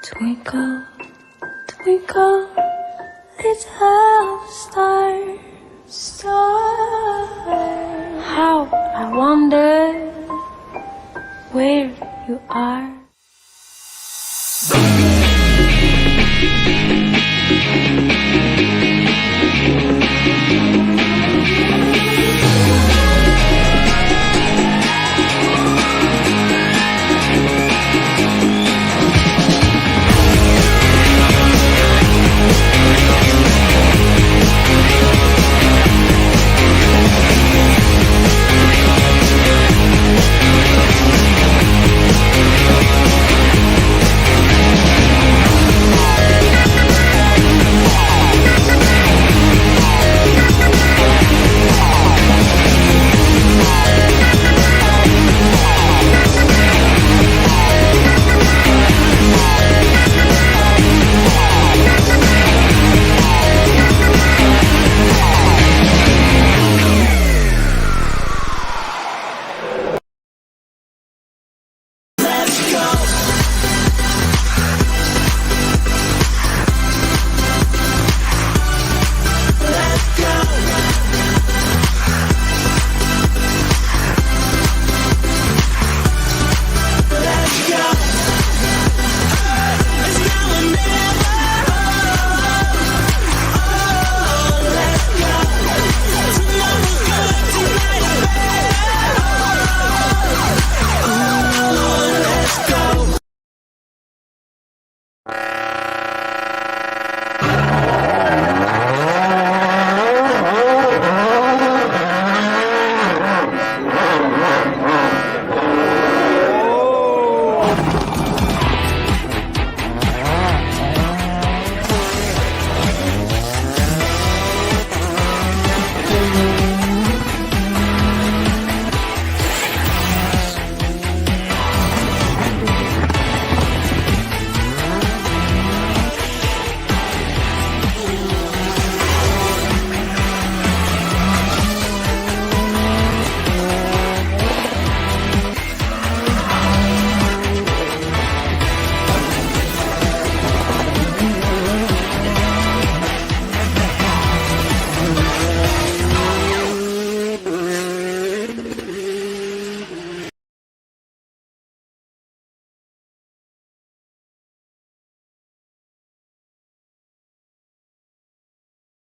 Twinkle, twinkle, little star, star. How I wonder where you are.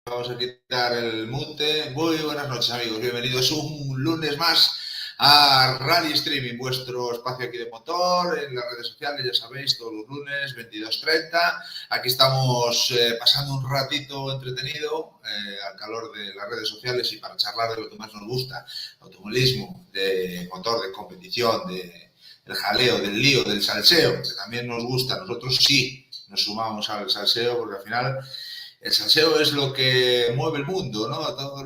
Vamos a quitar el mute. Muy buenas noches, amigos. Bienvenidos un lunes más a Rally Streaming, vuestro espacio aquí de motor, en las redes sociales, ya sabéis, todos los lunes, 22:30. Aquí estamos pasando un ratito entretenido al calor de las redes sociales y para charlar de lo que más nos gusta, automovilismo, de motor, de competición, del jaleo, del lío, del salseo, que también nos gusta. Nosotros sí nos sumamos al salseo porque al final el salseo es lo que mueve el mundo, ¿no? Todo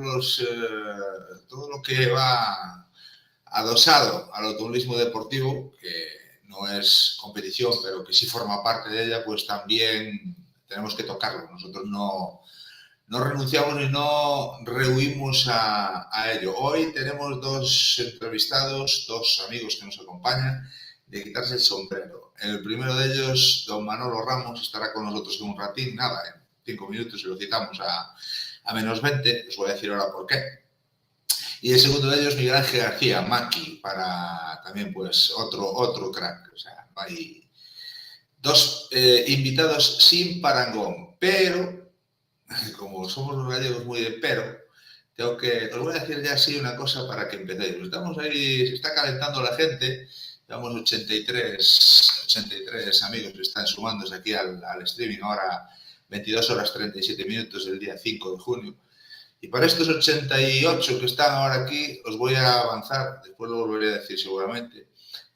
lo que va adosado al automovilismo deportivo, que no es competición, pero que sí forma parte de ella, pues también tenemos que tocarlo. Nosotros no renunciamos y no rehuimos a ello. Hoy tenemos dos entrevistados, dos amigos que nos acompañan, de quitarse el sombrero. El primero de ellos, don Manolo Ramos, estará con nosotros en un ratín, nada, en 5 minutos y lo citamos a menos 20, os voy a decir ahora por qué. Y el segundo de ellos, Miguel Ángel García, Maki, para también pues otro crack. O sea, hay dos invitados sin parangón, pero como somos los gallegos muy de pero, os voy a decir ya así una cosa para que empecéis. Estamos ahí, se está calentando la gente, llevamos 83 amigos que están sumándose aquí al streaming, ahora 22 horas 37 minutos del día 5 de junio. Y para estos 88 que están ahora aquí, os voy a avanzar, después lo volveré a decir seguramente,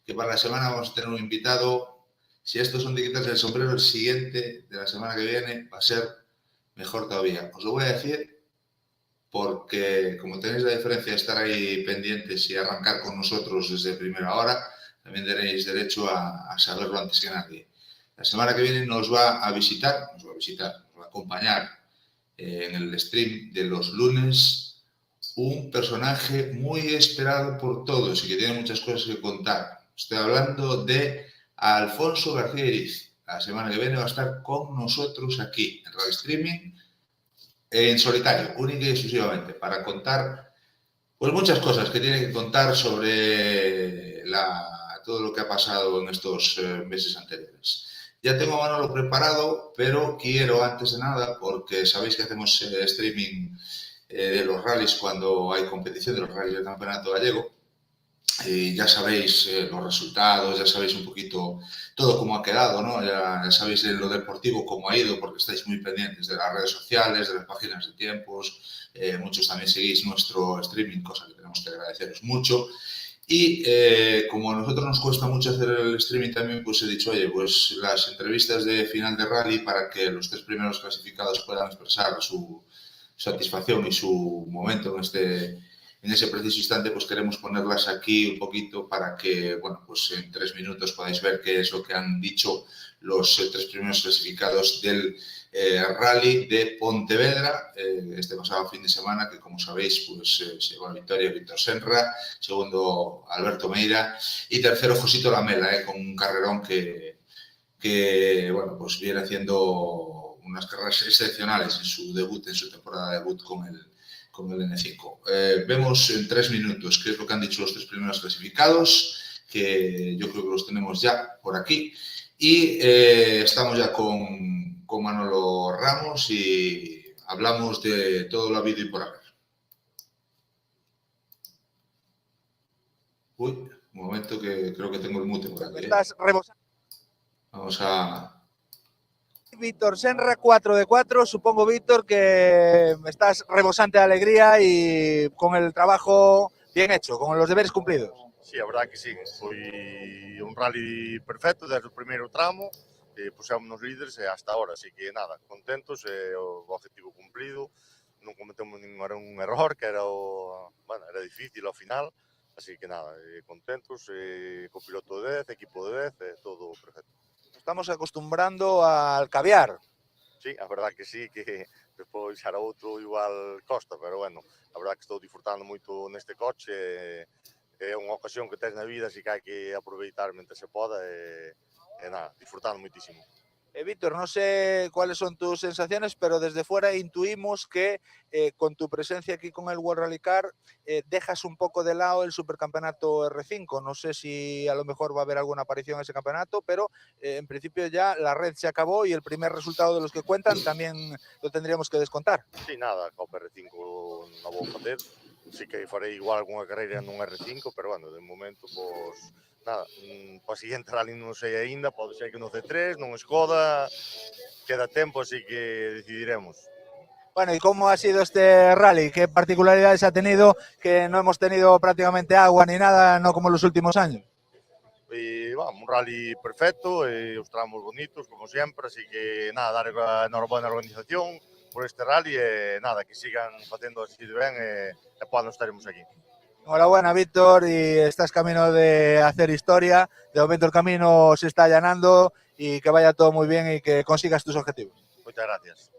que para la semana vamos a tener un invitado. Si estos son de quitarse el sombrero, el siguiente de la semana que viene va a ser mejor todavía. Os lo voy a decir porque, como tenéis la diferencia de estar ahí pendientes y arrancar con nosotros desde primera hora, también tenéis derecho a saberlo antes que nadie. La semana que viene nos va a acompañar en el stream de los lunes un personaje muy esperado por todos y que tiene muchas cosas que contar. Estoy hablando de Alfonso García Iriz. La semana que viene va a estar con nosotros aquí en Radio Streaming en solitario, única y exclusivamente, para contar pues muchas cosas que tiene que contar sobre todo lo que ha pasado en estos meses anteriores. Ya tengo a Manolo preparado, pero quiero antes de nada, porque sabéis que hacemos streaming de los rallies cuando hay competición de los rallies del Campeonato Gallego, ya sabéis los resultados, ya sabéis un poquito todo cómo ha quedado, ¿no? Ya sabéis en lo deportivo cómo ha ido, porque estáis muy pendientes de las redes sociales, de las páginas de tiempos, muchos también seguís nuestro streaming, cosa que tenemos que agradeceros mucho. Y como a nosotros nos cuesta mucho hacer el streaming también, pues he dicho, oye, pues las entrevistas de final de rally para que los 3 primeros clasificados puedan expresar su satisfacción y su momento en ese preciso instante, pues queremos ponerlas aquí un poquito para que, bueno, pues en 3 minutos podáis ver qué es lo que han dicho los 3 primeros clasificados del rally de Pontevedra, este pasado fin de semana, que como sabéis, pues se llevó la victoria Víctor Senra, segundo Alberto Meira y tercero Josito Lamela, con un carrerón que bueno, pues viene haciendo unas carreras excepcionales en su debut, en su temporada de debut con el N5. Vemos en 3 minutos qué es lo que han dicho los 3 primeros clasificados, que yo creo que los tenemos ya por aquí. Y estamos ya con Manolo Ramos y hablamos de todo lo habido y por haber. Uy, un momento que creo que tengo el mute por aquí. Estás rebosando. Vamos a... Víctor Senra, 4 de 4. Supongo, Víctor, que estás rebosante de alegría y con el trabajo bien hecho, con los deberes cumplidos. Sí, a verdade que sí. Foi un rally perfecto desde o primeiro tramo, pusemos líderes e hasta ahora, así que nada, contentos, o objetivo cumplido, non cometemos ningún error, que era era difícil ao final, así que nada, contentos, co piloto de 10, equipo de 10, todo perfecto. Estamos acostumbrando al caviar. Sí, a verdade que sí, que despois era outro igual costa, pero bueno, a verdade que estou disfrutando moito neste coche, é unha ocasión que tens na vida, así que hai que aproveitar mentre se poda e nada, disfrutando moitísimo. Víctor, no sé cuáles son tus sensaciones, pero desde fuera intuimos que con tu presencia aquí con el World Rally Car dejas un poco de lado el Supercampeonato R5. No sé si a lo mejor va a haber alguna aparición en ese campeonato, pero en principio ya la red se acabó y el primer resultado de los que cuentan también lo tendríamos que descontar. Sí, nada, Copa R5 non vou facer. Sí que farei igual algunha carreira nun R5, pero bueno, de momento, pois, nada, para a seguinte rally non sei aínda, pode ser que no C3, non Skoda, queda tempo, así que decidiremos. Bueno, ¿y cómo ha sido este rally? ¿Qué particularidades ha tenido? Que no hemos tenido prácticamente agua ni nada, no como en los últimos años. E, vamos, un rally perfecto, e os tramos bonitos, como sempre, así que, nada, dar enhorabuena á organización por este rally, e, nada, que sigan facendo así de ben, e cuando estaremos aquí. Enhorabuena, Víctor, y estás camino de hacer historia. De momento el camino se está allanando y que vaya todo muy bien y que consigas tus objetivos. Moitas gracias.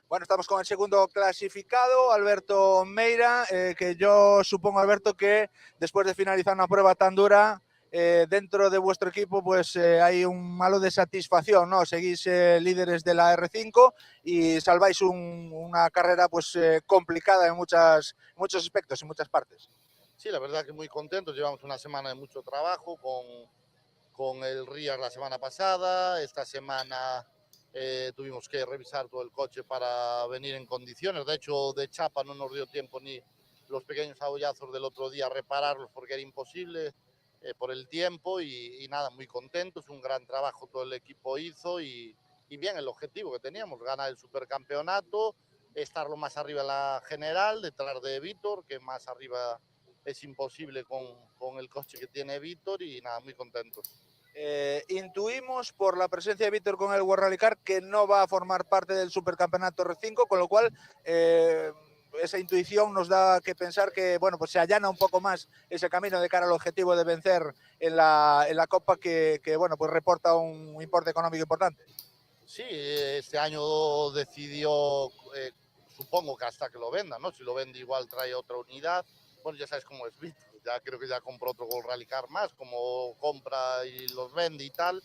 Bueno, estamos con el segundo clasificado, Alberto Meira, que yo supongo, Alberto, que después de finalizar una prueba tan dura, dentro de vuestro equipo pues hay un malo de satisfacción, ¿no? Seguís líderes de la R5 y salváis una carrera pues complicada en muchos aspectos, en muchas partes. Sí, la verdad que muy contentos. Llevamos una semana de mucho trabajo con el RIAS la semana pasada. Esta semana tuvimos que revisar todo el coche para venir en condiciones. De hecho, de chapa no nos dio tiempo ni los pequeños abollazos del otro día a repararlos porque era imposible por el tiempo y nada, muy contentos. Un gran trabajo todo el equipo hizo y bien el objetivo que teníamos, ganar el supercampeonato, estar lo más arriba en la general, detrás de Víctor, que más arriba es imposible con el coche que tiene Víctor y nada, muy contentos. Intuimos por la presencia de Víctor con el World Rally Car que no va a formar parte del Supercampeonato R5, con lo cual esa intuición nos da que pensar que bueno, pues se allana un poco más ese camino de cara al objetivo de vencer en la Copa que bueno, pues reporta un importe económico importante. Sí, este año decidió, supongo que hasta que lo venda, ¿no? Si lo vende igual trae otra unidad. Bueno, ya sabes cómo es Víctor, ya creo que ya compró otro World Rally Car más, como compra y los vende y tal,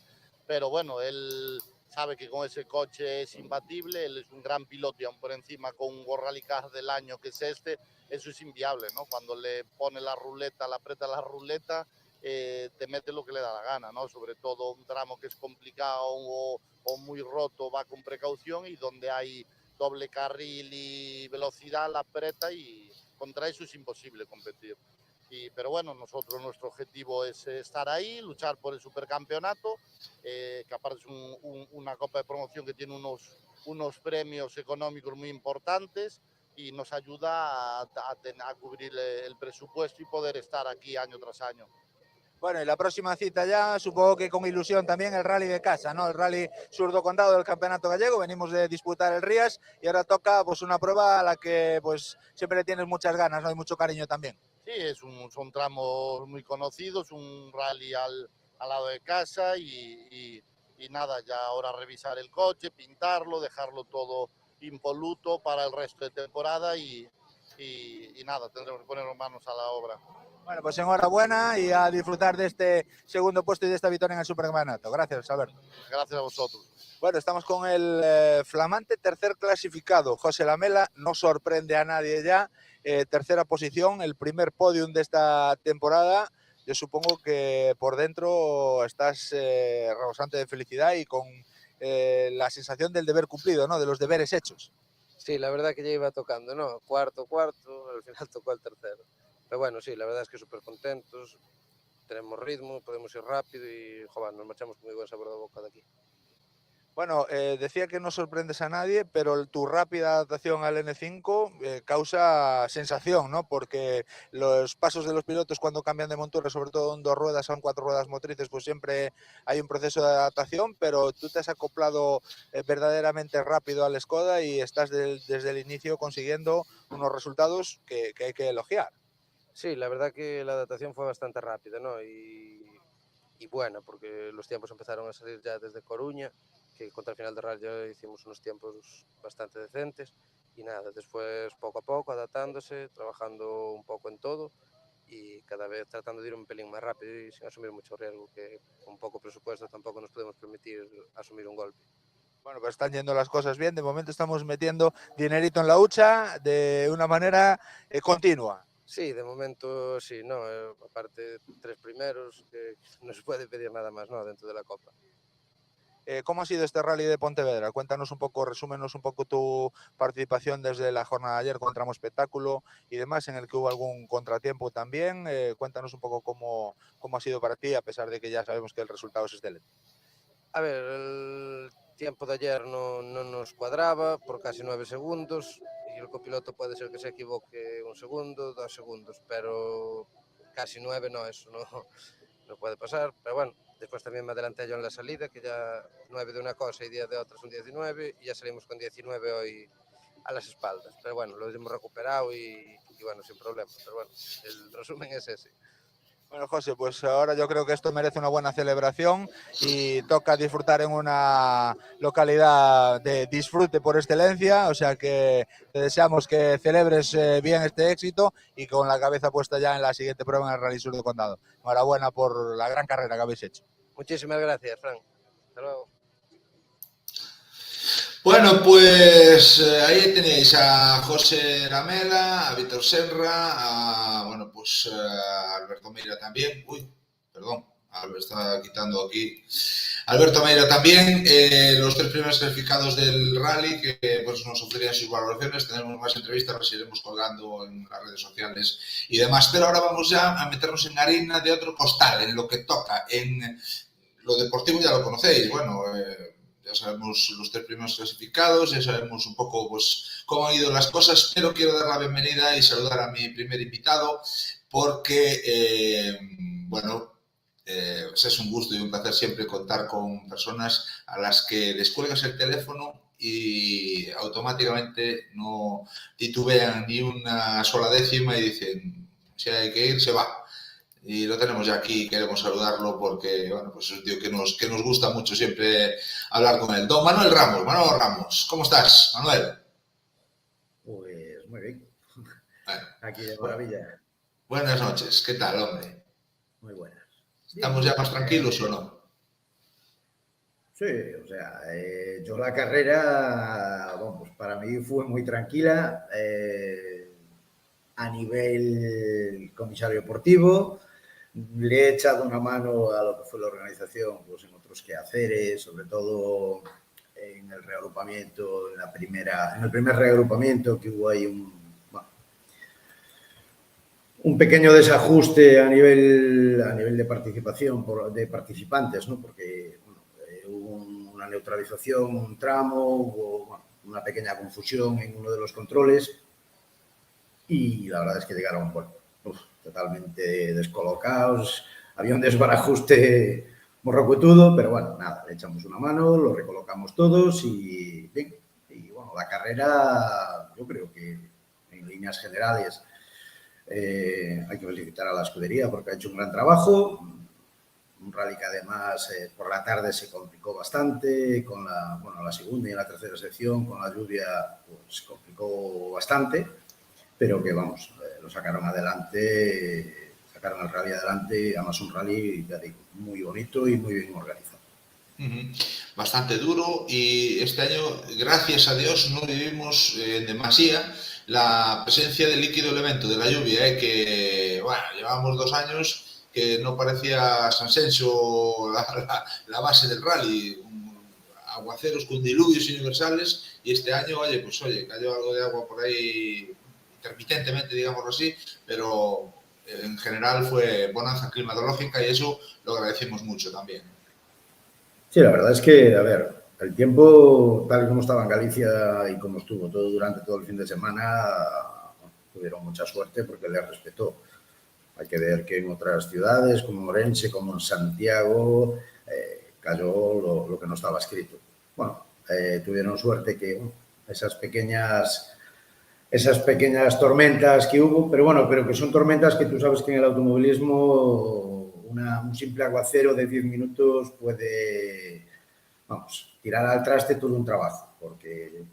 pero bueno, él sabe que con ese coche es imbatible, él es un gran piloto y aún por encima con un World Rally Car del año que es este, eso es inviable, ¿no? Cuando le pone la ruleta, le aprieta la ruleta, te mete lo que le da la gana, ¿no? Sobre todo un tramo que es complicado o muy roto va con precaución y donde hay doble carril y velocidad la aprieta y contra eso es imposible competir. Pero bueno, nuestro objetivo es estar ahí, luchar por el supercampeonato, que aparte es una copa de promoción que tiene unos premios económicos muy importantes y nos ayuda a cubrir el presupuesto y poder estar aquí año tras año. Bueno, y la próxima cita ya, supongo que con ilusión también el rally de casa, ¿no? El rally Surdo Condado del Campeonato Gallego, venimos de disputar el Rías y ahora toca pues una prueba a la que pues siempre le tienes muchas ganas, ¿no? Y mucho cariño también. Sí, son tramos muy conocidos, un rally al lado de casa y nada, ya ahora revisar el coche, pintarlo, dejarlo todo impoluto para el resto de temporada y nada, tendremos que poner manos a la obra. Bueno, pues enhorabuena y a disfrutar de este segundo puesto y de esta victoria en el Supercampeonato. Gracias, Alberto. Gracias a vosotros. Bueno, estamos con el flamante tercer clasificado, José Lamela, no sorprende a nadie ya, tercera posición, el primer podium de esta temporada. Yo supongo que por dentro estás rebosante de felicidad y con la sensación del deber cumplido, ¿no? De los deberes hechos. Sí, la verdad que ya iba tocando, ¿no? Cuarto, al final tocó el tercero. Pero bueno, sí, la verdad es que súper contentos, tenemos ritmo, podemos ir rápido y joder, nos marchamos con muy buen sabor de boca de aquí. Bueno, decía que no sorprendes a nadie, pero tu rápida adaptación al N5 causa sensación, ¿no? Porque los pasos de los pilotos cuando cambian de montura, sobre todo en 2 ruedas, son 4 ruedas motrices, pues siempre hay un proceso de adaptación, pero tú te has acoplado verdaderamente rápido al Skoda y estás desde el inicio consiguiendo unos resultados que hay que elogiar. Sí, la verdad que la adaptación fue bastante rápida, ¿no? Y buena, porque los tiempos empezaron a salir ya desde Coruña, que contra el final de rally ya hicimos unos tiempos bastante decentes y nada, después poco a poco adaptándose, trabajando un poco en todo y cada vez tratando de ir un pelín más rápido y sin asumir mucho riesgo, que con poco presupuesto tampoco nos podemos permitir asumir un golpe. Bueno, pues están yendo las cosas bien. De momento estamos metiendo dinerito en la hucha de una manera continua. Sí, de momento sí, no, aparte 3 primeros, que no se puede pedir nada más, ¿no?, dentro de la Copa. ¿Cómo ha sido este rally de Pontevedra? Cuéntanos un poco, resúmenos un poco tu participación desde la jornada de ayer con tramo espectáculo y demás, en el que hubo algún contratiempo también. Cuéntanos un poco cómo ha sido para ti, a pesar de que ya sabemos que el resultado es excelente. A ver, el tiempo de ayer no nos cuadraba por casi 9 segundos y el copiloto puede ser que se equivoque 1 segundo, 2 segundos, pero casi 9 no, eso no puede pasar. Pero bueno, después también me adelanté yo en la salida, que ya 9 de una cosa y 10 de otra son 19 y ya salimos con 19 hoy a las espaldas. Pero bueno, lo hemos recuperado y bueno, sin problema. Pero bueno, el resumen es ese. Bueno, José, pues ahora yo creo que esto merece una buena celebración y toca disfrutar en una localidad de disfrute por excelencia, o sea que te deseamos que celebres bien este éxito y con la cabeza puesta ya en la siguiente prueba en el Rally Sur del Condado. Enhorabuena por la gran carrera que habéis hecho. Muchísimas gracias, Fran. Hasta luego. Bueno, pues ahí tenéis a José Ramela, a Víctor Serra, a Alberto Meira también. Uy, perdón, está quitando aquí. Alberto Meira también, los 3 primeros clasificados del rally que pues, nos ofrecían sus valoraciones. Tenemos más entrevistas, las iremos colgando en las redes sociales y demás. Pero ahora vamos ya a meternos en harina de otro costal, en lo que toca, en lo deportivo ya lo conocéis. Bueno, ya sabemos los 3 primeros clasificados, ya sabemos un poco pues, cómo han ido las cosas, pero quiero dar la bienvenida y saludar a mi primer invitado porque, pues es un gusto y un placer siempre contar con personas a las que descuelgas el teléfono y automáticamente no titubean ni una sola décima y dicen, si hay que ir, se va. Y lo tenemos ya aquí, queremos saludarlo porque, bueno, pues es un tío que nos gusta mucho siempre hablar con él. Don Manuel Ramos, ¿cómo estás, Manuel? Pues muy bien, Bueno, aquí de maravilla. Buenas noches, ¿qué tal, hombre? Muy buenas. ¿Estamos ya más tranquilos o no? Sí, o sea, yo la carrera, bueno, pues para mí fue muy tranquila, a nivel comisario deportivo. Le he echado una mano a lo que fue la organización, pues en otros quehaceres, sobre todo en el reagrupamiento, en el primer reagrupamiento que hubo ahí un pequeño desajuste a nivel de participación, de participantes, ¿no? Porque hubo una neutralización, un tramo, hubo una pequeña confusión en uno de los controles y la verdad es que llegaron totalmente descolocados, había un desbarajuste morrocotudo, pero bueno, nada, le echamos una mano, lo recolocamos todos y bien. Y bueno, la carrera, yo creo que en líneas generales hay que felicitar a la escudería porque ha hecho un gran trabajo. Un rally que además por la tarde se complicó bastante, con la segunda y la tercera sección, con la lluvia, pues complicó bastante, pero que vamos, lo sacaron adelante, sacaron el rally adelante, además un rally, ya digo, muy bonito y muy bien organizado. Bastante duro y este año, gracias a Dios, no vivimos en demasía la presencia del líquido elemento de la lluvia, que bueno, llevamos 2 años que no parecía San Senso la base del rally, aguaceros con diluvios universales y este año, cayó algo de agua por ahí intermitentemente, digámoslo así, pero en general fue bonanza climatológica y eso lo agradecemos mucho también. Sí, la verdad es que, a ver, el tiempo, tal y como estaba en Galicia y como estuvo durante todo el fin de semana, tuvieron mucha suerte porque les respetó. Hay que ver que en otras ciudades, como Orense, como en Santiago, cayó lo que no estaba escrito. Bueno, tuvieron suerte que esas pequeñas tormentas que hubo, pero que son tormentas que tú sabes que en el automovilismo un simple aguacero de 10 minutos puede, tirar al traste todo un trabajo, porque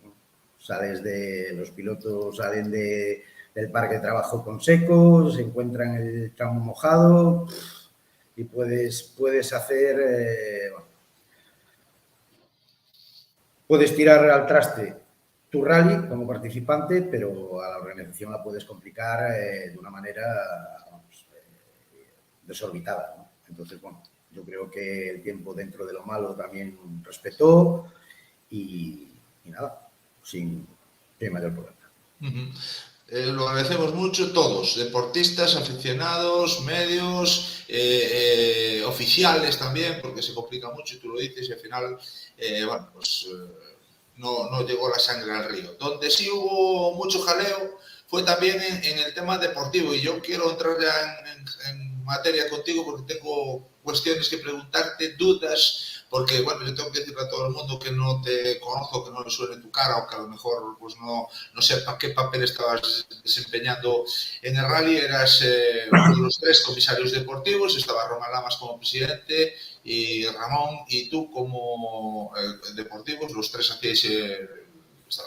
los pilotos salen de del parque de trabajo con seco, se encuentra en el tramo mojado y puedes hacer, bueno, puedes tirar al traste tu rally como participante, pero a la organización la puedes complicar de una manera, vamos, desorbitada, ¿no? Entonces, bueno, yo creo que el tiempo dentro de lo malo también respetó y nada, sin mayor problema. Lo agradecemos mucho todos, deportistas, aficionados, medios, oficiales también, porque se complica mucho y tú lo dices y al final, bueno, pues no llegó la sangre al río. Donde sí hubo mucho jaleo fue también en el tema deportivo y yo quiero entrar ya en materia contigo porque tengo cuestiones que preguntarte, dudas, porque bueno, yo tengo que decirle a todo el mundo que no te conozco, que no le suene tu cara o que a lo mejor pues no sepa qué papel estabas desempeñando en el rally. Eras uno de los 3 comisarios deportivos, estaba Román Lamas como presidente y Ramón y tú como deportivos, los 3 hacíais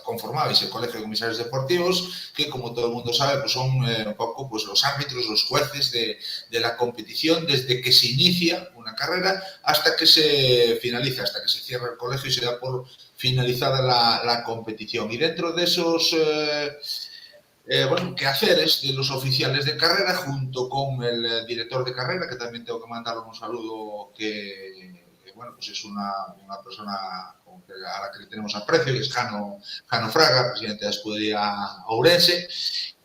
conformabais el Colegio de Comisarios Deportivos, que como todo el mundo sabe, pues son un poco pues, los árbitros, los jueces de la competición desde que se inicia una carrera hasta que se finaliza, hasta que se cierra el colegio y se da por finalizada la competición. Y dentro de esos bueno, quehaceres de los oficiales de carrera, junto con el director de carrera, que también tengo que mandarle un saludo, que bueno, pues es una persona a la que le tenemos aprecio, que es Jano Fraga, presidente de la Escudería Ourense,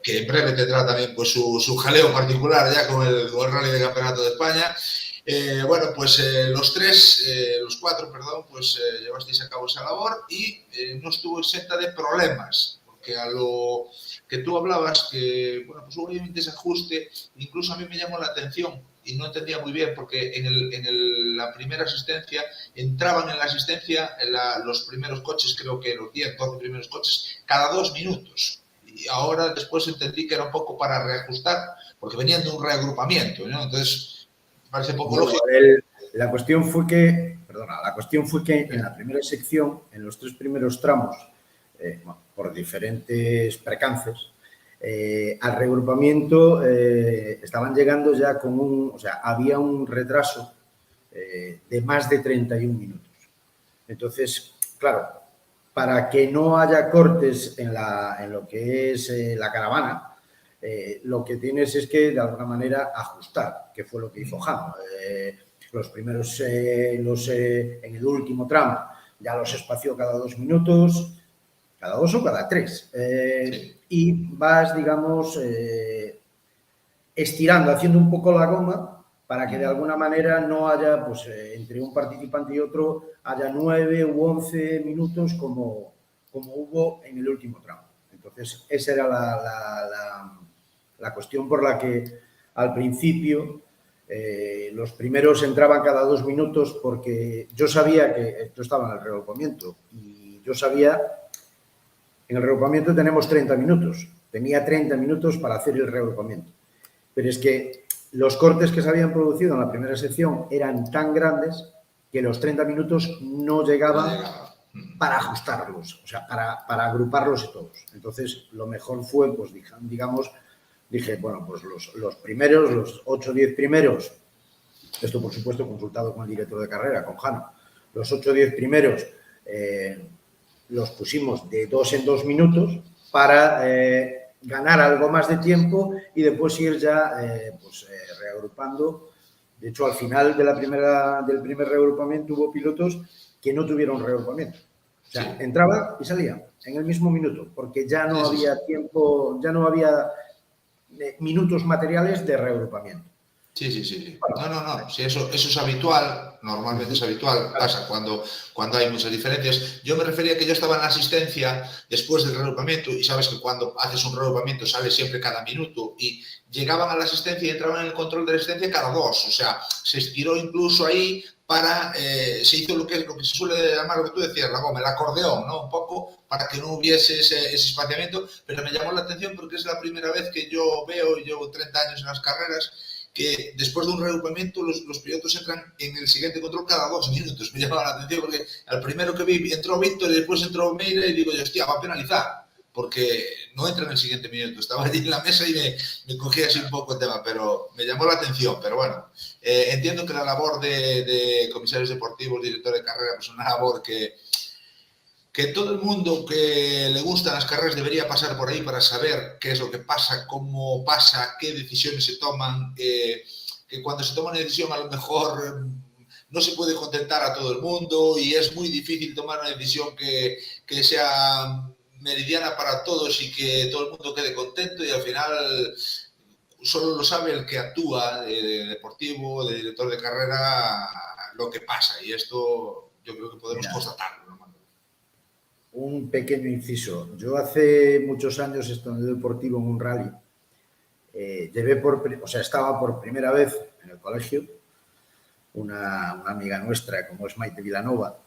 que en breve tendrá también pues su jaleo particular ya con el Rally de Campeonato de España. Bueno, pues los 4, perdón, pues llevasteis a cabo esa labor y no estuvo exenta de problemas, porque a lo que tú hablabas, que bueno, pues hubo un desajuste, incluso a mí me llamó la atención y no entendía muy bien, porque en la primera asistencia entraban en la asistencia los primeros coches, creo que los 10, 12 primeros coches, cada 2 minutos. Y ahora después entendí que era un poco para reajustar, porque venían de un reagrupamiento, ¿no? Entonces, parece poco lógico. La cuestión fue que en la primera sección, en los 3 primeros tramos, bueno, por diferentes percances, al reagrupamiento estaban llegando ya con había un retraso de más de 31 minutos. Entonces, claro, para que no haya cortes en lo que es la caravana, lo que tienes es que de alguna manera ajustar, que fue lo que hizo Jano. Los primeros, en el último tramo, ya los espació cada 2 minutos, cada 2 o cada 3. Sí. Y vas, digamos, estirando, haciendo un poco la goma para que de alguna manera no haya, pues, entre un participante y otro, haya 9 u 11 minutos como hubo en el último tramo. Entonces, esa era la cuestión por la que al principio los primeros entraban cada 2 minutos, porque yo sabía que yo estaba en el reagrupamiento y yo sabía. En el reagrupamiento tenemos 30 minutos. Tenía 30 minutos para hacer el reagrupamiento. Pero es que los cortes que se habían producido en la primera sección eran tan grandes que los 30 minutos no llegaban para ajustarlos, o sea, para agruparlos todos. Entonces, lo mejor fue, pues, dije, bueno, pues los primeros, los 8 o 10 primeros, esto por supuesto consultado con el director de carrera, con Jano, los 8 o 10 primeros los pusimos de 2 en 2 minutos para ganar algo más de tiempo y después ir ya reagrupando. De hecho, al final del primer reagrupamiento hubo pilotos que no tuvieron reagrupamiento. O sea, entraban y salían en el mismo minuto, porque ya no había tiempo, ya no había minutos materiales de reagrupamiento. Sí. No. Si eso es habitual, normalmente es habitual, pasa cuando hay muchas diferencias. Yo me refería a que yo estaba en la asistencia después del reagrupamiento y sabes que cuando haces un reagrupamiento sale siempre cada minuto y llegaban a la asistencia y entraban en el control de la asistencia cada 2. O sea, se estiró incluso ahí para, se hizo lo que se suele llamar, lo que tú decías, la goma, el acordeón, ¿no? Un poco para que no hubiese ese espaciamiento, pero me llamó la atención porque es la primera vez que yo veo, y llevo 30 años en las carreras, que después de un reagrupamiento los pilotos entran en el siguiente control cada 2 minutos. Me llamaba la atención porque al primero que vi entró Víctor y después entró Meira y digo yo, hostia, va a penalizar. porque no entra en el siguiente minuto. Estaba allí en la mesa y me cogí así un poco el tema, pero me llamó la atención. Pero bueno, entiendo que la labor de comisarios deportivos, director de carrera, pues una labor que todo el mundo que le gustan las carreras debería pasar por ahí para saber qué es lo que pasa, cómo pasa, qué decisiones se toman, que cuando se toma una decisión a lo mejor no se puede contentar a todo el mundo y es muy difícil tomar una decisión que sea meridiana para todos y que todo el mundo quede contento, y al final solo lo sabe el que actúa, de deportivo, de director de carrera, lo que pasa, y esto yo creo que podemos constatarlo, ¿no? Un pequeño inciso. Yo hace muchos años, estando deportivo en un rally, estaba por primera vez en el colegio una amiga nuestra, como es Maite Vilanova,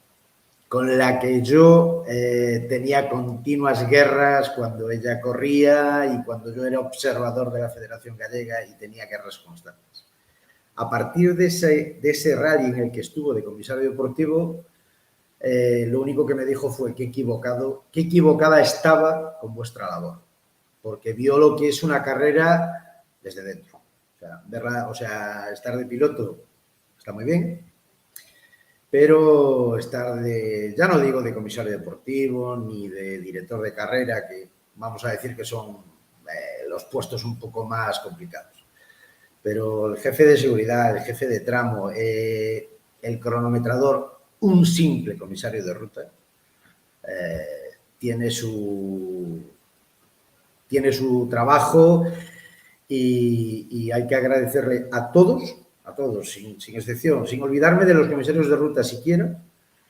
con la que yo tenía continuas guerras cuando ella corría y cuando yo era observador de la Federación Gallega y tenía guerras constantes. A partir de ese rally en el que estuvo de comisario deportivo, lo único que me dijo fue qué equivocada estaba con vuestra labor, porque vio lo que es una carrera desde dentro. Estar de piloto está muy bien, pero estar ya no digo de comisario deportivo ni de director de carrera, que vamos a decir que son los puestos un poco más complicados, pero el jefe de seguridad, el jefe de tramo, el cronometrador, un simple comisario de ruta, tiene su trabajo y hay que agradecerle a todos, sin excepción, sin olvidarme de los comisarios de ruta siquiera,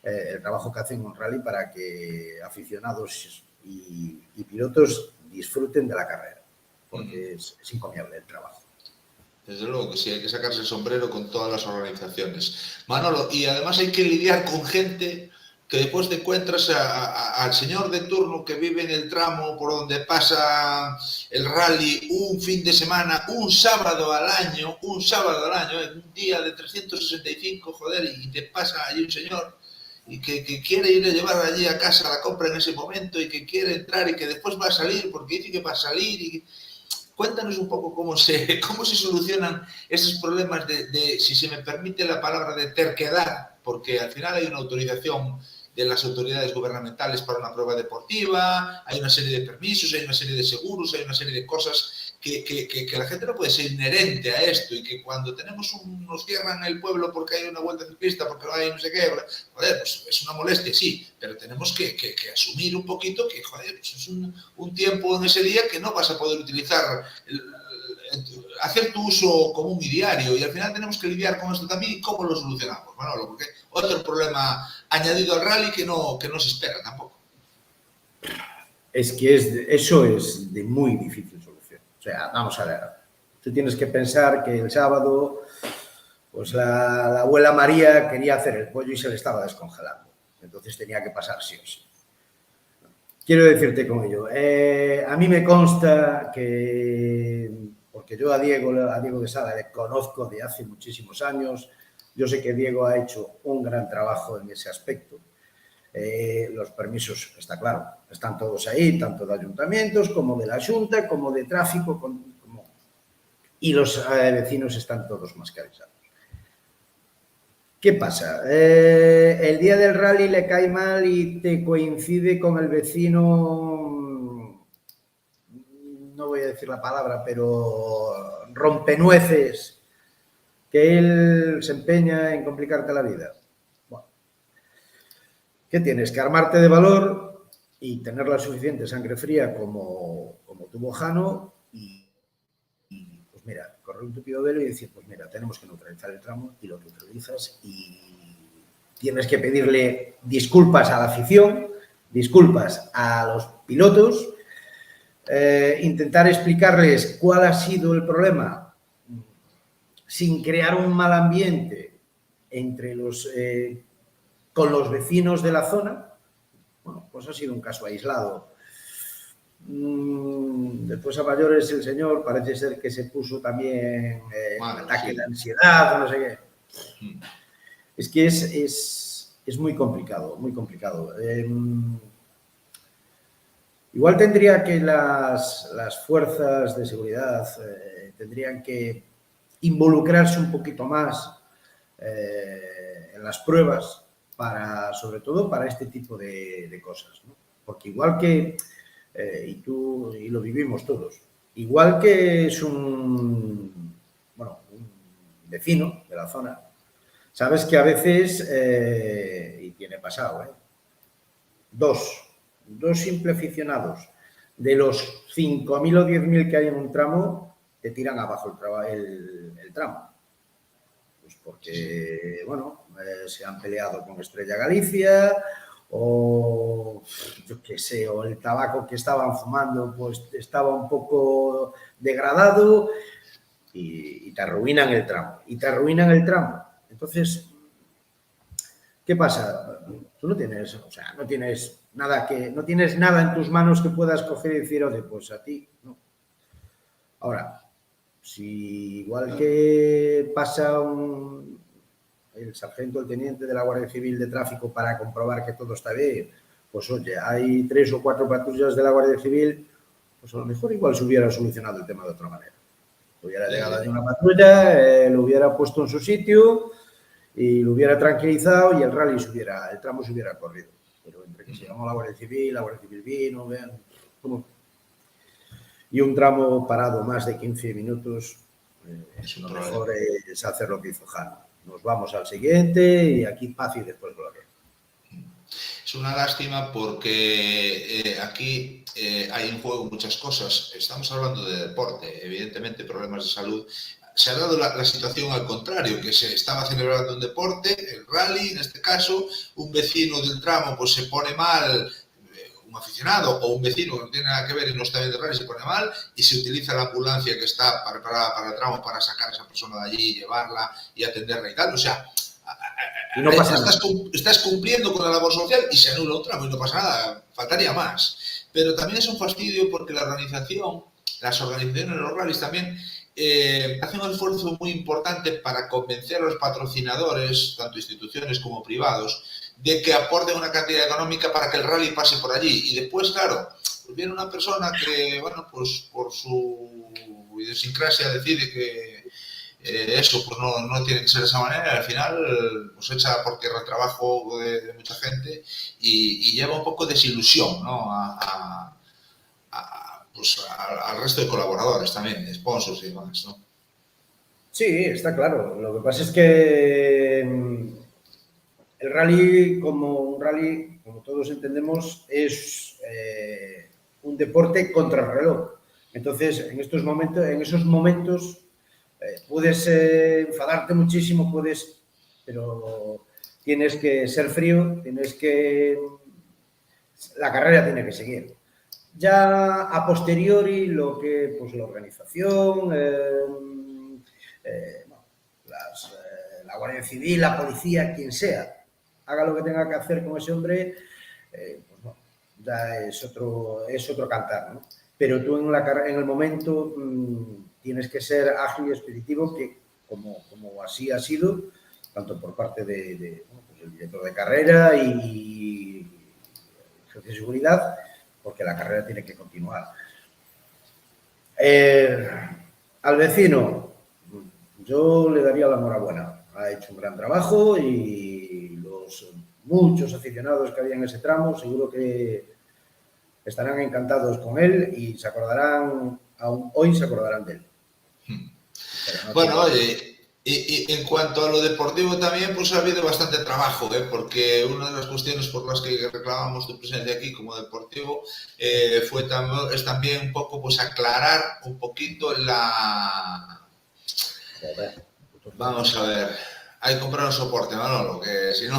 el trabajo que hacen en un rally para que aficionados y pilotos disfruten de la carrera, porque es encomiable el trabajo. Desde luego que sí, hay que sacarse el sombrero con todas las organizaciones. Manolo, y además hay que lidiar con gente que después te encuentras al señor de turno que vive en el tramo por donde pasa el rally un fin de semana, un sábado al año, un día de 365, joder, y te pasa allí un señor y que quiere ir a llevar allí a casa la compra en ese momento y que quiere entrar y que después va a salir porque dice que va a salir y... Cuéntanos un poco cómo se solucionan esos problemas de, si se me permite la palabra, de terquedad, porque al final hay una autorización de las autoridades gubernamentales para una prueba deportiva, hay una serie de permisos, hay una serie de seguros, hay una serie de cosas que la gente no puede ser inherente a esto, y que cuando nos cierran el pueblo porque hay una vuelta ciclista, porque no hay no sé qué, joder, pues es una molestia, sí, pero tenemos que asumir un poquito que, joder, pues es un tiempo en ese día que no vas a poder utilizar, hacer tu uso común y diario, y al final tenemos que lidiar con esto también. ¿Y cómo lo solucionamos, Manolo? Porque otro problema añadido al rally que no se espera tampoco. Es que eso es de muy difícil solución. O sea, vamos a ver, tú tienes que pensar que el sábado, pues la abuela María quería hacer el pollo y se le estaba descongelando. Entonces tenía que pasar sí o sí. Quiero decirte con ello, a mí me consta que, porque yo a Diego de Sada le conozco de hace muchísimos años, yo sé que Diego ha hecho un gran trabajo en ese aspecto. Los permisos, está claro, están todos ahí, tanto de ayuntamientos como de la Xunta, como de tráfico, y los vecinos están todos mascarizados. ¿Qué pasa? El día del rally le cae mal y te coincide con el vecino, no voy a decir la palabra, pero rompenueces, que él se empeña en complicarte la vida. ¿Qué tienes? Que armarte de valor y tener la suficiente sangre fría como tuvo Jano y pues mira, correr un tupido velo y decir, pues mira, tenemos que neutralizar el tramo, y lo neutralizas y tienes que pedirle disculpas a la afición, disculpas a los pilotos, intentar explicarles cuál ha sido el problema sin crear un mal ambiente entre con los vecinos de la zona. Bueno, pues ha sido un caso aislado. Después a mayores el señor parece ser que se puso también un ataque de ansiedad, no sé qué. Es que es muy complicado, muy complicado. Igual tendría que las fuerzas de seguridad tendrían que involucrarse un poquito más en las pruebas, sobre todo para este tipo de cosas, ¿no? Porque igual que, y lo vivimos todos, igual que es un vecino de la zona, sabes que a veces, y tiene pasado, dos simples aficionados de los 5.000 o 10.000 que hay en un tramo, te tiran abajo el tramo. Pues porque, se han peleado con Estrella Galicia o, yo qué sé, o el tabaco que estaban fumando pues estaba un poco degradado y te arruinan el tramo. Entonces, ¿qué pasa? Tú no tienes nada en tus manos que puedas coger y decir, oye, pues a ti, no. Ahora, si igual que pasa el sargento, el teniente de la Guardia Civil de Tráfico para comprobar que todo está bien, pues oye, hay 3 o 4 patrullas de la Guardia Civil, pues a lo mejor igual se hubiera solucionado el tema de otra manera. Hubiera llegado allí una patrulla, lo hubiera puesto en su sitio y lo hubiera tranquilizado y el tramo se hubiera corrido. Pero entre que se llamó la Guardia Civil vino, vean, y un tramo parado más de 15 minutos, lo mejor es hacer lo que hizo Jano. Nos vamos al siguiente y aquí paz y después gloria. Es una lástima porque aquí hay en juego muchas cosas. Estamos hablando de deporte, evidentemente problemas de salud. Se ha dado la situación al contrario, que se estaba celebrando un deporte, el rally, en este caso, un vecino del tramo pues se pone mal, un aficionado o un vecino que no tiene nada que ver y no está bien de rally se pone mal y se utiliza la ambulancia que está preparada para el tramo para sacar a esa persona de allí, llevarla y atenderla y tal. O sea, no pasa nada. Estás cumpliendo con la labor social y se anula un tramo y no pasa nada, faltaría más. Pero también es un fastidio porque las organizaciones de los rallies también hacen un esfuerzo muy importante para convencer a los patrocinadores, tanto instituciones como privados, de que aporten una cantidad económica para que el rally pase por allí. Y después, claro, pues viene una persona que, pues por su idiosincrasia decide que eso pues no tiene que ser de esa manera, y al final pues echa por tierra el trabajo de mucha gente y lleva un poco de desilusión, ¿no? Al resto de colaboradores también, de sponsors y demás, ¿no? Sí, está claro. Lo que pasa es que el rally, como todos entendemos, es un deporte contra el reloj. Entonces, en esos momentos puedes enfadarte muchísimo, pero tienes que ser frío, la carrera tiene que seguir. Ya a posteriori, la organización, la Guardia Civil, la policía, quien sea, haga lo que tenga que hacer con ese hombre, ya es otro cantar, ¿no? Pero tú en el momento tienes que ser ágil y expeditivo, que como así ha sido, tanto por parte del director de carrera y el jefe de seguridad, porque la carrera tiene que continuar. Al vecino, yo le daría la enhorabuena. Ha hecho un gran trabajo y los muchos aficionados que había en ese tramo seguro que estarán encantados con él y se acordarán de él. Bueno, oye, y en cuanto a lo deportivo también, pues ha habido bastante trabajo, porque una de las cuestiones por las que reclamamos tu presencia aquí como deportivo es también un poco pues aclarar un poquito Vamos a ver. Hay que comprar un soporte, Manolo, que si no...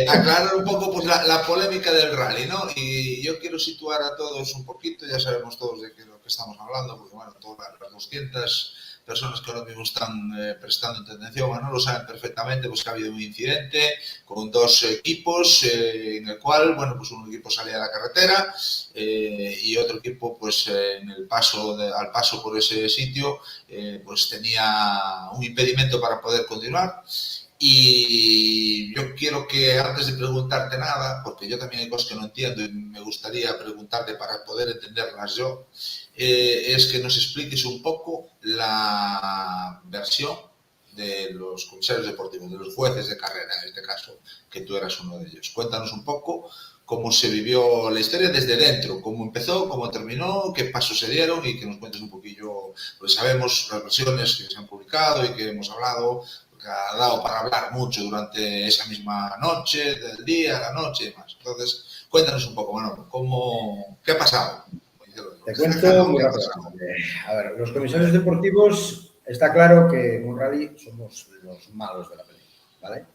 aclarar un poco pues, la polémica del rally, ¿no? Y yo quiero situar a todos un poquito, ya sabemos todos de qué es lo que estamos hablando, porque bueno, todas las 200 personas que ahora mismo están prestando atención, Manolo, saben perfectamente pues, que ha habido un incidente con dos equipos, en el cual, bueno, pues un equipo salía a la carretera y otro equipo, pues al paso por ese sitio, pues tenía un impedimento para poder continuar. Y yo quiero que, antes de preguntarte nada, porque yo también hay cosas que no entiendo y me gustaría preguntarte para poder entenderlas yo, es que nos expliques un poco la versión de los comisarios deportivos, de los jueces de carrera, en este caso, que tú eras uno de ellos. Cuéntanos un poco cómo se vivió la historia desde dentro, cómo empezó, cómo terminó, qué pasos se dieron y que nos cuentes un poquillo, pues sabemos las versiones que se han publicado y que hemos hablado, que ha dado para hablar mucho durante esa misma noche, del día, la noche y demás. Entonces, cuéntanos un poco, bueno, ¿qué ha pasado? Te cuento muy rápidamente. A ver, los comisarios deportivos, está claro que en un rally somos los malos de la película, ¿vale?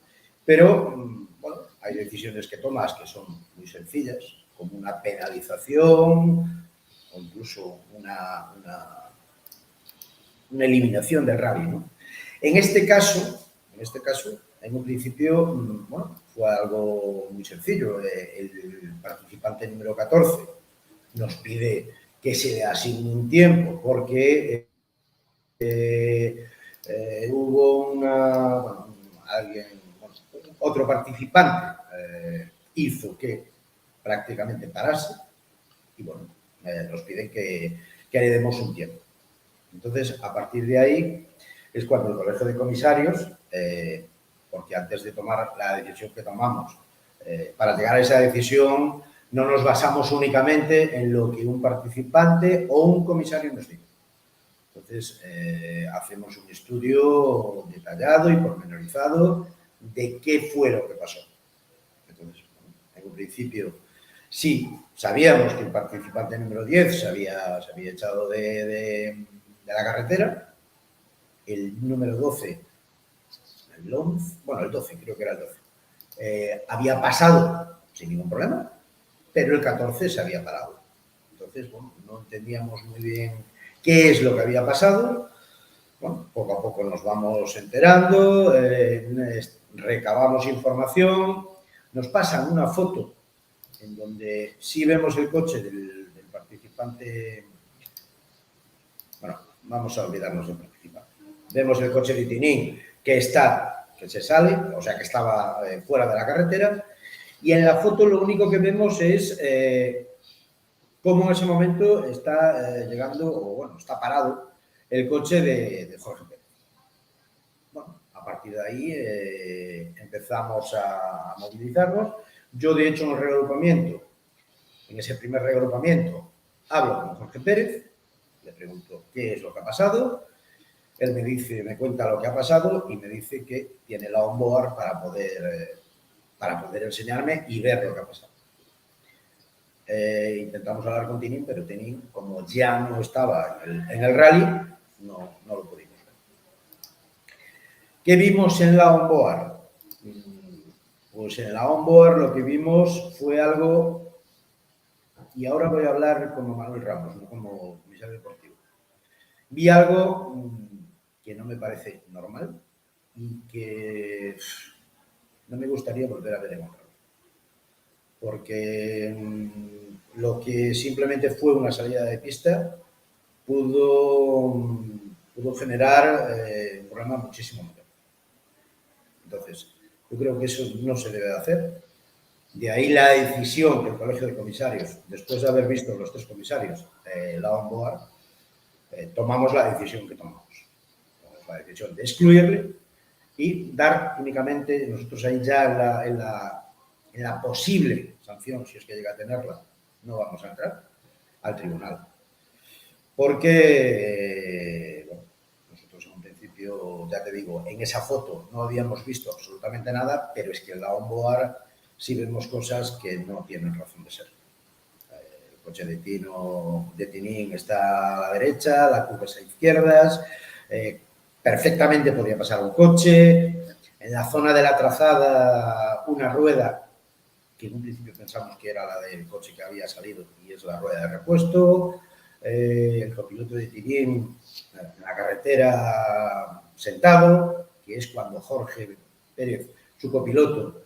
Pero, bueno, hay decisiones que tomas que son muy sencillas, como una penalización o incluso una eliminación del rally, ¿no? En este caso, en un principio, bueno, fue algo muy sencillo. El participante número 14 nos pide que se le asigne un tiempo porque hubo otro participante hizo que prácticamente parase y bueno, nos piden que le demos un tiempo. Entonces, a partir de ahí es cuando el Colegio de Comisarios, porque antes de tomar la decisión que tomamos, para llegar a esa decisión no nos basamos únicamente en lo que un participante o un comisario nos diga. Entonces, hacemos un estudio detallado y pormenorizado de qué fue lo que pasó. Entonces, en un principio, sí, sabíamos que el participante número 10 se había echado de la carretera, el número 12, el 11, bueno, el 12, creo que era el 12, había pasado sin ningún problema, pero el 14 se había parado. Entonces, bueno, no entendíamos muy bien qué es lo que había pasado. Bueno, poco a poco nos vamos enterando, recabamos información, nos pasan una foto en donde sí vemos el coche del participante. Bueno, vamos a olvidarnos del participante. Vemos el coche de Tinín que se sale, o sea que estaba fuera de la carretera, y en la foto lo único que vemos es cómo en ese momento está llegando, o bueno, está parado el coche de Jorge Pérez. Bueno, a partir de ahí empezamos a movilizarnos. Yo, de hecho, en ese primer reagrupamiento, hablo con Jorge Pérez, le pregunto qué es lo que ha pasado. Él me cuenta lo que ha pasado y me dice que tiene la onboard para poder enseñarme y ver lo que ha pasado. Intentamos hablar con Tinín, pero Tinín, como ya no estaba en el rally, no lo pudimos ver. ¿Qué vimos en la onboard? Pues en la onboard lo que vimos fue algo, y ahora voy a hablar como Manuel Ramos, no como comisario deportivo. Vi algo que no me parece normal y que no me gustaría volver a ver en un rally. Porque lo que simplemente fue una salida de pista pudo generar un problema muchísimo mayor. Entonces, yo creo que eso no se debe de hacer. De ahí la decisión que el Colegio de Comisarios, después de haber visto los 3 comisarios la onboard, tomamos la decisión que tomamos. Tomamos la decisión de excluirle y dar únicamente, nosotros ahí ya en la posible sanción, si es que llega a tenerla, no vamos a entrar al tribunal. Porque, bueno, nosotros en un principio, ya te digo, en esa foto no habíamos visto absolutamente nada, pero es que en la onboard sí vemos cosas que no tienen razón de ser. El coche de Tinín está a la derecha, la curva es a izquierdas, perfectamente podía pasar un coche. En la zona de la trazada, una rueda que en un principio pensamos que era la del coche que había salido y es la rueda de repuesto. El copiloto de Tinín en la carretera sentado, que es cuando Jorge Pérez, su copiloto,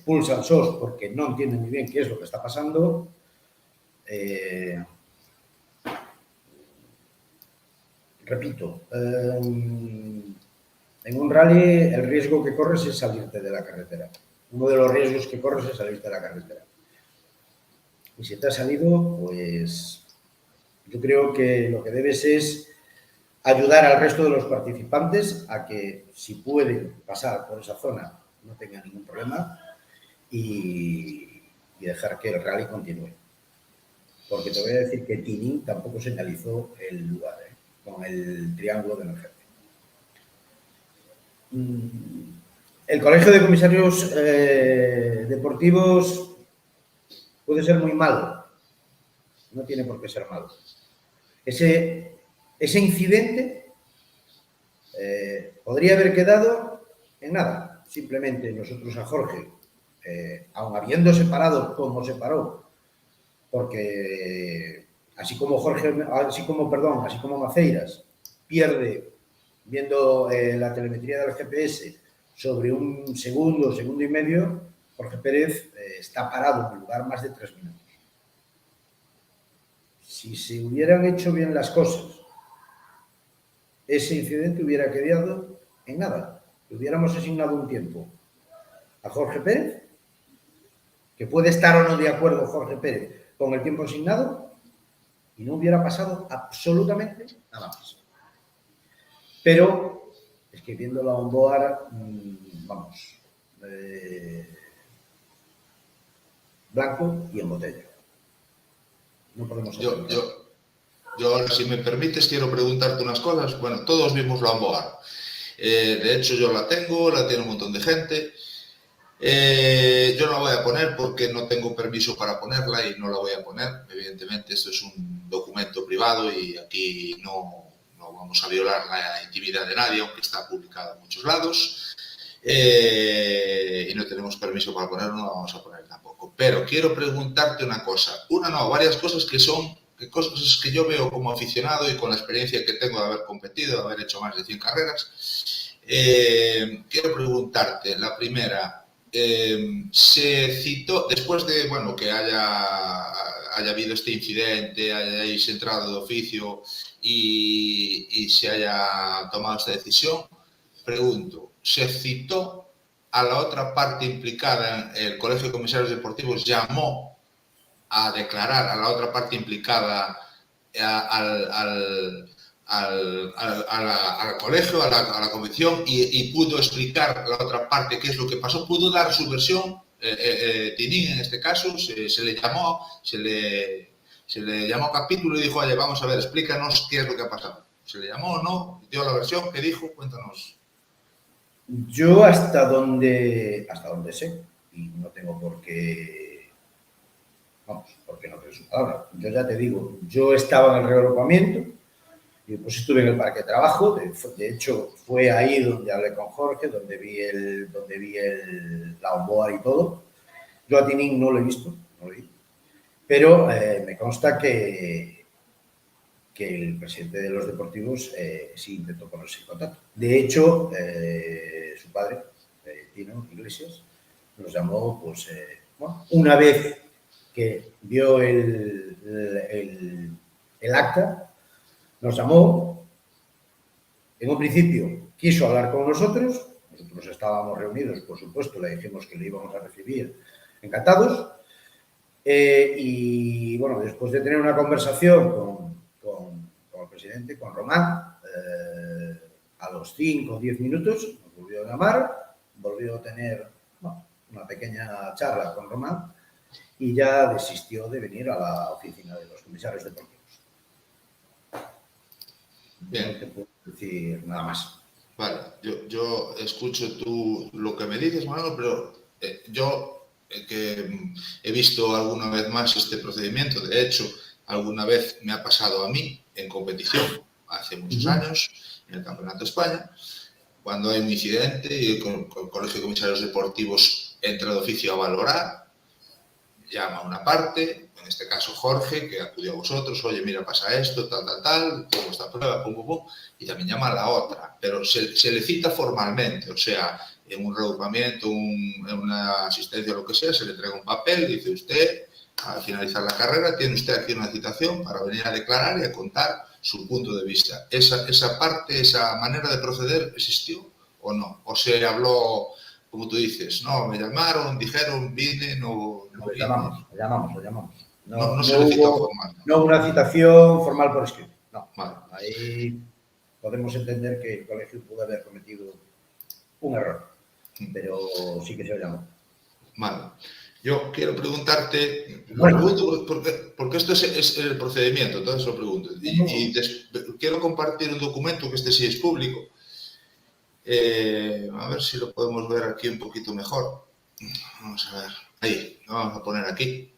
pulsa el SOS porque no entiende muy bien qué es lo que está pasando. Repito, En un rally el riesgo que corres es salirte de la carretera. Uno de los riesgos que corres es salirte de la carretera. Y si te has salido, pues yo creo que lo que debes es ayudar al resto de los participantes a que, si pueden pasar por esa zona, no tengan ningún problema y dejar que el rally continúe. Porque te voy a decir que Tinin tampoco señalizó el lugar, con el triángulo de emergencia. El Colegio de Comisarios Deportivos puede ser muy malo, no tiene por qué ser malo. Ese incidente podría haber quedado en nada. Simplemente nosotros a Jorge, aun habiendo separado como se paró, porque así como Maceiras pierde viendo la telemetría del GPS sobre un segundo y medio, Jorge Pérez está parado en el lugar más de 3 minutos. Si se hubieran hecho bien las cosas, ese incidente hubiera quedado en nada. Le hubiéramos asignado un tiempo a Jorge Pérez, que puede estar o no de acuerdo Jorge Pérez con el tiempo asignado, y no hubiera pasado absolutamente nada más. Pero es que viéndolo a onboard, vamos, blanco y en botella. No podemos hacer Yo, si me permites, quiero preguntarte unas cosas. Bueno, todos vimos la onboard. De hecho, yo la tengo, la tiene un montón de gente. Yo no la voy a poner porque no tengo permiso para ponerla y no la voy a poner. Evidentemente, esto es un documento privado y aquí no vamos a violar la intimidad de nadie, aunque está publicado en muchos lados. Y no tenemos permiso para ponerlo, no la vamos a poner tampoco. Pero quiero preguntarte una cosa. Varias cosas que son cosas que yo veo como aficionado y con la experiencia que tengo de haber competido, de haber hecho más de 100 carreras. Quiero preguntarte, la primera, se citó, después de que haya habido este incidente, hayáis entrado de oficio y se haya tomado esta decisión, pregunto, ¿se citó a la otra parte implicada? El Colegio de Comisarios Deportivos llamó a declarar a la otra parte implicada al colegio, a la convención, y pudo explicar la otra parte qué es lo que pasó, pudo dar su versión. Tinin, en este caso, se le llamó a capítulo y dijo: oye, vamos a ver, explícanos qué es lo que ha pasado. ¿Se le llamó o no? ¿Dio la versión? ¿Qué dijo? Cuéntanos. Yo hasta donde sé, y no tengo por qué, porque no creo su palabra. Yo ya te digo, yo estaba en el reagrupamiento, y pues estuve en el parque de trabajo. De hecho, fue ahí donde hablé con Jorge, donde vi la onboard y todo. Yo a Tinin no lo he visto, no lo vi. Pero me consta que el presidente de los deportivos sí intentó ponerse en contacto. De hecho, su padre, Tino Iglesias, nos llamó, pues, una vez que vio el acta, nos llamó. En un principio quiso hablar con nosotros estábamos reunidos, por supuesto, le dijimos que le íbamos a recibir encantados. Y bueno, después de tener una conversación con el presidente, con Román, a los 5 o 10 minutos nos volvió a llamar, volvió a tener una pequeña charla con Román y ya desistió de venir a la oficina de los comisarios deportivos. Bien. No te puedo decir nada más. Vale, yo escucho tú lo que me dices, Manolo, pero yo que he visto alguna vez más este procedimiento, de hecho, alguna vez me ha pasado a mí en competición, hace muchos años, en el Campeonato de España, cuando hay un incidente y el Colegio de Comisarios Deportivos entra de oficio a valorar, llama a una parte, en este caso Jorge, que acudió a vosotros: oye, mira, pasa esto, tal, pongo esta prueba, pum, y también llama a la otra, pero se le cita formalmente, o sea, en un reagrupamiento, en una asistencia o lo que sea, se le entrega un papel, dice: usted, al finalizar la carrera, tiene usted aquí una citación para venir a declarar y a contar su punto de vista. Esa parte, esa manera de proceder existió o no? ¿O se habló, como tú dices, no, me llamaron, dijeron, vine, no Lo vine? llamamos. No se le citó formal. No hubo una citación formal por escrito. No. Vale. Ahí podemos entender que el colegio pudo haber cometido un error, pero sí que se lo llamó. Vale. Yo quiero preguntarte, Bueno. lo pregunto porque esto es el procedimiento, entonces lo pregunto. Y quiero compartir un documento que este sí es público. A ver si lo podemos ver aquí un poquito mejor. Vamos a ver. Ahí, lo vamos a poner aquí.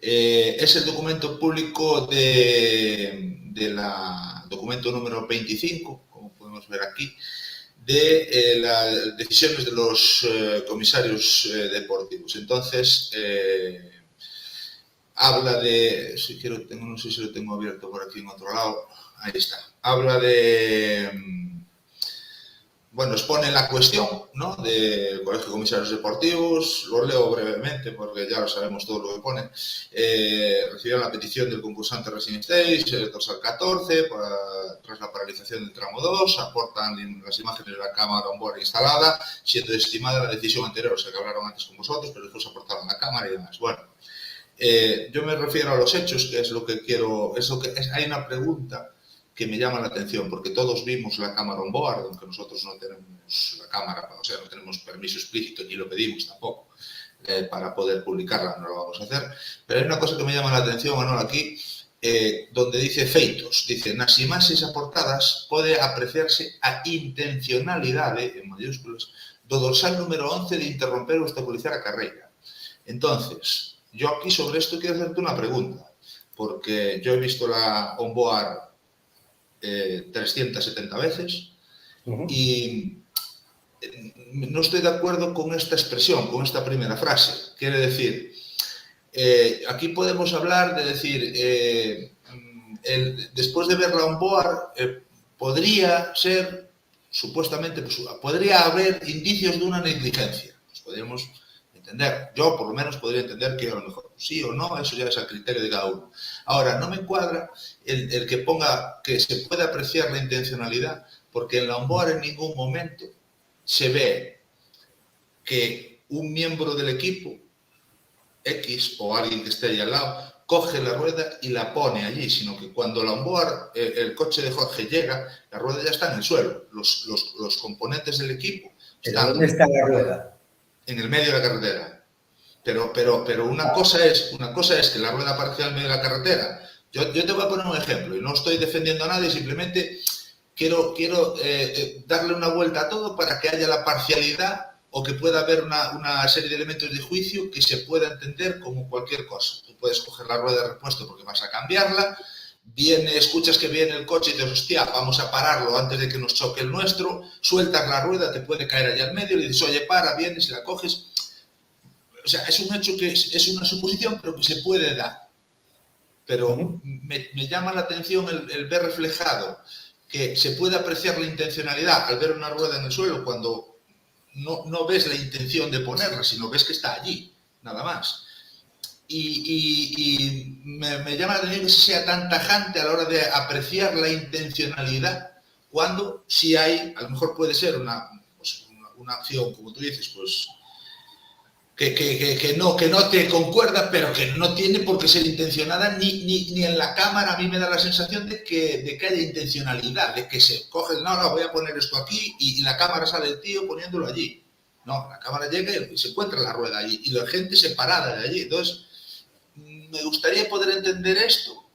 Es el documento público de la documento número 25, como podemos ver aquí, de las decisiones de los comisarios deportivos. Entonces, habla de, no sé si lo tengo abierto por aquí en otro lado, ahí está, habla de, bueno, expone la cuestión, ¿no?, del Colegio de Comisarios Deportivos. Lo leo brevemente porque ya lo sabemos todo lo que pone. Recibieron la petición del concursante Racing Stage, el dorsal 14, tras la paralización del tramo 2, aportan las imágenes de la cámara on-board instalada, siendo estimada la decisión anterior, o sea que hablaron antes con vosotros, pero después aportaron la cámara y demás. Bueno, yo me refiero a los hechos, que es lo que quiero, hay una pregunta que me llama la atención, porque todos vimos la cámara on board, aunque nosotros no tenemos la cámara, o sea, no tenemos permiso explícito, ni lo pedimos tampoco, para poder publicarla, no lo vamos a hacer. Pero hay una cosa que me llama la atención, Manolo, aquí, donde dice feitos, dice, nas imaxes aportadas pode apreciarse a intencionalidade, en mayúsculas, do dorsal número 11 de interromper ou obstaculizar a carreira. Entonces, yo aquí sobre esto quiero hacerte una pregunta, porque yo he visto la on-board 370 veces y no estoy de acuerdo con esta expresión, con esta primera frase. Quiere decir, aquí podemos hablar de decir, después de ver la on-board, podría ser, supuestamente, pues, podría haber indicios de una negligencia. Pues podríamos entender, yo por lo menos podría entender que a lo mejor sí o no, eso ya es al criterio de cada uno. Ahora, no me cuadra el que ponga que se puede apreciar la intencionalidad, porque en la on-board en ningún momento se ve que un miembro del equipo X o alguien que esté ahí al lado coge la rueda y la pone allí, sino que cuando la on-board, el coche de Jorge llega, la rueda ya está en el suelo. Los componentes del equipo están... ¿Dónde está la rueda? En el medio de la carretera. Pero una cosa es que la rueda aparezca en el medio de la carretera. Yo te voy a poner un ejemplo y no estoy defendiendo a nadie, simplemente quiero darle una vuelta a todo para que haya la parcialidad o que pueda haber una serie de elementos de juicio que se pueda entender como cualquier cosa. Tú puedes coger la rueda de repuesto porque vas a cambiarla, escuchas que viene el coche y dices, hostia, vamos a pararlo antes de que nos choque el nuestro, sueltas la rueda, te puede caer allá al medio, le dices, oye, para, vienes y la coges. O sea, es un hecho que es una suposición, pero que se puede dar. Pero me llama la atención el ver reflejado que se puede apreciar la intencionalidad al ver una rueda en el suelo cuando no ves la intención de ponerla, sino ves que está allí, nada más. Y me llama la atención que se sea tan tajante a la hora de apreciar la intencionalidad, cuando si hay, a lo mejor puede ser una acción, como tú dices, pues que no te concuerda, pero que no tiene por qué ser intencionada ni en la cámara. A mí me da la sensación de que haya intencionalidad, de que se coge, no, voy a poner esto aquí y la cámara sale el tío poniéndolo allí. No, la cámara llega y se encuentra la rueda allí y la gente separada de allí. Entonces, me gustaría poder entender esto.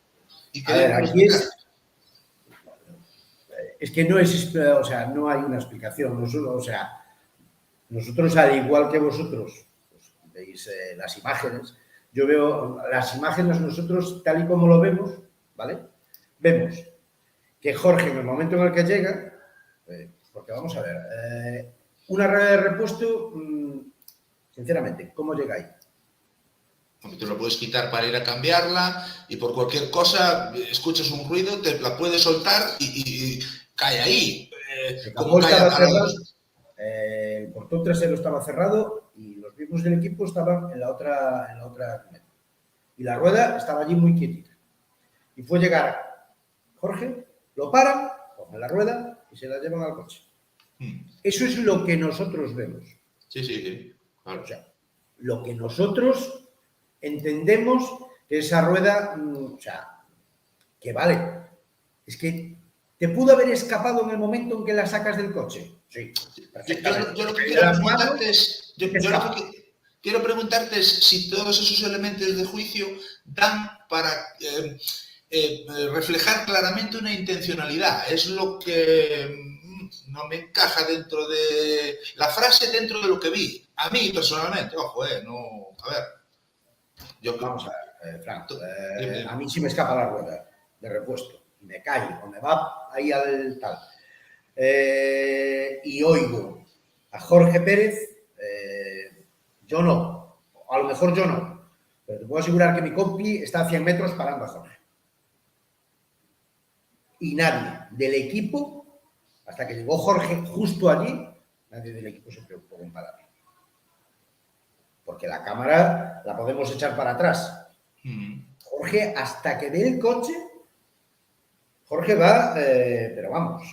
Y a ver, aquí es que no es, o sea, no hay una explicación. Nosotros al igual que vosotros, pues, veis las imágenes, yo veo las imágenes nosotros tal y como lo vemos, ¿vale? Vemos que Jorge en el momento en el que llega, porque vamos a ver, una rueda de repuesto, sinceramente, ¿cómo llega ahí? Te lo puedes quitar para ir a cambiarla y por cualquier cosa escuchas un ruido, te la puedes soltar y cae ahí. ¿Cómo estaba cerrado? El portón trasero estaba cerrado y los miembros del equipo estaban en la otra y la rueda estaba allí muy quietita. Y fue llegar Jorge, lo paran, cogen la rueda y se la llevan al coche. Eso es lo que nosotros vemos. Sí, sí, sí. Claro. O sea, lo que nosotros entendemos que esa rueda, o sea, que vale. Es que te pudo haber escapado en el momento en que la sacas del coche. Sí, perfectamente. Yo lo que De quiero las preguntarte manos, es, te yo lo escapa. que quiero preguntarte es si todos esos elementos de juicio dan para reflejar claramente una intencionalidad. Es lo que no me encaja dentro de la frase, dentro de lo que vi. A mí personalmente, ojo, no, a ver. Vamos a ver, Frank, dime. a mí sí me escapa la rueda de repuesto. Me cae o me va ahí al tal. Y oigo a Jorge Pérez, yo no, a lo mejor yo no, pero te puedo asegurar que mi compi está a 100 metros parando a Jorge. Y nadie del equipo, hasta que llegó Jorge justo allí, nadie del equipo se preocupó en pararlo. Porque la cámara la podemos echar para atrás. Jorge, hasta que ve el coche, Jorge va, pero vamos,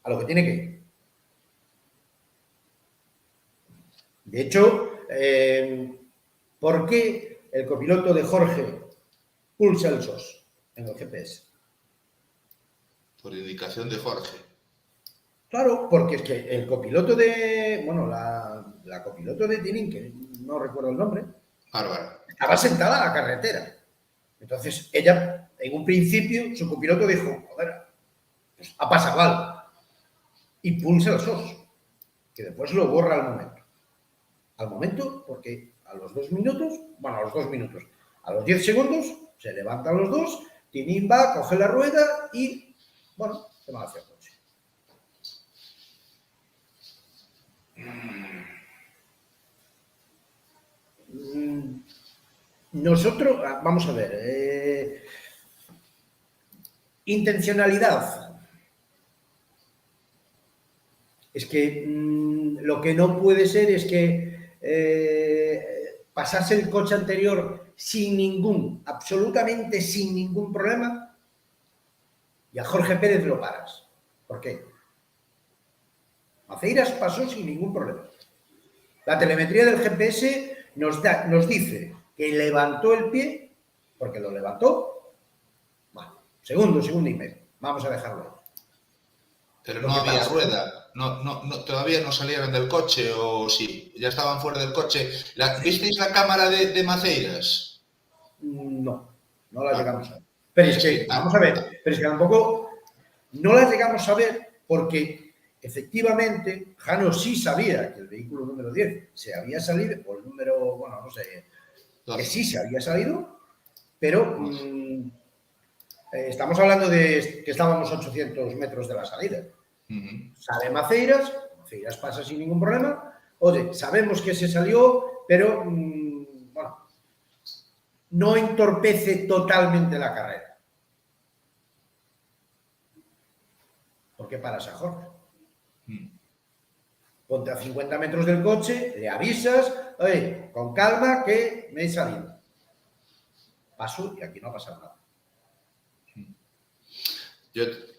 a lo que tiene que ir. De hecho, ¿por qué el copiloto de Jorge pulsa el SOS en el GPS? Por indicación de Jorge. Claro, porque es que el copiloto de, bueno, la copiloto de Tinin, que no recuerdo el nombre, Bárbara. estaba sentada en la carretera. Entonces, ella, en un principio, su copiloto dijo, joder, pues ha pasado algo. Y pulsa el SOS, que después lo borra al momento. Al momento, porque a los 2 minutos, bueno, a los 2 minutos, a los 10 segundos, se levantan los dos, Tinin va, coge la rueda y, bueno, se va hacia el coche. Nosotros, vamos a ver, intencionalidad. Es que lo que no puede ser es que pasase el coche anterior sin ningún, absolutamente sin ningún problema y a Jorge Pérez lo paras. ¿Por qué? Maceiras pasó sin ningún problema. La telemetría del GPS nos dice que levantó el pie, porque lo levantó, bueno, segundo y medio. Vamos a dejarlo ahí. Pero no había rueda, todavía no salieron del coche, o sí, ya estaban fuera del coche. ¿Visteis la cámara de Maceiras? No la llegamos a ver. Pero es que, vamos a ver, pero es que tampoco no la llegamos a ver porque efectivamente Jano sí sabía que el vehículo número 10 se había salido, o el número, bueno, no sé, que sí se había salido, pero estamos hablando de que estábamos 800 metros de la salida. Sale Maceiras pasa sin ningún problema. Oye, sabemos que se salió, pero bueno, no entorpece totalmente la carrera. ¿Por qué paras a Jorge? Ponte a 50 metros del coche, le avisas, oye, con calma que me he salido. Paso y aquí no ha pasado nada.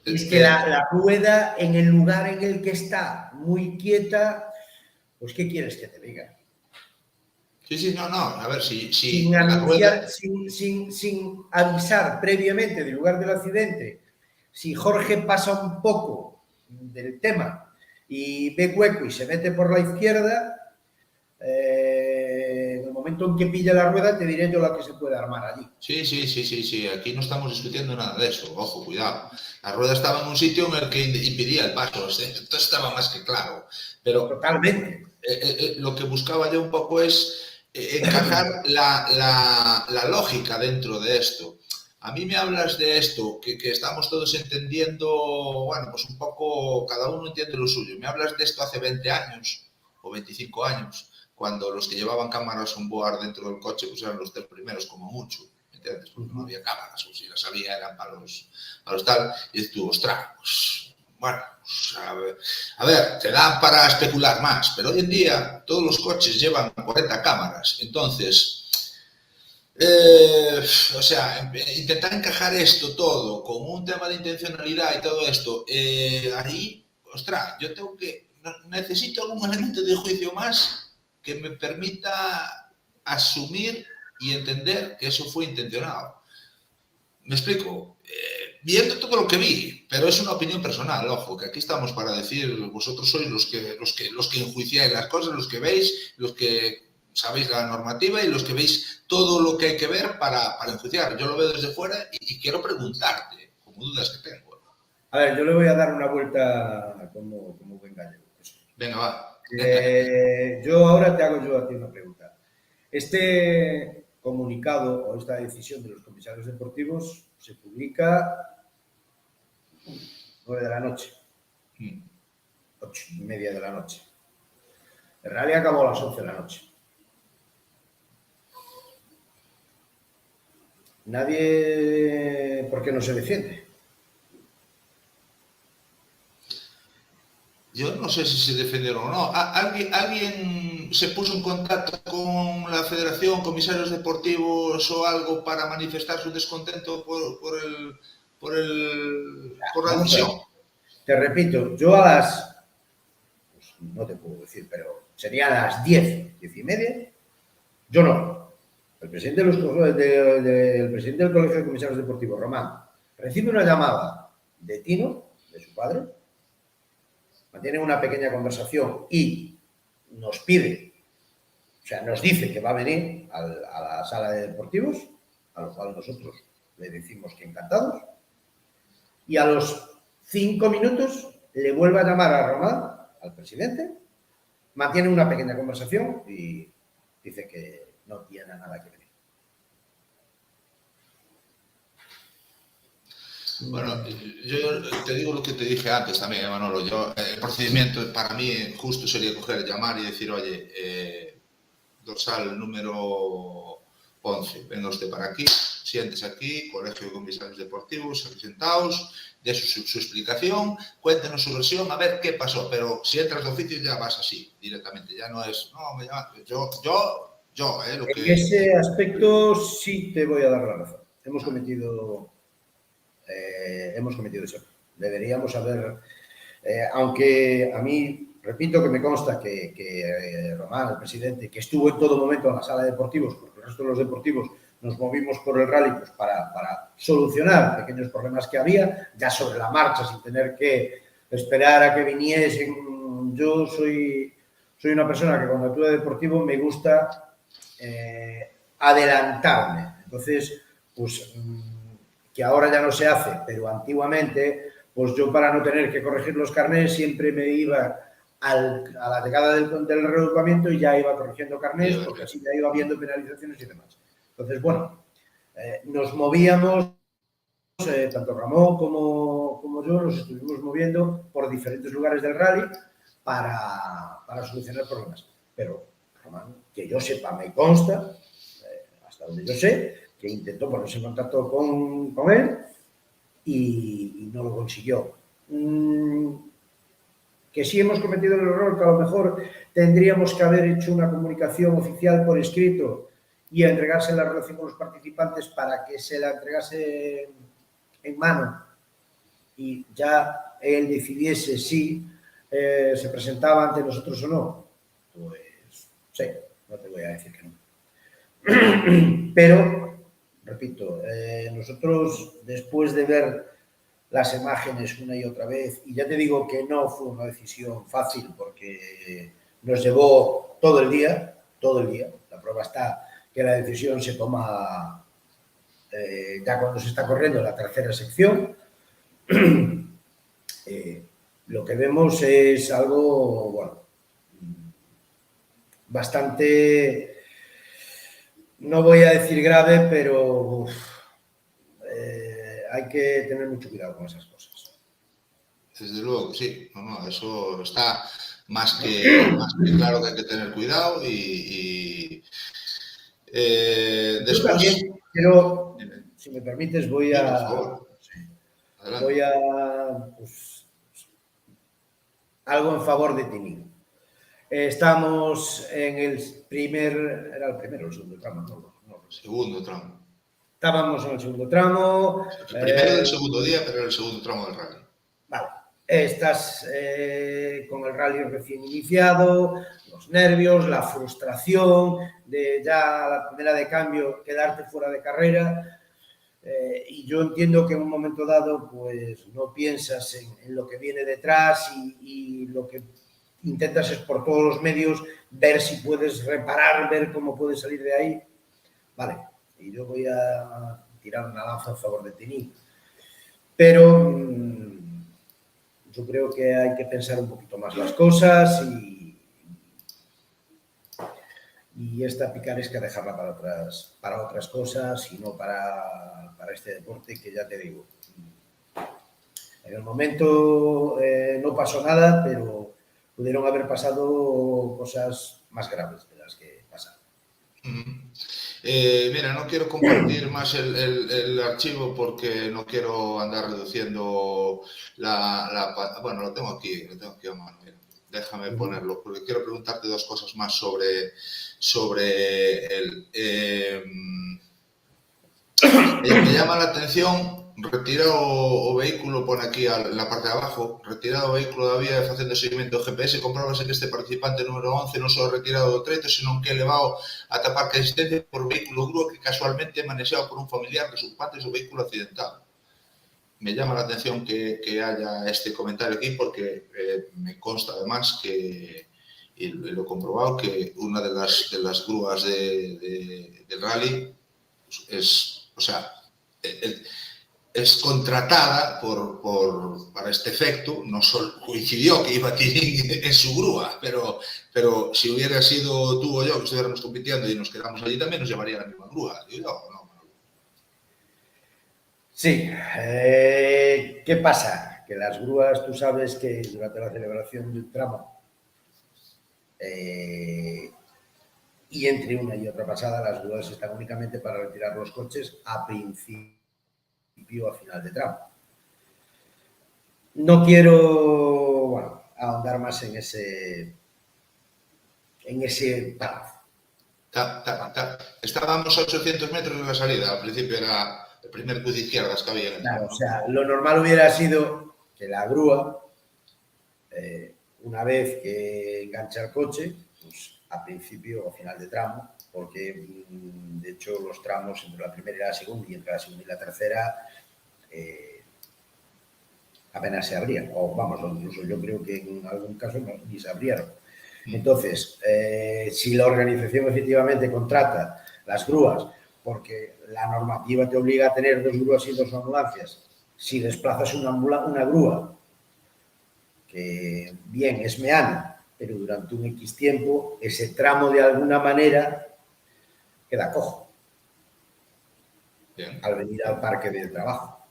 Es que la rueda en el lugar en el que está muy quieta, pues ¿qué quieres que te diga? Sí, no, a ver, si sin anunciar, sin avisar previamente del lugar del accidente, si Jorge pasa un poco del tema y ve hueco y se mete por la izquierda, en el momento en que pilla la rueda te diré yo la que se puede armar allí. Sí, aquí no estamos discutiendo nada de eso, ojo, cuidado. La rueda estaba en un sitio en el que impedía el paso, esto estaba más que claro. Pero totalmente. Lo que buscaba yo un poco es encajar la lógica dentro de esto. A mí me hablas de esto, que estamos todos entendiendo, bueno, pues un poco, cada uno entiende lo suyo. Me hablas de esto hace 20 años o 25 años, cuando los que llevaban cámaras on board dentro del coche pues eran los 3 primeros como mucho, ¿me entiendes? Porque no había cámaras, o si las había eran para los tal, y dices tú, ostras, pues, bueno, pues, a ver, te dan para especular más, pero hoy en día todos los coches llevan 40 cámaras, entonces, o sea, intentar encajar esto todo con un tema de intencionalidad y todo esto, ahí ostras, yo necesito algún elemento de juicio más que me permita asumir y entender que eso fue intencionado. Me explico. Viendo todo lo que vi, pero es una opinión personal, ojo, que aquí estamos para decir, vosotros sois los que enjuiciáis las cosas, los que veis, los que sabéis la normativa y los que veis todo lo que hay que ver para enjuiciar. Yo lo veo desde fuera y quiero preguntarte, como dudas que tengo. A ver, yo le voy a dar una vuelta como buen gallego. Venga, va. Yo ahora te hago yo a ti una pregunta. Este comunicado o esta decisión de los comisarios deportivos se publica 9 de la noche, 8:30 de la noche. El rally acabó a las 11 de la noche. Nadie, ¿por qué no se defiende? Yo no sé si se defendieron o no. ¿Alguien se puso en contacto con la Federación, comisarios deportivos o algo para manifestar su descontento por la decisión? Te repito, yo a las, pues no te puedo decir, pero sería a las 10:30, yo no. El presidente del Colegio de Comisarios Deportivos, Román, recibe una llamada de Tino, de su padre, mantiene una pequeña conversación y nos pide, o sea, nos dice que va a venir a la sala de deportivos, a lo cual nosotros le decimos que encantados, y a los 5 minutos le vuelve a llamar a Román, al presidente, mantiene una pequeña conversación y dice que no tiene nada que ver. Bueno, yo te digo lo que te dije antes también, Manolo. El procedimiento para mí justo sería coger, llamar y decir, oye, dorsal número 11, venga usted para aquí, siéntese aquí, Colegio de Comisarios Deportivos, sentados, dé su explicación, cuéntenos su versión, a ver qué pasó. Pero si entras de oficio ya vas así, directamente, ya no es, no, me llama, lo que... En ese aspecto sí te voy a dar la razón. Hemos cometido ese error. Deberíamos haber, aunque a mí, repito que me consta que Román, el presidente, que estuvo en todo momento en la sala de deportivos, porque el resto de los deportivos nos movimos por el rally pues, para solucionar pequeños problemas que había, ya sobre la marcha, sin tener que esperar a que viniesen. Yo soy una persona que cuando actúo de deportivo me gusta adelantarme. Entonces, pues... que ahora ya no se hace, pero antiguamente, pues yo para no tener que corregir los carnés siempre me iba a la llegada del reagrupamiento y ya iba corrigiendo carnés, porque así ya iba viendo penalizaciones y demás. Entonces, bueno, nos movíamos, tanto Ramón como yo, nos estuvimos moviendo por diferentes lugares del rally para solucionar problemas. Pero, Román, que yo sepa, me consta, hasta donde yo sé, que intentó ponerse en contacto con él y no lo consiguió. Que sí hemos cometido el error, que a lo mejor tendríamos que haber hecho una comunicación oficial por escrito y entregarse la relación con los participantes para que se la entregase en mano y ya él decidiese si se presentaba ante nosotros o no. Pues sí, no te voy a decir que no. Pero... repito, nosotros después de ver las imágenes una y otra vez, y ya te digo que no fue una decisión fácil porque nos llevó todo el día, la prueba está que la decisión se toma ya cuando se está corriendo la tercera sección, lo que vemos es algo, bueno, bastante... no voy a decir grave, pero hay que tener mucho cuidado con esas cosas. Desde luego, sí. No, eso está más que claro que hay que tener cuidado y después... Yo también quiero, si me permites, voy a pues, algo en favor de Tini. Estamos en el era el primero o el segundo tramo, no. Segundo tramo. Estábamos en el segundo tramo. El primero del segundo día, pero era el segundo tramo del rally. Vale. estás con el rally recién iniciado, los nervios, la frustración de ya la primera de cambio quedarte fuera de carrera. Y yo entiendo que en un momento dado pues no piensas en lo que viene detrás y lo que intentas es por todos los medios ver si puedes reparar, ver cómo puedes salir de ahí. Vale, y yo voy a tirar una lanza a favor de Tini. Pero yo creo que hay que pensar un poquito más las cosas y esta picaresca dejarla para otras cosas y no para este deporte que ya te digo. En el momento no pasó nada, pero pudieron haber pasado cosas más graves de las que pasaron. Mira, no quiero compartir más el archivo porque no quiero andar reduciendo bueno, lo tengo aquí a mano. Mira. Déjame ponerlo, porque quiero preguntarte dos cosas más sobre el... me llama la atención, retirado o vehículo, pone aquí en la parte de abajo, retirado o vehículo da vía facendo seguimento do GPS, compróbase que este participante número 11 non só retirado do treito, senón que é levado a tapar que existente por vehículo grúa que casualmente é manexado por un familiar dos ocupantes do vehículo accidentado. Me llama la atención que haya este comentario aquí porque me consta además que, y lo he comprobado, que una de las grúas del rally es, o sea, es contratada para este efecto, no solo coincidió que iba Tinín en su grúa, pero si hubiera sido tú o yo que estuviéramos compitiendo y nos quedamos allí también nos llevaría la misma grúa. Digo, no. Sí, ¿qué pasa? Que las grúas, tú sabes que durante la celebración del tramo y entre una y otra pasada, las grúas están únicamente para retirar los coches a principio a final de tramo. No quiero, ahondar más en ese palazo. Estábamos a 800 metros de la salida, al principio era el primer cruce izquierdas que había en el tramo. Claro, o sea, lo normal hubiera sido que la grúa, una vez que engancha el coche, pues a principio o final de tramo, porque de hecho los tramos entre la primera y la segunda y entre la segunda y la tercera apenas se abrían, o vamos, incluso yo creo que en algún caso ni se abrieron. Entonces, si la organización efectivamente contrata las grúas, porque la normativa te obliga a tener 2 grúas y 2 ambulancias, si desplazas una grúa que bien es meana, pero durante un X tiempo, ese tramo de alguna manera queda cojo. Bien. Al venir al parque de trabajo,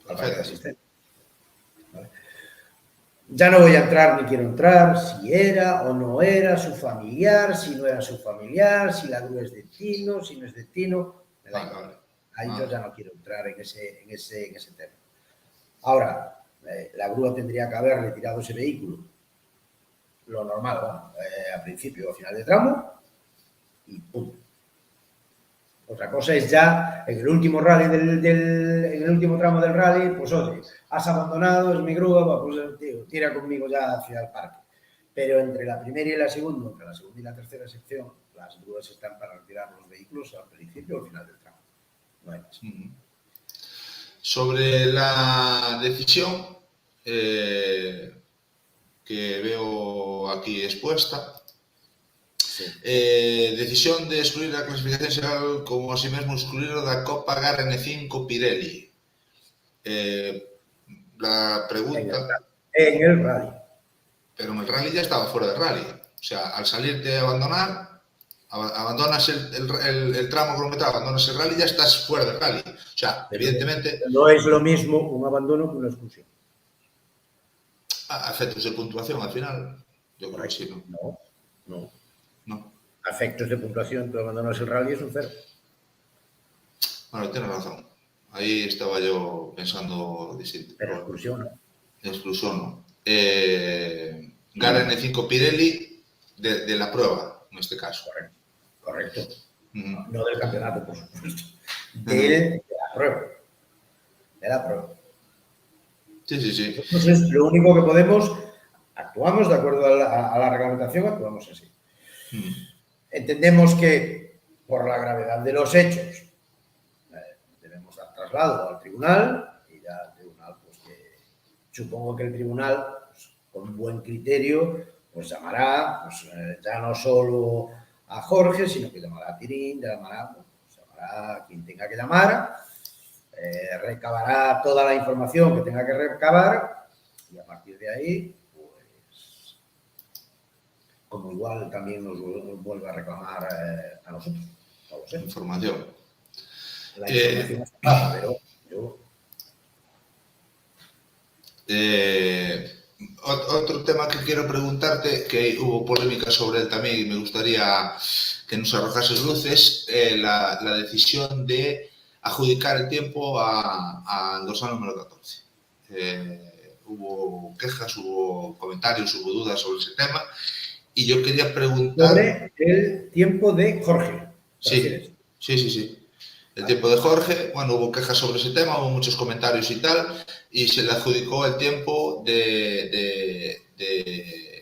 al parque de asistencia. ¿Vale? Ya no voy a entrar ni quiero entrar si era o no era su familiar, si no era su familiar, si la grúa es de Tino, si no es de Tino. Ahí yo ya no quiero entrar en ese tema. Ahora, la grúa tendría que haber retirado ese vehículo, lo normal, a principio o final de tramo, y punto. Otra cosa es ya en el último rally en el último tramo del rally, pues oye, has abandonado, es mi grúa, pues tío, tira conmigo ya hacia el parque. Pero entre la primera y la segunda, entre la segunda y la tercera sección, las grúas están para retirar los vehículos al principio o al final del tramo. No hay más. Sobre la decisión que veo aquí expuesta, decisión de excluir a clasificación xeral como así mesmo excluir da Copa GRN5 Pirelli. La pregunta... En el rally. Pero en el rally ya estaba fuera del rally. O sea, al salirte a abandonas el tramo cronometrado, abandonas el rally, ya estás fuera del rally. O sea, evidentemente... No es lo mismo un abandono que una exclusión. A efectos de puntuación, al final, yo creo que sí, ¿no? No. A efectos de puntuación, tú abandonas el rally, es un 0. Bueno, tienes razón. Ahí estaba yo pensando distinto. Pero exclusión no. Exclusión no. GRN5 Pirelli de la prueba, en este caso. Correcto. No del campeonato, por supuesto. De la prueba. De la prueba. Sí, sí, sí. Entonces, lo único que podemos, actuamos de acuerdo a la reglamentación, actuamos así. Entendemos que por la gravedad de los hechos debemos dar traslado al tribunal y ya el tribunal, pues que supongo que el tribunal, pues, con buen criterio, pues llamará, pues, ya no solo a Jorge, sino que llamará a Tirín, llamará a quien tenga que llamar, recabará toda la información que tenga que recabar y a partir de ahí, pues, como igual también nos vuelve a reclamar a nosotros, no lo sé. Información. La información es clara, pero yo... Otro tema que quiero preguntarte, que hubo polémica sobre él también y me gustaría que nos arrojases luces, la decisión de adjudicar el tiempo al dorsal número 14. Hubo quejas, hubo comentarios, hubo dudas sobre ese tema y yo quería preguntar... Sobre el tiempo de Jorge. Sí, sí. El tiempo de Jorge, bueno, hubo quejas sobre ese tema, hubo muchos comentarios y tal, y se le adjudicó el tiempo del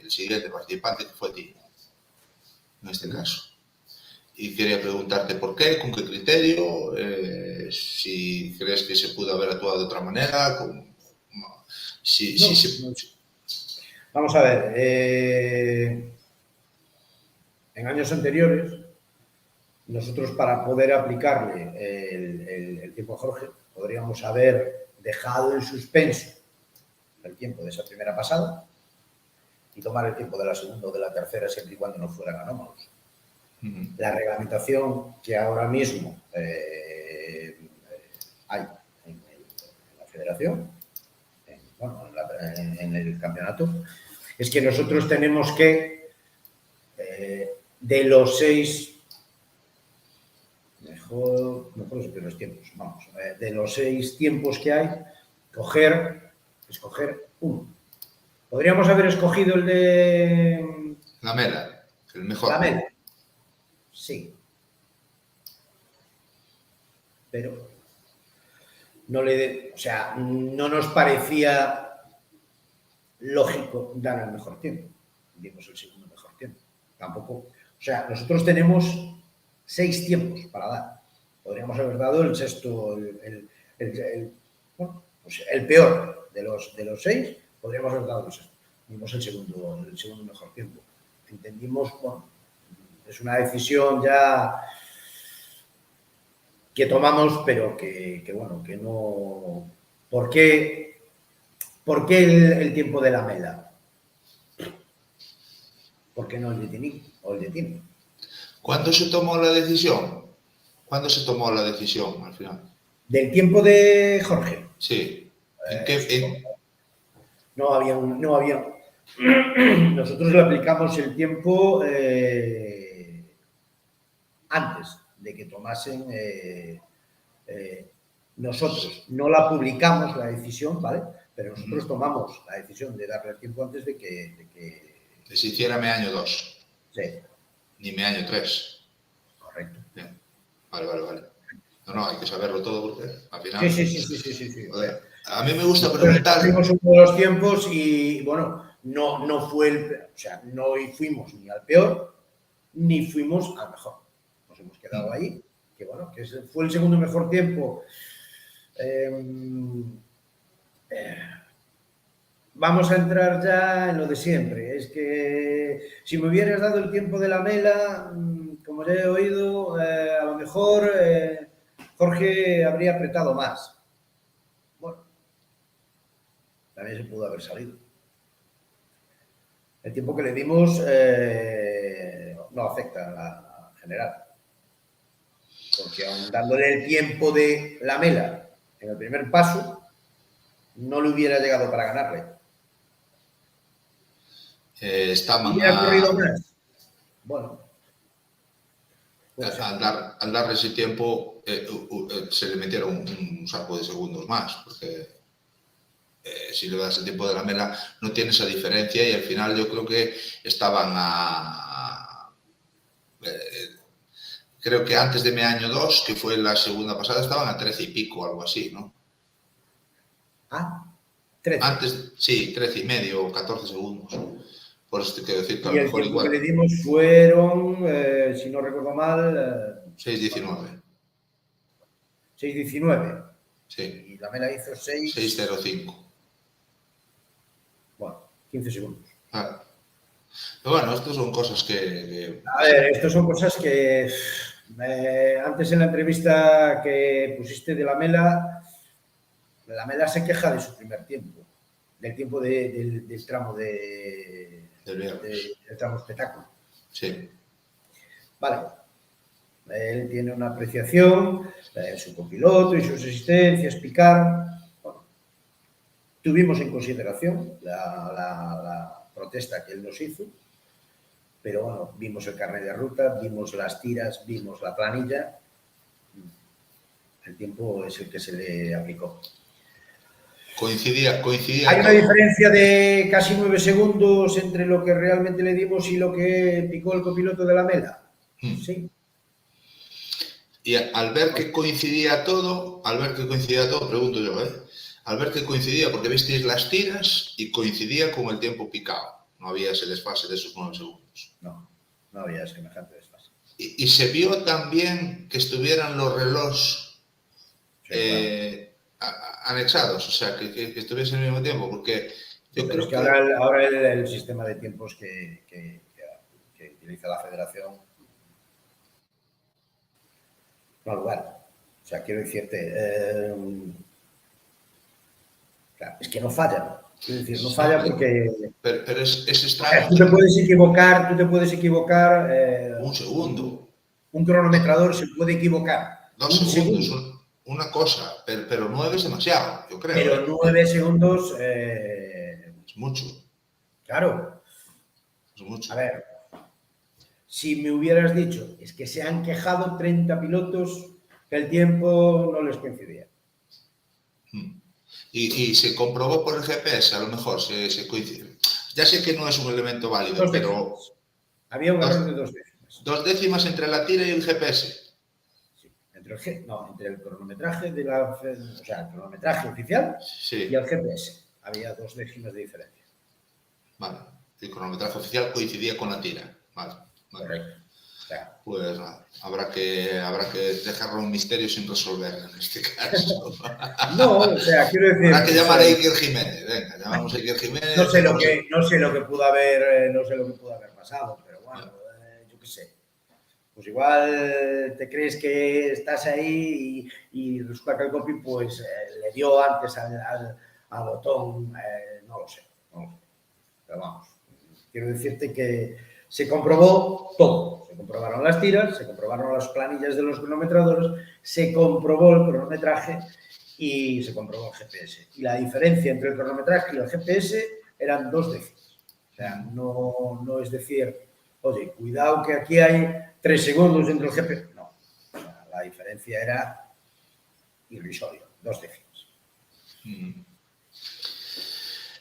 siguiente participante, que fue ti, en este caso. Y quería preguntarte por qué, con qué criterio, si crees que se pudo haber actuado de otra manera, Vamos a ver, en años anteriores, nosotros para poder aplicarle el tiempo a Jorge, podríamos haber dejado en suspenso el tiempo de esa primera pasada y tomar el tiempo de la segunda o de la tercera siempre y cuando no fueran anómalos. La reglamentación que ahora mismo hay en la federación, en el campeonato, es que nosotros tenemos que, de los 6... Mejor los primeros tiempos, vamos, de los 6 tiempos que hay, escoger uno. Podríamos haber escogido el de... La Mela, el mejor. La Mela, sí. Pero no nos parecía lógico dar el mejor tiempo. Dimos el segundo mejor tiempo. Tampoco, o sea, nosotros tenemos 6 tiempos para dar. Podríamos haber dado el sexto, el peor de los 6, podríamos haber dado el sexto. Dimos el segundo mejor tiempo. Entendimos, bueno, es una decisión ya que tomamos, pero que no... ¿Por qué el tiempo de la Mela? ¿Por qué no el de Tinín o el de Tini? ¿Cuándo se tomó la decisión? ¿Cuándo se tomó la decisión al final? ¿Del tiempo de Jorge? Sí. No había... Nosotros le aplicamos el tiempo antes de que tomasen... nosotros no la publicamos, la decisión, ¿vale? Pero nosotros tomamos la decisión de darle el tiempo antes de que se hiciera mi año 2. Sí. Ni mi año 3. Correcto. Bien. Vale. No, hay que saberlo todo porque al final... Sí. Joder, a mí me gusta preguntar... Tuvimos uno de los tiempos y, bueno, no fue no fuimos ni al peor ni fuimos al mejor. Nos hemos quedado ahí, que bueno, que fue el segundo mejor tiempo. Vamos a entrar ya en lo de siempre. Es que si me hubieras dado el tiempo de la Mela, como ya he oído, a lo mejor Jorge habría apretado más. Bueno, también se pudo haber salido. El tiempo que le dimos no afecta a la general. Porque aun dándole el tiempo de la Mela en el primer paso, no le hubiera llegado para ganarle. ¿Hubiera corrido más? Bueno. Al darle ese tiempo se le metieron un saco de segundos más, porque si le das el tiempo de la Mela no tiene esa diferencia y al final yo creo que estaban creo que antes de mi año 2, que fue la segunda pasada, estaban a 13 y pico, algo así, ¿no? 13 13. Antes, sí, 13 y medio o 14 segundos. Por eso te quiero decir que a Y lo el mejor tiempo que igual. le dimos fueron, si no recuerdo mal, 6:19. 6:19. Sí. Y la Mela hizo 6:05. Bueno, 15 segundos. Ah. Pero bueno, estas son cosas que... A ver, estas son cosas que antes en la entrevista que pusiste de la Mela se queja de su primer tiempo, del tiempo del tramo del tramo espectáculo. Sí. Vale. Él tiene una apreciación, su copiloto y sus asistencias, picar. Bueno, tuvimos en consideración la protesta que él nos hizo, pero bueno, vimos el carnet de ruta, vimos las tiras, vimos la planilla. El tiempo es el que se le aplicó. Coincidía. Hay una diferencia de casi 9 segundos entre lo que realmente le dimos y lo que picó el copiloto de la Mela. Sí. Y al ver que coincidía todo, pregunto yo, al ver que coincidía, porque visteis las tiras y coincidía con el tiempo picado. No había ese desfase de esos 9 segundos. No había semejante desfase. Y se vio también que estuvieran los relojes anexados, o sea, que estuviesen al mismo tiempo, porque yo creo es que ahora el sistema de tiempos que utiliza la federación no al lugar. O sea, quiero decirte, claro, es que no falla. Quiero decir, no falla porque... Pero es extraño. Tú te puedes equivocar... Un segundo. Un cronometrador se puede equivocar. 2 segundos, una cosa, pero 9 es demasiado, yo creo. Pero 9 segundos... es mucho. Claro. Es mucho. A ver, si me hubieras dicho, es que se han quejado 30 pilotos que el tiempo no les coincidía. Y se comprobó por el GPS, a lo mejor se coincide. Ya sé que no es un elemento válido, pero... Había un error de 2 décimas. 2 décimas entre la tira y el GPS. Sí, entre el cronometraje o sea, el cronometraje oficial y el GPS. Había 2 décimas de diferencia. Vale. El cronometraje oficial coincidía con la tira. Vale. Correcto. Claro. Pues nada, habrá que dejarlo un misterio sin resolver en este caso. No, o sea, quiero decir... Habrá que llamar a Iker Jiménez. Venga, llamamos a Iker Jiménez. No sé lo que pudo haber pasado, pero bueno, yo qué sé. Pues igual te crees que estás ahí y resulta que el copy pues le dio antes al botón, no lo sé. Pero vamos, quiero decirte que se comprobó todo. Se comprobaron las tiras, se comprobaron las planillas de los cronometradores, se comprobó el cronometraje y se comprobó el GPS. Y la diferencia entre el cronometraje y el GPS eran 2 décimas. O sea, no es decir, oye, cuidado que aquí hay 3 segundos entre el GPS. No, o sea, la diferencia era irrisoria, 2 décimas.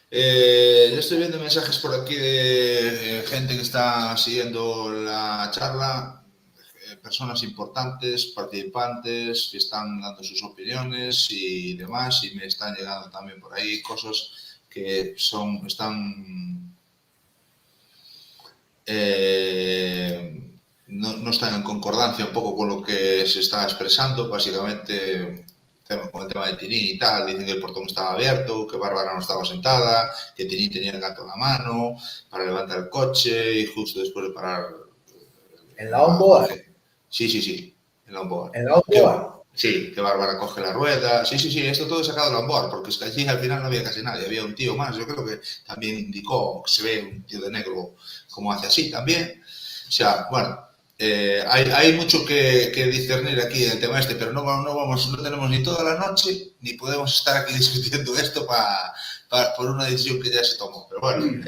Yo estoy viendo mensajes por aquí de gente que está siguiendo la charla, personas importantes, participantes que están dando sus opiniones y demás, y me están llegando también por ahí cosas que no están en concordancia un poco con lo que se está expresando, básicamente con el tema de Tinín y tal. Dicen que el portón estaba abierto, que Bárbara no estaba sentada, que Tinín tenía el gato en la mano para levantar el coche y justo después de parar... ¿En la onboard? Sí, en la onboard. ¿En la onboard? Sí, que Bárbara coge la rueda. Sí, esto todo sacado de la onboard, porque es que allí al final no había casi nadie, había un tío más. Yo creo que también indicó que se ve un tío de negro como hace así también. O sea, bueno, hay mucho que discernir aquí en el tema este, pero no tenemos ni toda la noche, ni podemos estar aquí discutiendo esto por una decisión que ya se tomó. Pero bueno,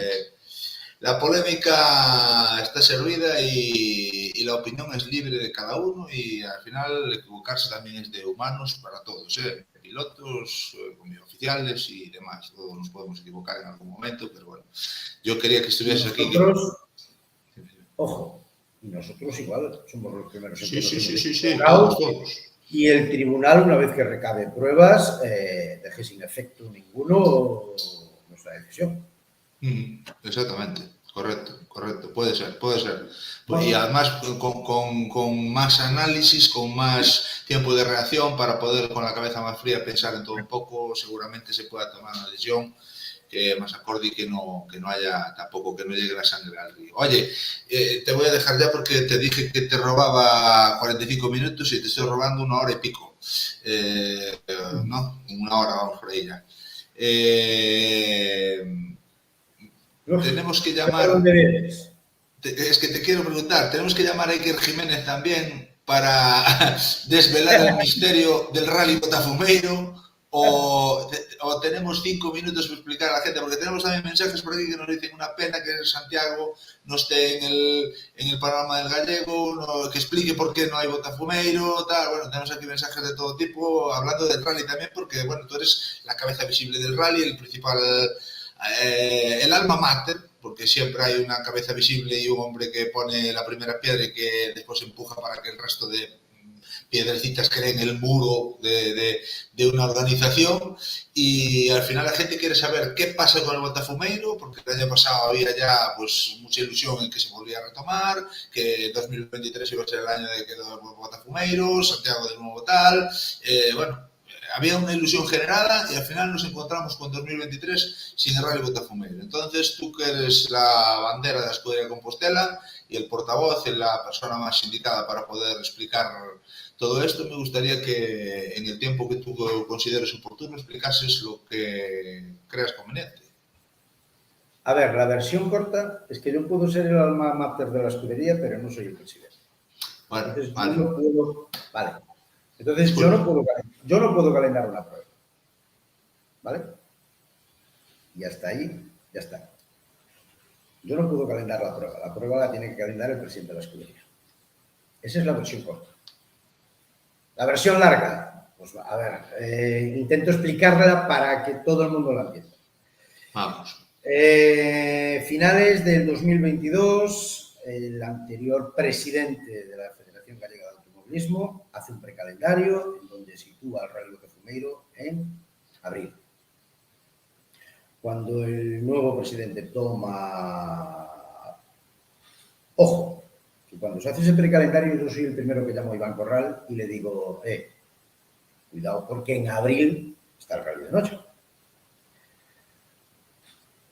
la polémica está servida y la opinión es libre de cada uno, y al final equivocarse también es de humanos para todos, pilotos, oficiales y demás. Todos nos podemos equivocar en algún momento, pero bueno, yo quería que estuviese aquí. Ojo, y nosotros igual somos los primeros. Sí, todos. y el tribunal, una vez que recabe pruebas, deje sin efecto ninguno nuestra decisión. Exactamente, correcto, puede ser. Bueno. Y además con más análisis, con más tiempo de reacción para poder con la cabeza más fría pensar en todo un poco, seguramente se pueda tomar una decisión que más acorde y que no haya tampoco, que no llegue la sangre al río. Oye, te voy a dejar ya porque te dije que te robaba 45 minutos y te estoy robando 1 hora y pico. ¿No? 1 hora, vamos por ahí ya. Tenemos que llamar. ¿Dónde vienes? Es que te quiero preguntar, tenemos que llamar a Iker Jiménez también para desvelar el misterio del Rally Botafumeiro o tenemos 5 minutos para explicar a la gente, porque tenemos también mensajes por aquí que nos dicen una pena que Santiago no esté en el panorama del gallego, que explique por qué no hay Botafumeiro, tal. Bueno, tenemos aquí mensajes de todo tipo, hablando del rally también, porque bueno, tú eres la cabeza visible del rally, el principal, el alma mater, porque siempre hay una cabeza visible y un hombre que pone la primera piedra y que después empuja para que el resto de piedrecitas creen el muro de una organización. Y al final la gente quiere saber qué pasa con el Botafumeiro, porque el año pasado había ya pues mucha ilusión en que se volvía a retomar, que 2023 iba a ser el año de que los Botafumeiro, Santiago de nuevo tal, bueno, había una ilusión generada y al final nos encontramos con 2023 sin el Rally Botafumeiro. Entonces, tú que eres la bandera de la Escudería Compostela y el portavoz y la persona más indicada para poder explicar todo esto, me gustaría que en el tiempo que tú consideres oportuno explicases lo que creas conveniente. A ver, la versión corta es que yo puedo ser el alma mater de la escudería, pero no soy el presidente. Bueno, entonces, vale. yo no puedo, vale. Entonces, yo no puedo calendar una prueba. ¿Vale? Y hasta ahí, ya está. Yo no puedo calendar la prueba. La prueba la tiene que calendar el presidente de la escudería. Esa es la versión corta. La versión larga, pues a ver, intento explicarla para que todo el mundo la entienda. Vamos. Finales del 2022, el anterior presidente de la Federación Gallega de Automovilismo hace un precalendario en donde sitúa al Rally Botafumeiro en abril. Cuando el nuevo presidente toma... Ojo, que cuando se hace ese precalendario yo soy el primero que llamo a Iván Corral y le digo, cuidado porque en abril está el Rally de Noche.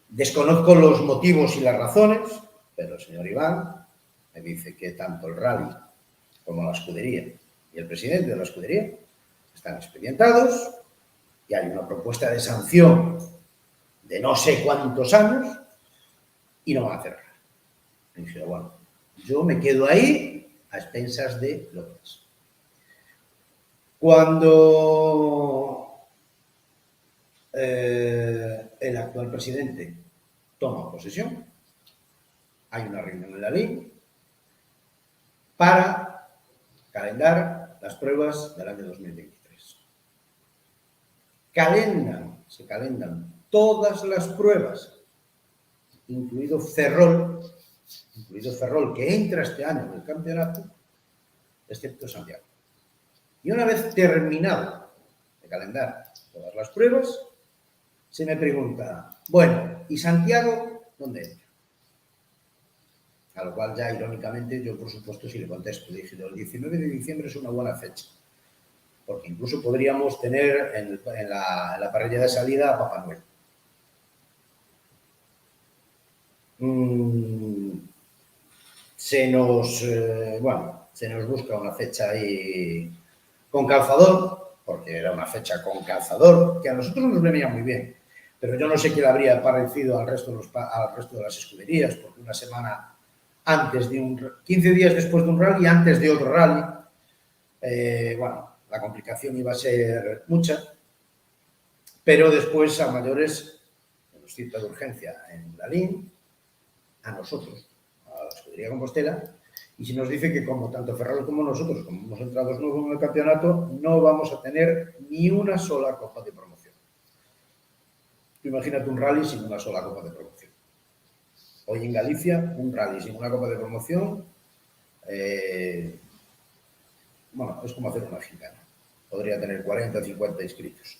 Desconozco los motivos y las razones, pero el señor Iván me dice que tanto el rally como la escudería y el presidente de la escudería están expedientados y hay una propuesta de sanción de no sé cuántos años y no van a cerrar. Y dije, bueno, yo me quedo ahí a expensas de López. Cuando el actual presidente toma posesión, hay una reunión en la ley para calendar las pruebas del año 2023. Se calendan todas las pruebas, incluido Ferrol, que entra este año en el campeonato, excepto Santiago. Y una vez terminado de calendar todas las pruebas, se me pregunta, bueno, ¿y Santiago dónde entra? A lo cual ya irónicamente yo por supuesto sí le contesto. Dije, el 19 de diciembre es una buena fecha, porque incluso podríamos tener en la parrilla de salida a Papá Noel. Se nos busca una fecha ahí con calzador, porque era una fecha con calzador, que a nosotros nos venía muy bien, pero yo no sé qué le habría parecido al resto de las escuderías, porque una semana antes de 15 días después de un rally, antes de otro rally, la complicación iba a ser mucha, pero después a mayores nos cita de urgencia en la LIN, a nosotros, a la Escudería Compostela, y se nos dice que como tanto Ferrol como nosotros, como hemos entrado nuevos en el campeonato, no vamos a tener ni una sola copa de promoción. Imagínate un rally sin una sola copa de promoción. Hoy en Galicia, un rally sin una copa de promoción, es como hacer una gincana. podría tener 40 o 50 inscritos.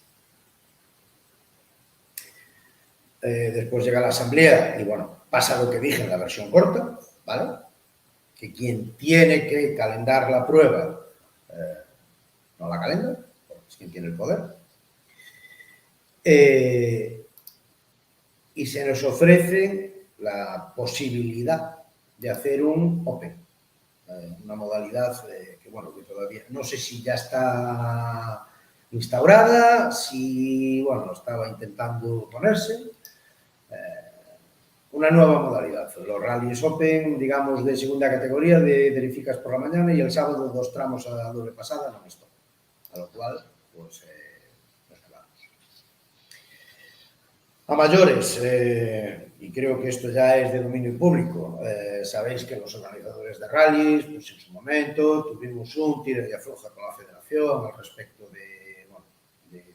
Después llega la asamblea y, bueno, pasa lo que dije en la versión corta, ¿vale? Que quien tiene que calendar la prueba no la calenda, porque es quien tiene el poder. Y se nos ofrece la posibilidad de hacer un Open, una modalidad que, bueno, que todavía no sé si ya está instaurada, si, bueno, estaba intentando ponerse. Una nueva modalidad, los rallies Open, digamos, de segunda categoría, de verificas por la mañana y el sábado 2 tramos a doble pasada no stop. A lo cual, pues, nos quedamos. A mayores, y creo que esto ya es de dominio público, sabéis que los organizadores de rallies, pues en su momento tuvimos un tira y afloja con la federación al respecto de, bueno, de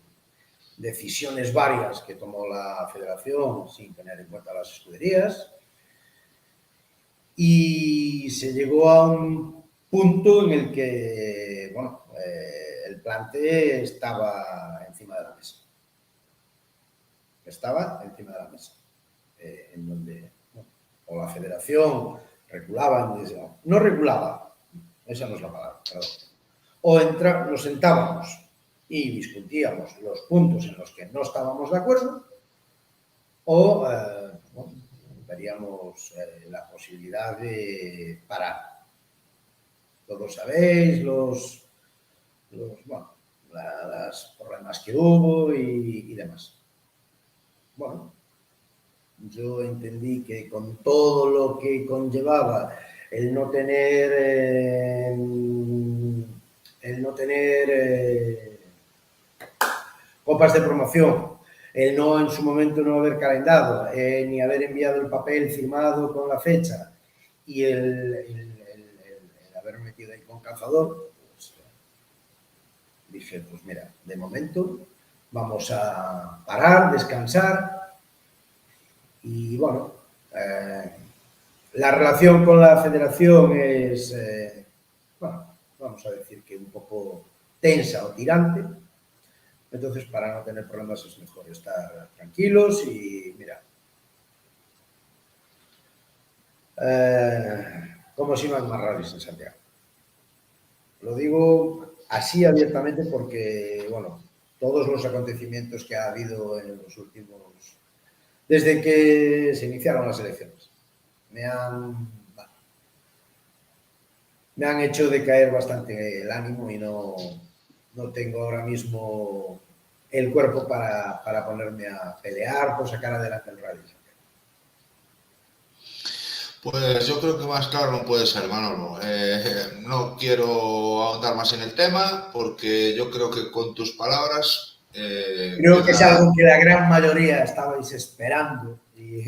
decisiones varias que tomó la federación sin tener en cuenta las escuderías, y se llegó a un punto en el que, bueno, el plante estaba encima de la mesa. En donde, bueno, o la federación reculaba, no regulaba, esa no es la palabra, perdón, o nos sentábamos y discutíamos los puntos en los que no estábamos de acuerdo, o bueno, veríamos la posibilidad de parar. Todos sabéis los problemas que hubo y demás. Bueno, yo entendí que con todo lo que conllevaba el no tener copas de promoción, el no en su momento no haber calendado, ni haber enviado el papel firmado con la fecha y el haber metido ahí con cazador, pues dije, pues mira, de momento vamos a parar, descansar y, bueno, la relación con la federación es, bueno, vamos a decir que un poco tensa o tirante. Entonces, para no tener problemas es mejor estar tranquilos y, mira, como si no hay más rallies en Santiago. Lo digo así abiertamente porque, bueno, todos los acontecimientos que ha habido en los últimos, desde que se iniciaron las elecciones, me han hecho decaer bastante el ánimo y no tengo ahora mismo el cuerpo para ponerme a pelear por sacar adelante el rally. Pues yo creo que más claro no puede ser, Manolo. No quiero ahondar más en el tema porque yo creo que con tus palabras... creo que es algo que la gran mayoría estabais esperando y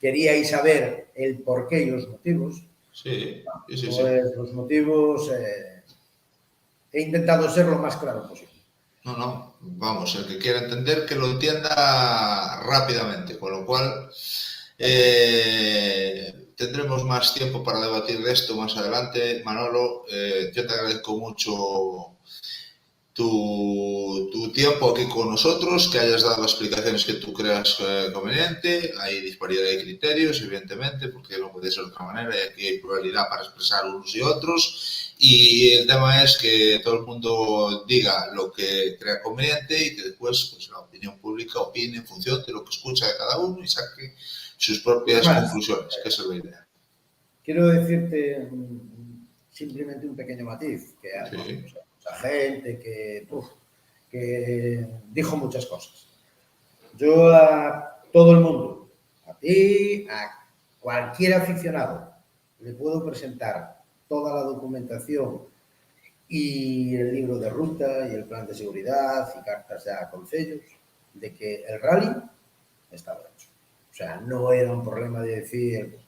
queríais saber el porqué y los motivos. Sí, sí. Pues los motivos he intentado ser lo más claro posible. No, vamos, el que quiera entender que lo entienda rápidamente, con lo cual tendremos más tiempo para debatir de esto más adelante. Manolo, yo te agradezco mucho tu tiempo aquí con nosotros, que hayas dado las explicaciones que tú creas conveniente. Hay disparidad de criterios, evidentemente, porque no puede ser de otra manera, y aquí hay pluralidad para expresar unos y otros. Y el tema es que todo el mundo diga lo que crea conveniente y que después, pues, la opinión pública opine en función de lo que escucha de cada uno y saque sus propias conclusiones, que esa es la idea. Quiero decirte simplemente un pequeño matiz, que hay mucha gente que dijo muchas cosas. Yo a todo el mundo, a ti, a cualquier aficionado, le puedo presentar toda la documentación y el libro de ruta y el plan de seguridad y cartas ya con sellos de que el rally estaba hecho. O sea, no era un problema de decir,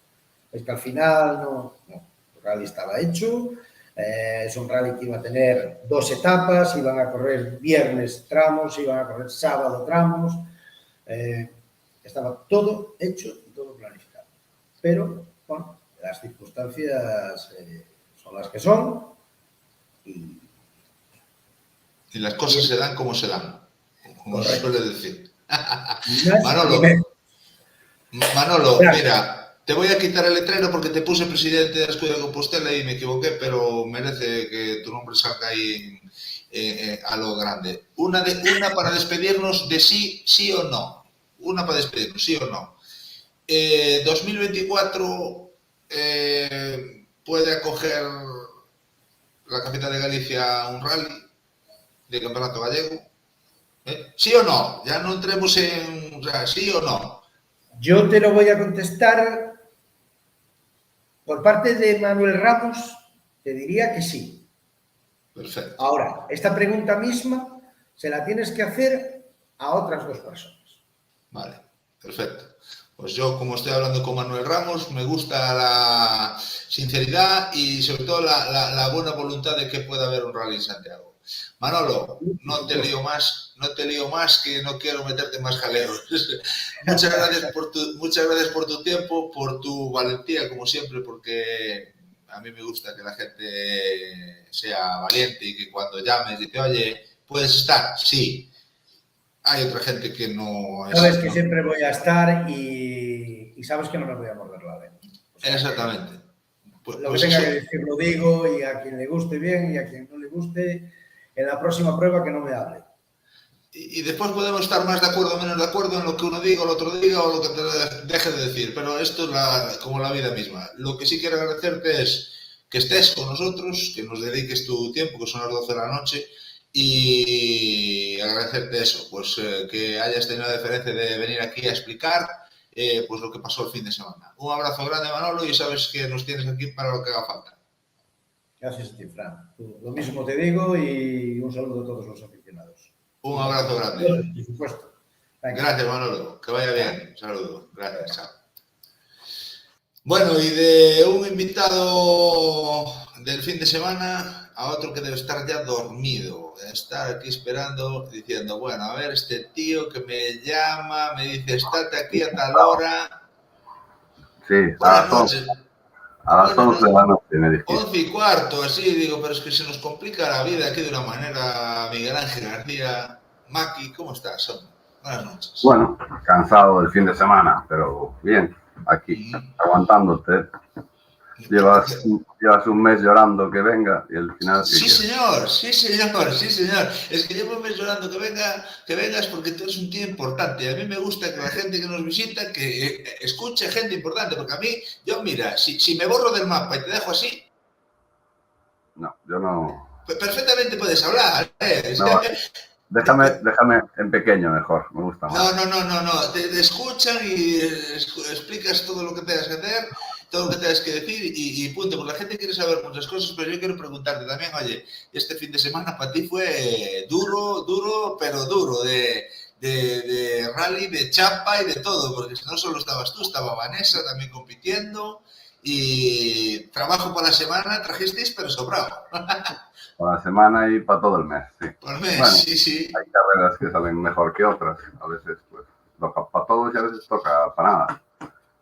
es que al final no, el rally estaba hecho. Es un rally que iba a tener 2 etapas, iban a correr viernes tramos, iban a correr sábado tramos. Estaba todo hecho y todo planificado. Pero, bueno, las circunstancias son las que son y Y las cosas se dan como se dan, como se Correcto. suele decir. Ni más Manolo, ni menos. Manolo, Gracias. mira, te voy a quitar el letrero porque te puse presidente de la Escuela de Compostela y me equivoqué, pero merece que tu nombre salga ahí a lo grande. Una para despedirnos de sí o no. Una para despedirnos, sí o no. 2024 puede acoger la capital de Galicia un rally de campeonato gallego. ¿Sí o no? Ya no entremos en... O sea, sí o no. Yo te lo voy a contestar por parte de Manuel Ramos, te diría que sí. Perfecto. Ahora, esta pregunta misma se la tienes que hacer a otras dos personas. Vale, perfecto. Pues yo, como estoy hablando con Manuel Ramos, me gusta la sinceridad y sobre todo la buena voluntad de que pueda haber un rally en Santiago. Manolo, no te lío más, que no quiero meterte más jaleos. Muchas gracias por tu tiempo, por tu valentía, como siempre, porque a mí me gusta que la gente sea valiente y que cuando llames dice, oye, ¿puedes estar? Sí. Hay otra gente que no es... Sabes que siempre voy a estar y sabes que no me voy a morder la lengua. O sea, Exactamente. Lo que tenga que decir lo digo, y a quien le guste bien y a quien no le guste, en la próxima prueba que no me hable. Y después podemos estar más de acuerdo o menos de acuerdo en lo que uno diga o el otro diga o lo que te deje de decir, pero esto es como la vida misma. Lo que sí quiero agradecerte es que estés con nosotros, que nos dediques tu tiempo, que son las 12 de la noche, y agradecerte eso, pues que hayas tenido la deferencia de venir aquí a explicar pues lo que pasó el fin de semana. Un abrazo grande, Manolo, y sabes que nos tienes aquí para lo que haga falta. Gracias a ti, Fran. Lo mismo te digo y un saludo a todos los aficionados. Un abrazo grande. Por supuesto. Venga. Gracias, Manolo. Que vaya bien. Un saludo. Gracias. Chao. Bueno, y de un invitado del fin de semana a otro que debe estar ya dormido, estar aquí esperando, diciendo, bueno, a ver, este tío que me llama, me dice, estate aquí a tal hora. Sí, buenas noches. A las 11 de la noche me dijiste. 11:15, así, digo, pero es que se nos complica la vida aquí de una manera. Miguel Ángel García, Maki, ¿cómo estás, hombre? Buenas noches. Bueno, cansado del fin de semana, pero bien, aquí, aguantándote. Llevas un mes llorando que venga y al final... Sí, señor. Es que llevo un mes llorando que vengas porque tú eres un tío importante. A mí me gusta que la gente que nos visita, que escuche gente importante, porque a mí, mira, si me borro del mapa y te dejo así... No, yo no... Perfectamente puedes hablar, ¿eh? No, déjame en pequeño mejor, me gusta más. No. Te escuchan y explicas todo lo que tengas que hacer, todo lo que tengas que decir y punto. Porque la gente quiere saber muchas cosas, pero yo quiero preguntarte también, oye, este fin de semana para ti fue duro, pero duro, de rally, de chapa y de todo, porque no solo estabas tú, estaba Vanessa también compitiendo y trabajo para la semana trajisteis, pero sobrado. Para la semana y para todo el mes, sí. Por el mes, bueno, sí. Hay carreras que salen mejor que otras. A veces, pues, toca para todos y a veces toca para nada.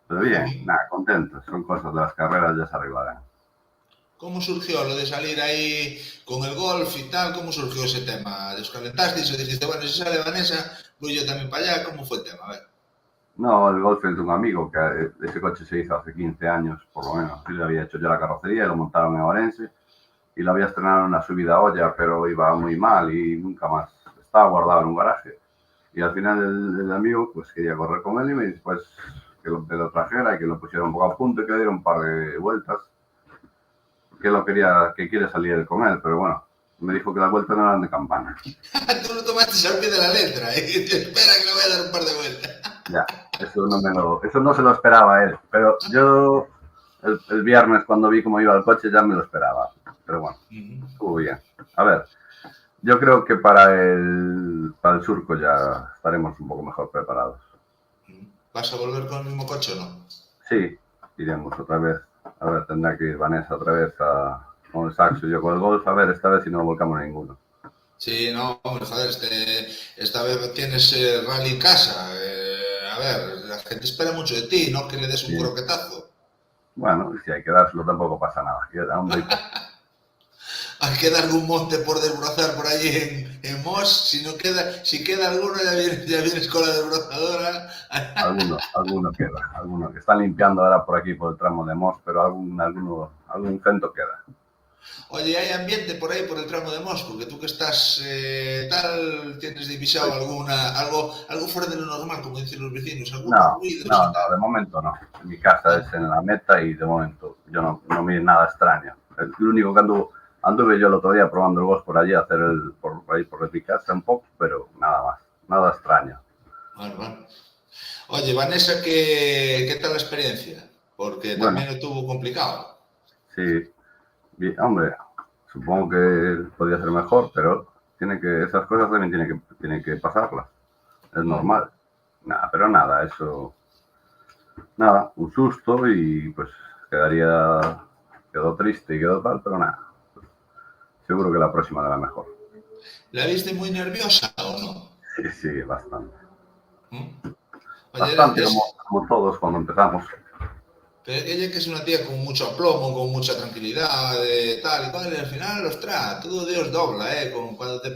Pero bien, nada, contentos. Son cosas de las carreras, ya se arreglarán. ¿Cómo surgió lo de salir ahí con el golf y tal? ¿Cómo surgió ese tema? ¿Descalentasteis o dijiste, bueno, si sale Vanessa, voy yo también para allá? ¿Cómo fue el tema? A ver. No, el golf es de un amigo, que ese coche se hizo hace 15 años, por lo menos. Sí, le había hecho yo la carrocería y lo montaron en Orense. Y lo había estrenado en una subida a olla, pero iba muy mal y nunca más. Estaba guardado en un garaje. Y al final el amigo pues quería correr con él y me dice pues que lo trajera y que lo pusiera un poco a punto y que le diera un par de vueltas. Que quiere salir con él, pero bueno, me dijo que las vueltas no eran de campana. Tú lo tomaste al pie de la letra y te espera que le voy a dar un par de vueltas. Ya, eso no se lo esperaba él, pero yo el viernes cuando vi cómo iba el coche ya me lo esperaba. Pero bueno, estuvo bien. A ver, yo creo que para el surco ya estaremos un poco mejor preparados. ¿Vas a volver con el mismo coche o no? Sí, iremos otra vez. A ver, tendrá que ir Vanessa otra vez con el Saxo y yo con el Golf. A ver, esta vez si no volcamos ninguno. Sí, no, hombre, joder, esta vez tienes rally en casa. A ver, la gente espera mucho de ti, no que le des un croquetazo. Bueno, si hay que dárselo tampoco pasa nada. hay que dar algún monte por desbrozar por ahí en Mos. Si queda alguno, ya vienes con la desbrozadora. Alguno queda. Alguno que están limpiando ahora por aquí, por el tramo de Mos, pero algún cento queda. Oye, ¿hay ambiente por ahí, por el tramo de Moscú? Que tú que estás ¿tienes divisado algo fuera de lo normal, como dicen los vecinos? ¿Algunos ruidos? No, de momento no. Mi casa es en la meta y de momento yo no vi nada extraño. Lo único que anduve yo el otro día probando el bus por allí, hacer por repicarse un poco, pero nada más, nada extraño. Bueno. Oye, Vanessa, ¿qué tal la experiencia? Porque también lo tuvo complicado. Sí, hombre, supongo que podría ser mejor, pero esas cosas también tienen que pasarlas. Es normal. Pero nada, un susto y pues quedó triste y quedó tal, pero nada. Pues, seguro que la próxima la mejor. ¿La viste muy nerviosa o no? Sí, bastante. Oye, Bastante, como todos cuando empezamos. Pero ella que es una tía con mucho aplomo, con mucha tranquilidad, tal y cual, y al final, ostras, todo Dios dobla, cuando atas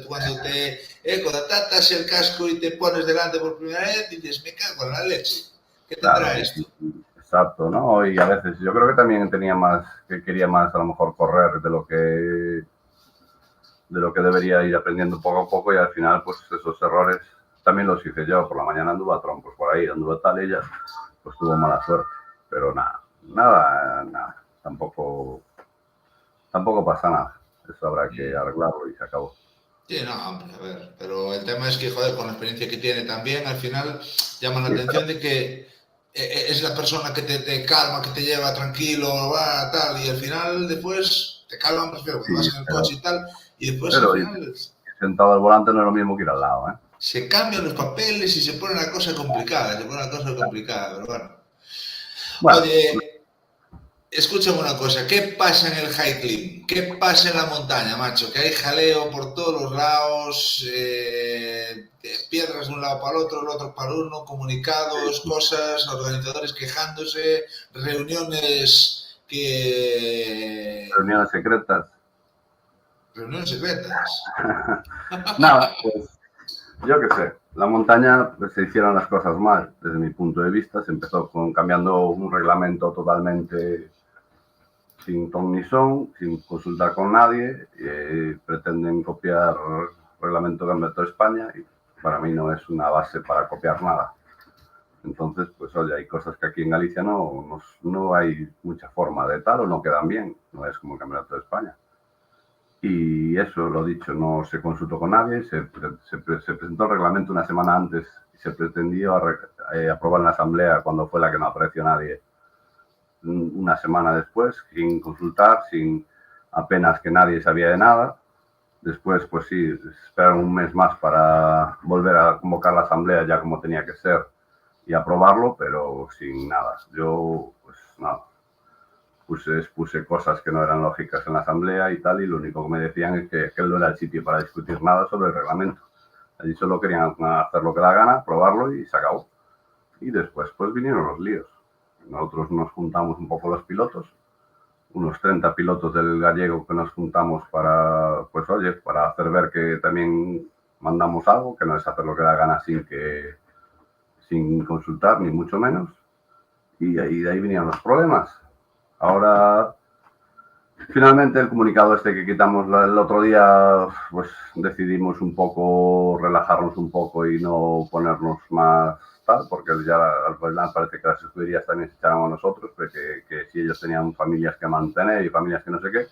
el casco y te pones delante por primera vez, dices, me cago en la leche, ¿qué tendrá esto? Exacto, ¿no? Y a veces yo creo que también quería más a lo mejor correr de lo que debería ir aprendiendo poco a poco y al final, pues esos errores también los hice yo. Por la mañana anduve a trompos por ahí, anduve tal, ella pues tuvo mala suerte. Pero nada, tampoco pasa nada. Eso habrá que arreglarlo y se acabó. Sí, no, hombre, a ver, pero el tema es que, joder, con la experiencia que tiene también, al final llama la atención de que es la persona que te calma, que te lleva tranquilo, va, tal, y al final después te calman, prefiero cuando vas en el coche y tal, y después al final... Sentado al volante no es lo mismo que ir al lado, ¿eh? Se cambian los papeles y se pone la cosa complicada, pero bueno. Oye, escúchame una cosa, ¿qué pasa en el hiking? ¿Qué pasa en la montaña, macho? Que hay jaleo por todos los lados, piedras de un lado para el otro para uno, comunicados, cosas, organizadores quejándose, reuniones secretas. Reuniones secretas. Nada, pues yo qué sé. La montaña pues, se hicieron las cosas mal, desde mi punto de vista. Se empezó cambiando un reglamento totalmente sin ton ni son, sin consultar con nadie. Pretenden copiar el reglamento que inventó España y para mí no es una base para copiar nada. Entonces, pues oye, hay cosas que aquí en Galicia no hay mucha forma de tal o no quedan bien. No es como el Campeonato de España. Y eso, lo dicho, no se consultó con nadie, se presentó el reglamento una semana antes y se pretendió aprobar en la asamblea cuando fue la que no apareció nadie una semana después, sin consultar, sin apenas que nadie sabía de nada. Después, pues sí, esperaron un mes más para volver a convocar la asamblea ya como tenía que ser y aprobarlo, pero sin nada. Yo, pues nada. Puse cosas que no eran lógicas en la asamblea y tal, y lo único que me decían es que aquel no era el sitio para discutir nada sobre el reglamento. Allí solo querían hacer lo que da gana, probarlo y se acabó. Y después pues vinieron los líos. Nosotros nos juntamos un poco los pilotos, unos 30 pilotos del gallego que nos juntamos para hacer ver que también mandamos algo, que no es hacer lo que da gana sin consultar, ni mucho menos. Y de ahí vinieron los problemas. Ahora, finalmente, el comunicado que quitamos el otro día, pues decidimos un poco relajarnos un poco y no ponernos más tal, porque ya al final parece que las escuderías también se echaron a nosotros, que si ellos tenían familias que mantener y familias que no sé qué,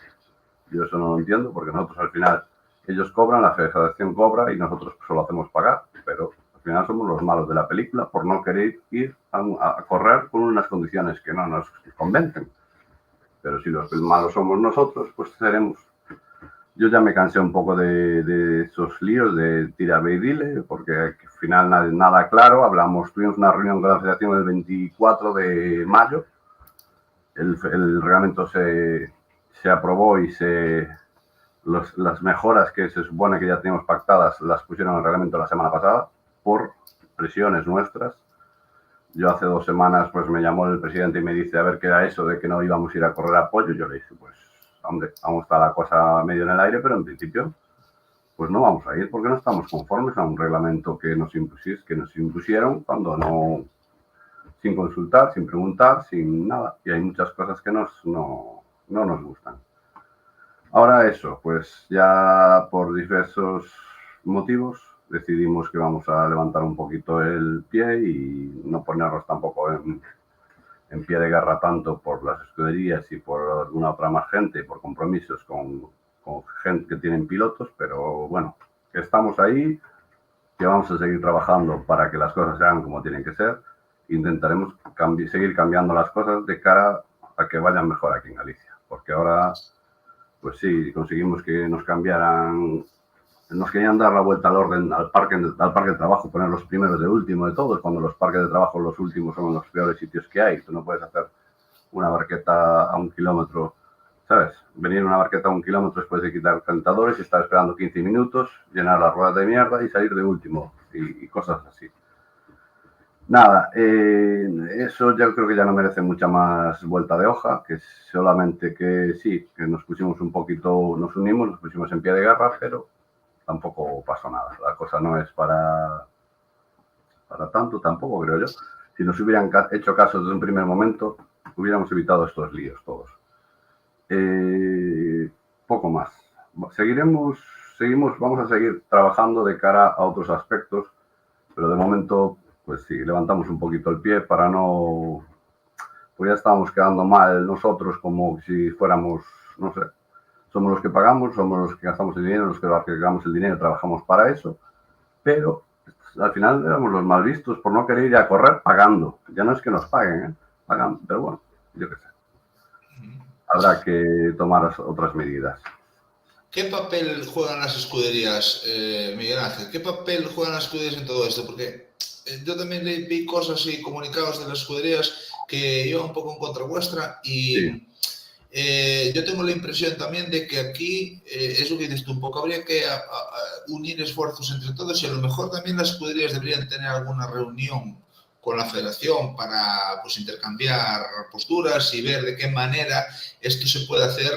yo eso no lo entiendo, porque nosotros al final, ellos cobran, la federación cobra y nosotros solo hacemos pagar, pero al final somos los malos de la película por no querer ir a correr con unas condiciones que no nos convencen. Pero si los malos somos nosotros, pues seremos. Yo ya me cansé un poco de esos líos de tira y dile, porque al final nada claro. Tuvimos una reunión con la federación el 24 de mayo. El reglamento se aprobó y las mejoras que se supone que ya teníamos pactadas las pusieron en el reglamento la semana pasada por presiones nuestras. Yo hace 2 semanas pues me llamó el presidente y me dice a ver qué era eso de que no íbamos a ir a correr apoyo. Yo le dije, pues hombre, aún está la cosa medio en el aire, pero en principio pues no vamos a ir porque no estamos conformes a un reglamento que nos impusieron cuando no, sin consultar, sin preguntar, sin nada. Y hay muchas cosas que no nos gustan. Ahora eso, pues ya por diversos motivos decidimos que vamos a levantar un poquito el pie y no ponernos tampoco en pie de guerra tanto por las escuderías y por alguna otra más gente, por compromisos con gente que tienen pilotos, pero bueno, que estamos ahí, que vamos a seguir trabajando para que las cosas sean como tienen que ser. Intentaremos seguir cambiando las cosas de cara a que vayan mejor aquí en Galicia, porque ahora, pues sí, conseguimos que nos cambiaran, nos querían dar la vuelta al orden al parque de trabajo, poner los primeros de último de todos, cuando los parques de trabajo los últimos son los peores sitios que hay. Tú no puedes hacer una barqueta a 1 kilómetro, ¿sabes? Venir una barqueta a 1 kilómetro después de quitar calentadores y estar esperando 15 minutos, llenar las ruedas de mierda y salir de último y cosas así. Nada, eso yo creo que ya no merece mucha más vuelta de hoja, que solamente que sí, que nos pusimos un poquito, nos unimos, nos pusimos en pie de guerra, pero tampoco pasó nada. La cosa no es para tanto, tampoco creo yo. Si nos hubieran hecho caso desde un primer momento, hubiéramos evitado estos líos todos. Poco más. Vamos a seguir trabajando de cara a otros aspectos, pero de momento, pues sí, levantamos un poquito el pie para no... Pues ya estábamos quedando mal nosotros como si fuéramos, no sé, somos los que pagamos, somos los que gastamos el dinero, los que gastamos el dinero, trabajamos para eso, pero al final éramos los mal vistos por no querer ir a correr pagando. Ya no es que nos paguen, pagan, pero bueno, yo qué sé. Habrá que tomar otras medidas. ¿Qué papel juegan las escuderías, Miguel Ángel? ¿Qué papel juegan las escuderías en todo esto? Porque yo también vi cosas y comunicados de las escuderías que iban un poco en contra vuestra y sí. Yo tengo la impresión también de que aquí, eso que dices tú un poco, habría que unir esfuerzos entre todos y a lo mejor también las escuderías deberían tener alguna reunión con la federación para pues, intercambiar posturas y ver de qué manera esto se puede hacer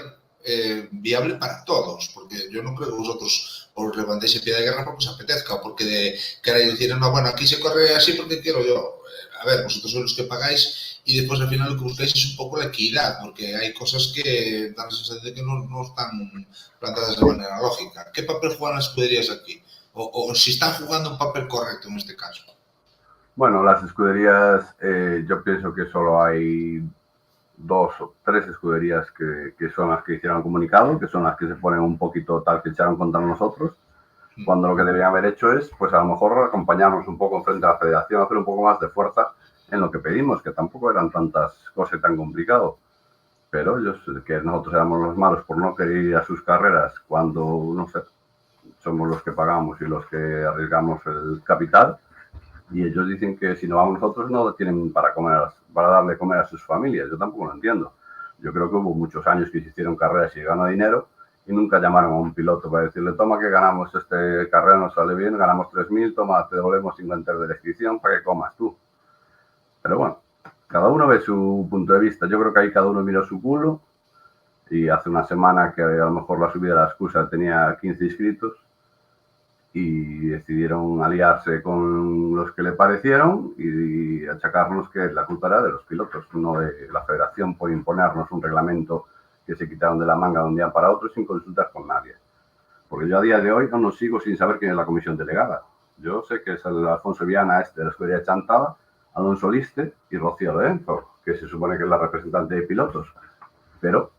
viable para todos, porque yo no creo que vosotros os levantéis en pie de guerra porque os apetezca o porque queráis decir, no, bueno, aquí se corre así porque quiero yo. A ver, vosotros sois los que pagáis y después al final lo que buscáis es un poco la equidad, porque hay cosas que dan la sensación de que no están plantadas de manera lógica. ¿Qué papel juegan las escuderías aquí? O si están jugando un papel correcto en este caso. Bueno, las escuderías, yo pienso que solo hay 2 o 3 escuderías que son las que hicieron el comunicado, que son las que se ponen un poquito tal que echaron contra nosotros, cuando lo que deberían haber hecho es, pues a lo mejor acompañarnos un poco frente a la federación, hacer un poco más de fuerza en lo que pedimos, que tampoco eran tantas cosas tan complicado. Pero ellos, que nosotros éramos los malos por no querer ir a sus carreras cuando, no sé, somos los que pagamos y los que arriesgamos el capital, y ellos dicen que si no vamos nosotros no tienen para darle comer a sus familias. Yo tampoco lo entiendo. Yo creo que hubo muchos años que se hicieron carreras y ganó dinero y nunca llamaron a un piloto para decirle, toma que ganamos este carrera, nos sale bien, ganamos 3.000, toma, te devolvemos 50 euros de inscripción para que comas tú. Pero bueno, cada uno ve su punto de vista. Yo creo que ahí cada uno miró su culo y hace una semana que a lo mejor la subida de la excusa tenía 15 inscritos y decidieron aliarse con los que le parecieron y achacarnos que la culpa era de los pilotos, no de la federación por imponernos un reglamento que se quitaron de la manga de un día para otro sin consultar con nadie. Porque yo a día de hoy no sigo sin saber quién es la comisión delegada. Yo sé que es el Alfonso Viana, de la escudería Chantada, Alonso Liste y Rocío Lorenzo, que se supone que es la representante de pilotos. Pero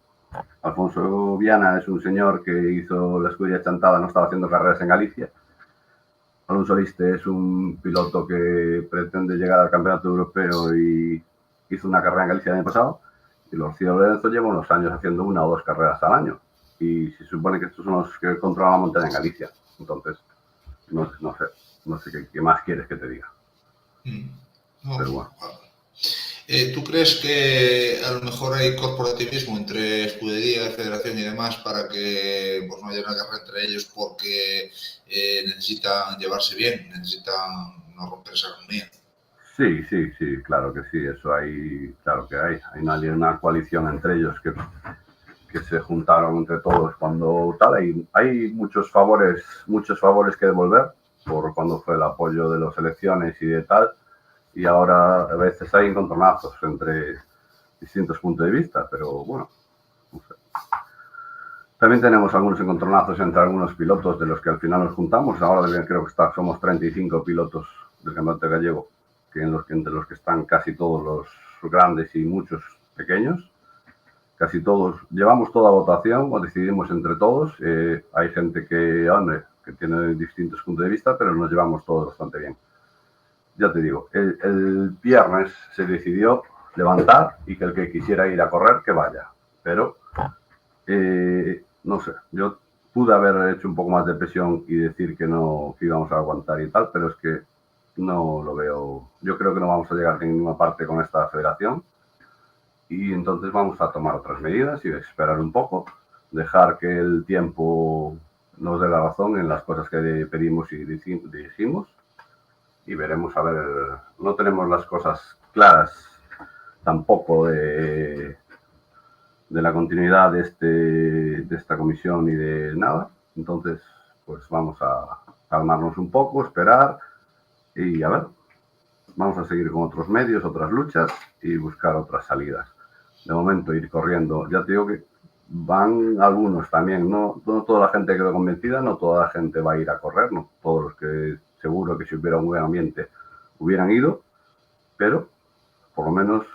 Alfonso Viana es un señor que hizo la escudería Chantada, no estaba haciendo carreras en Galicia. Alonso Liste es un piloto que pretende llegar al campeonato europeo y hizo una carrera en Galicia el año pasado. Y Rocío Lorenzo lleva unos años haciendo 1 o 2 carreras al año. Y se supone que estos son los que controlan la montaña en Galicia. Entonces, no sé qué más quieres que te diga. Pero bueno. ¿Tú crees que a lo mejor hay corporativismo entre escudería, federación y demás para que pues, no haya una guerra entre ellos porque necesitan llevarse bien, necesitan no romper esa armonía? Sí, claro que sí, eso hay, claro que hay. Hay una coalición entre ellos que se juntaron entre todos cuando tal. Hay muchos favores que devolver por cuando fue el apoyo de las elecciones y de tal. Y ahora a veces hay encontronazos entre distintos puntos de vista, pero bueno, no sé. También tenemos algunos encontronazos entre algunos pilotos de los que al final nos juntamos. Ahora creo que somos 35 pilotos del campeonato gallego, entre los que están casi todos los grandes y muchos pequeños. Casi todos, llevamos toda votación o decidimos entre todos. Hay gente que tiene distintos puntos de vista, pero nos llevamos todos bastante bien. Ya te digo, el viernes se decidió levantar y que el que quisiera ir a correr, que vaya. Pero, no sé, yo pude haber hecho un poco más de presión y decir que no, que íbamos a aguantar y tal, pero es que no lo veo. Yo creo que no vamos a llegar a ninguna parte con esta federación y entonces vamos a tomar otras medidas y esperar un poco, dejar que el tiempo nos dé la razón en las cosas que pedimos y dijimos y veremos a ver. No tenemos las cosas claras tampoco de la continuidad de esta comisión y de nada. Entonces, pues vamos a calmarnos un poco, esperar y a ver. Vamos a seguir con otros medios, otras luchas y buscar otras salidas. De momento ir corriendo. Ya te digo que van algunos también. No toda la gente quedó convencida, no toda la gente va a ir a correr, no todos los que seguro que si hubiera un buen ambiente hubieran ido, pero por lo menos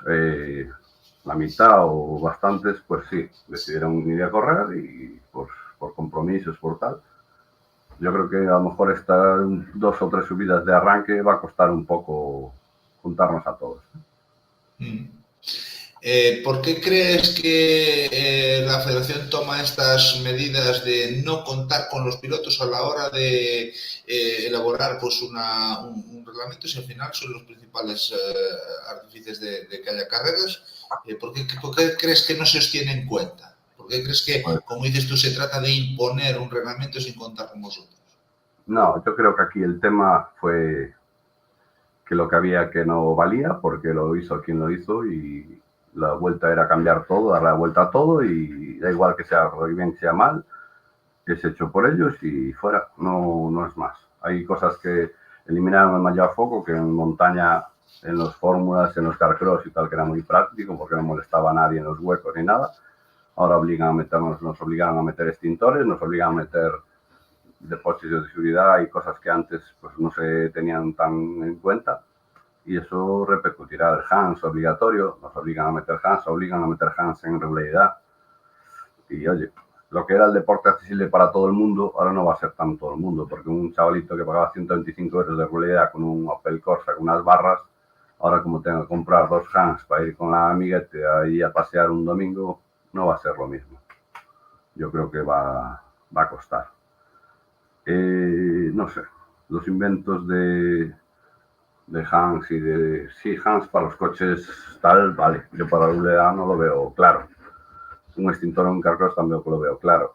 la mitad o bastantes, pues sí, decidieron ir a correr y pues, por compromisos, por tal. Yo creo que a lo mejor estas 2 o 3 subidas de arranque va a costar un poco juntarnos a todos. ¿Por qué crees que la federación toma estas medidas de no contar con los pilotos a la hora de elaborar pues, un reglamento si al final son los principales artífices de que haya carreras? ¿Por qué crees que no se os tiene en cuenta? ¿Por qué crees que, como dices tú, se trata de imponer un reglamento sin contar con vosotros? No, yo creo que aquí el tema fue que lo que había que no valía porque lo hizo quien lo hizo y la vuelta era cambiar todo, dar la vuelta a todo y da igual que sea bien que sea mal, es hecho por ellos y fuera, no es más. Hay cosas que eliminaron el mayor foco que en montaña, en los fórmulas, en los carcross y tal, que era muy práctico porque no molestaba a nadie en los huecos ni nada. Ahora nos obligaron a meter extintores, nos obligan a meter depósitos de seguridad y cosas que antes pues, no se tenían tan en cuenta. Y eso repercutirá. El HANS obligatorio, nos obligan a meter HANS en regularidad. Y oye, lo que era el deporte accesible para todo el mundo, ahora no va a ser tan todo el mundo, porque un chavalito que pagaba 125 euros de regularidad con un Opel Corsa, con unas barras, ahora como tengo que comprar 2 HANS para ir con la amiguete ahí a pasear un domingo, no va a ser lo mismo. Yo creo que va a costar. No sé, los inventos de Hans y de... Sí, Hans para los coches tal, vale. Yo para la regularidad no lo veo claro. Un extintor en un carcross tampoco lo veo claro.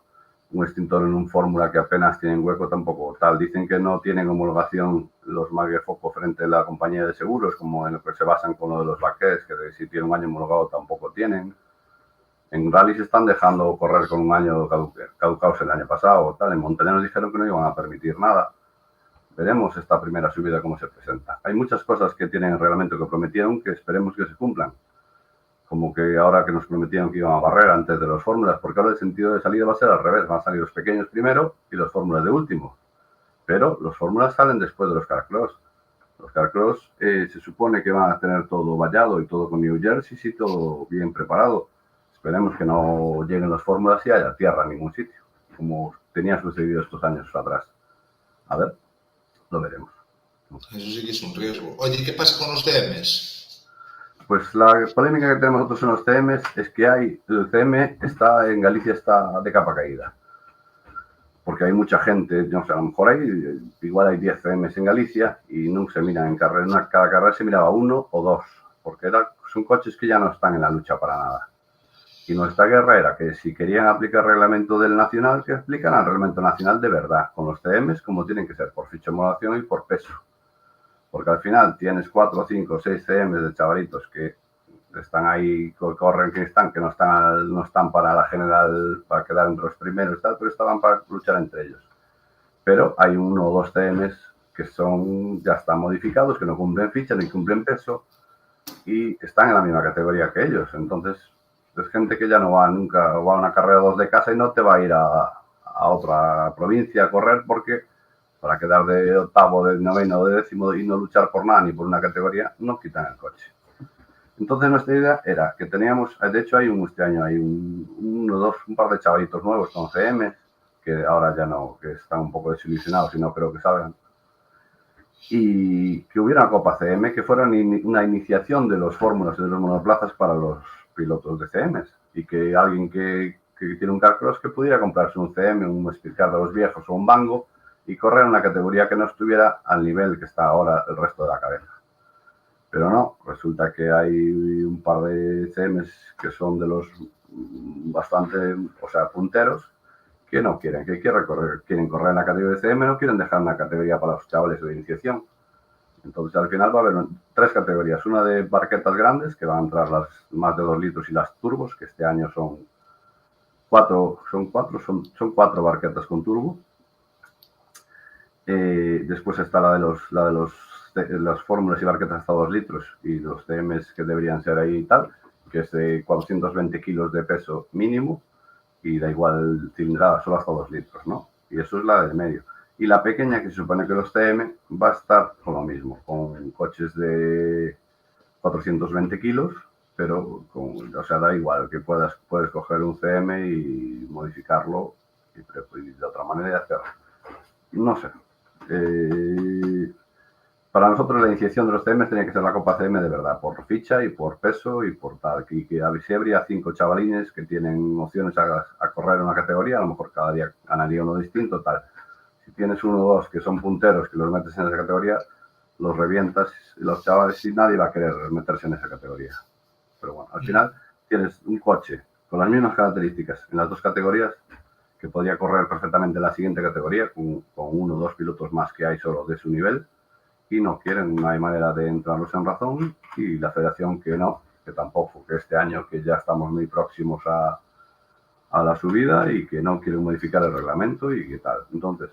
Un extintor en un fórmula que apenas tienen hueco tampoco tal. Dicen que no tienen homologación los Maggefoco frente a la compañía de seguros, como en lo que se basan con lo de los Baquets, que si tienen un año homologado tampoco tienen. En rally se están dejando correr con un año caducados el año pasado tal. En Montaña nos dijeron que no iban a permitir nada. Veremos esta primera subida cómo se presenta. Hay muchas cosas que tienen el reglamento que prometieron que esperemos que se cumplan. Como que ahora que nos prometieron que iban a barrer antes de los fórmulas, porque ahora el sentido de salida va a ser al revés. Van a salir los pequeños primero y los fórmulas de último. Pero los fórmulas salen después de los carcross. Los carcross se supone que van a tener todo vallado y todo con New Jersey y todo bien preparado. Esperemos que no lleguen los fórmulas y haya tierra en ningún sitio, como tenía sucedido estos años atrás. A ver, lo veremos. Eso sí que es un riesgo. Oye, ¿qué pasa con los CMs? Pues la polémica que tenemos nosotros en los CMs es que el CM en Galicia está de capa caída. Porque hay mucha gente, no sé, a lo mejor igual hay 10 CMs en Galicia y no se miran en carrera. Cada carrera se miraba 1 o 2, porque son coches que ya no están en la lucha para nada. Y nuestra guerra era que si querían aplicar el reglamento del nacional, que aplicaran el reglamento nacional de verdad, con los CMs como tienen que ser, por ficha de homologación y por peso. Porque al final tienes 4, 5, 6 CMs de chavalitos que están ahí, corren que no están para la general, para quedar entre los primeros y tal, pero estaban para luchar entre ellos. Pero hay 1 o 2 CMs que ya están modificados, que no cumplen ficha ni cumplen peso y están en la misma categoría que ellos. Entonces, es gente que ya no va nunca, va a una carrera 2 de casa y no te va a ir a otra provincia a correr porque para quedar de octavo, de noveno o de décimo y no luchar por nada ni por una categoría, nos quitan el coche. Entonces nuestra idea era que teníamos, de hecho este año hay un par de chavalitos nuevos con CM, que ahora ya no, que están un poco desilusionados y no creo que salgan, y que hubiera una Copa CM que fuera una iniciación de los fórmulas y de los monoplazas para los pilotos de CMs, y que alguien que tiene un carcross que pudiera comprarse un CM, un Speedcar de los viejos o un Bango y correr en una categoría que no estuviera al nivel que está ahora el resto de la cadena. Pero no, resulta que hay un par de CMs que son de los bastante, punteros, que no quieren, quieren correr en la categoría de CM, no quieren dejar una categoría para los chavales de iniciación. Entonces al final va a haber 3 categorías, una de barquetas grandes, que van a entrar las más de 2 litros y las turbos, que este año son 4 barquetas con turbo. Después está la de las fórmulas y barquetas hasta 2 litros y los CMs que deberían ser ahí y tal, que es de 420 kilos de peso mínimo y da igual cilindrada, solo hasta 2 litros, ¿no? Y eso es la del medio. Y la pequeña, que se supone que los CM, va a estar con lo mismo, con coches de 420 kilos, pero da igual, que puedes coger un CM y modificarlo y de otra manera hacerlo. No sé. Para nosotros la iniciación de los CM tenía que ser la Copa CM de verdad, por ficha y por peso y por tal. Y que si habría 5 chavalines que tienen opciones a correr en una categoría, a lo mejor cada día ganaría uno distinto, tal. Si tienes 1 o 2 que son punteros, que los metes en esa categoría, los revientas los chavales y nadie va a querer meterse en esa categoría. Pero bueno, al final tienes un coche con las mismas características en las 2 categorías que podría correr perfectamente en la siguiente categoría con 1 o 2 pilotos más que hay solo de su nivel y no quieren, no hay manera de entrarlos en razón y la federación que tampoco, que este año que ya estamos muy próximos a la subida y que no quieren modificar el reglamento y qué tal. Entonces,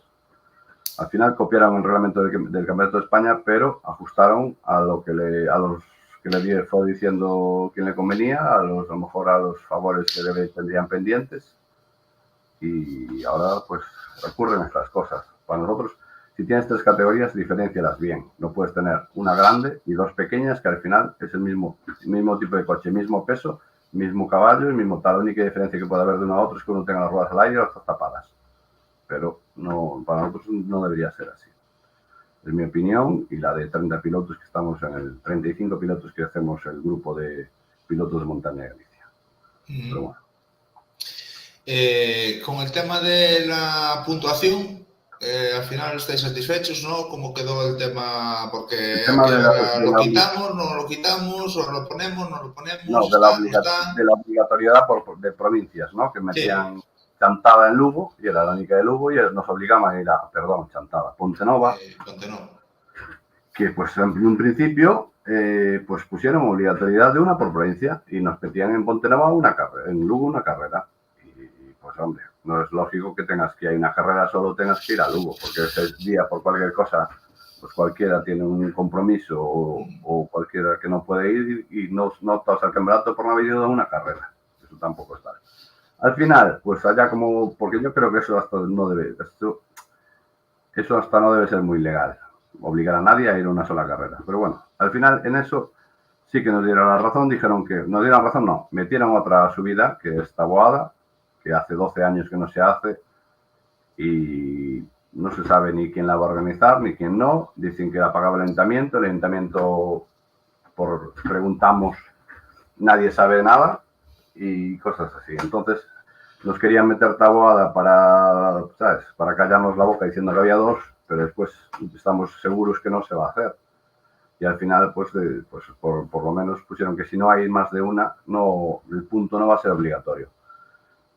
al final copiaron el reglamento del Campeonato de España, pero ajustaron a los que le fue diciendo quién le convenía, a lo mejor a los favores que tendrían pendientes y ahora pues ocurren estas cosas. Para nosotros, si tienes 3 categorías, diferéncialas bien. No puedes tener una grande y 2 pequeñas, que al final es el mismo tipo de coche, mismo peso, mismo caballo y mismo tal. La única diferencia que puede haber de uno a otro es que uno tenga las ruedas al aire o las tapadas. Pero no, para nosotros no debería ser así. Es mi opinión y la de 30 pilotos que estamos en el 35 pilotos que hacemos el grupo de pilotos de montaña de Galicia. Pero bueno. Con el tema de la puntuación, al final estáis satisfechos, ¿no? ¿Cómo quedó el tema? Porque lo quitamos, no lo quitamos, o lo ponemos, no lo ponemos. No, de la obligatoriedad de provincias, ¿no? Que metían Chantada en Lugo, y era la única de Lugo, y nos obligaban a ir Chantada, Pontenova. Que pues en un principio pues pusieron obligatoriedad de una por provincia y nos metían en Pontenova en Lugo una carrera. Pues hombre, no es lógico que tengas que ir a una carrera, solo tengas que ir a Lugo, porque ese día por cualquier cosa, pues cualquiera tiene un compromiso o cualquiera que no puede ir y no optas al campeonato por no haber ido a una carrera. Eso tampoco está. Al final, pues allá porque yo creo que eso hasta no debe ser muy legal, obligar a nadie a ir a una sola carrera. Pero bueno, al final en eso sí que nos dieron la razón, metieron otra subida que es Taboada, que hace 12 años que no se hace y no se sabe ni quién la va a organizar ni quién no. Dicen que la pagaba el ayuntamiento preguntamos, nadie sabe nada y cosas así. Entonces nos querían meter Taboada para callarnos la boca diciendo que había 2, pero después estamos seguros que no se va a hacer. Y al final, pues por lo menos pusieron que si no hay más de una, el punto no va a ser obligatorio.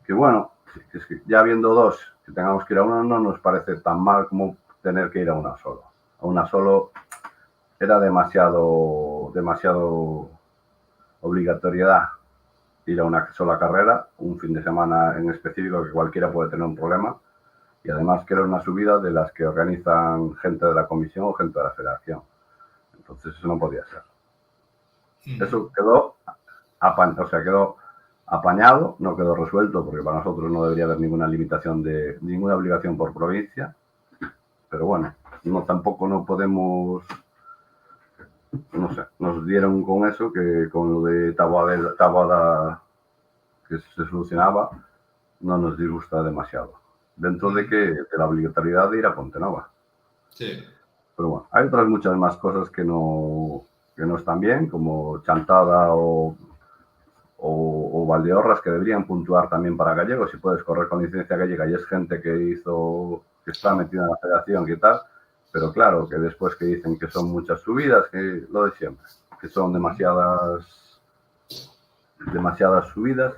Que bueno, es que ya habiendo 2, que tengamos que ir a una, no nos parece tan mal como tener que ir a una solo. A una solo era demasiado obligatoriedad ir a una sola carrera, un fin de semana en específico que cualquiera puede tener un problema, y además que era una subida de las que organizan gente de la comisión o gente de la federación. Entonces eso no podía ser. Eso quedó quedó apañado, no quedó resuelto, porque para nosotros no debería haber ninguna limitación de ninguna obligación por provincia, pero bueno, tampoco no podemos, no sé, nos dieron con eso, que con lo de Taboada que se solucionaba, no nos disgusta demasiado, dentro de la obligatoriedad de ir a Pontenova. Sí. Pero bueno, hay otras muchas más cosas que no están bien, como Chantada o Valdeorras, que deberían puntuar también para gallegos. Si puedes correr con licencia gallega y es gente que está metida en la federación y tal, pero claro, que después que dicen que son muchas subidas, que lo de siempre, que son demasiadas subidas.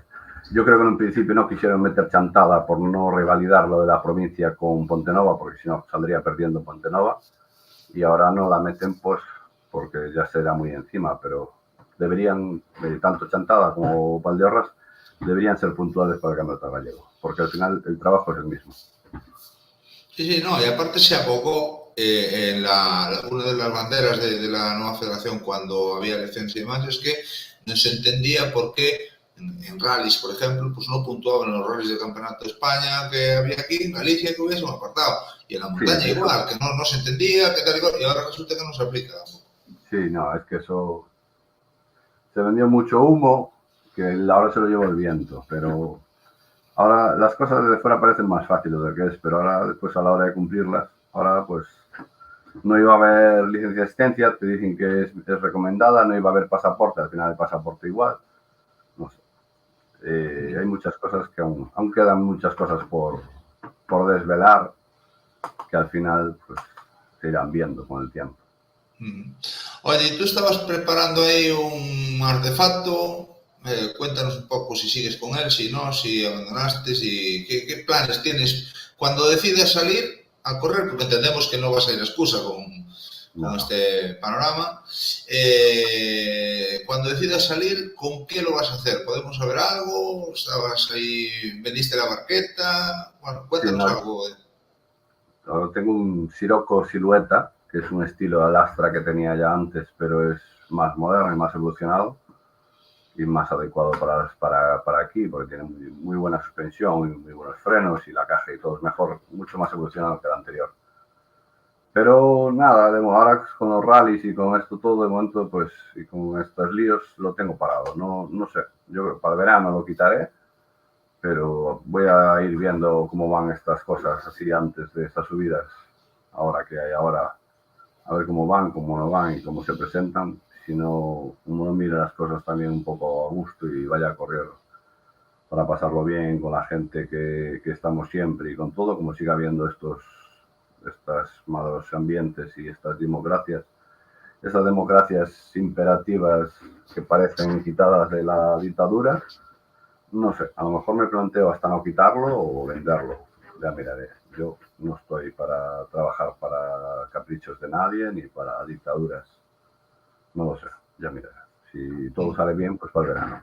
Yo creo que en un principio no quisieron meter Chantada por no revalidar lo de la provincia con Pontenova, porque si no saldría perdiendo Pontenova, y ahora no la meten pues porque ya será muy encima, pero deberían, tanto Chantada como Valdeorras, deberían ser puntuales para el campeonato gallego, porque al final el trabajo es el mismo. Sí, no, y aparte se abogó en una de las banderas de la nueva federación cuando había elecciones y demás, es que no se entendía por qué en rallies, por ejemplo, pues no puntuaban los rallies del Campeonato de España que había aquí en Galicia, que hubiese un apartado, y en la montaña igual, que no se entendía, que tal y ahora resulta que no se aplica. Sí, no, es que eso se vendió mucho humo, que ahora se lo llevó el viento, pero ahora las cosas desde fuera parecen más fáciles de lo que es, pero ahora después a la hora de cumplirlas, ahora pues no iba a haber licencia de asistencia, te dicen que es recomendada, no iba a haber pasaporte, al final el pasaporte igual, no sé. Hay muchas cosas que aún quedan muchas cosas por desvelar, que al final pues se irán viendo con el tiempo. Oye, tú estabas preparando ahí un artefacto, cuéntanos un poco si sigues con él, si no, si abandonaste, qué planes tienes cuando decides salir a correr, porque entendemos que no vas a ir a excusa con este panorama. Cuando decidas salir, ¿con qué lo vas a hacer? ¿Podemos saber algo? ¿Estabas ahí, vendiste la barqueta? Bueno, cuéntanos algo. Ahora tengo un Sirocco Silueta, que es un estilo de Astra que tenía ya antes, pero es más moderno y más evolucionado y más adecuado para aquí, porque tiene muy buena suspensión y muy buenos frenos y la caja y todo es mejor, mucho más evolucionado que el anterior. Pero nada, ahora con los rallies y con esto todo, de momento, pues, y con estos líos, lo tengo parado. No sé, yo creo que para el verano lo quitaré, pero voy a ir viendo cómo van estas cosas así antes de estas subidas, ahora que hay ahora, a ver cómo van, cómo no van y cómo se presentan. Si no, uno mira las cosas también un poco a gusto y vaya a correr para pasarlo bien con la gente que estamos siempre y con todo, como siga habiendo estos malos ambientes y estas democracias imperativas que parecen quitadas de la dictadura. No sé, a lo mejor me planteo hasta no quitarlo o venderlo, ya miraré. Yo no estoy para trabajar para caprichos de nadie ni para dictaduras, no lo sé, ya miraré. Si todo sale bien, pues para el verano,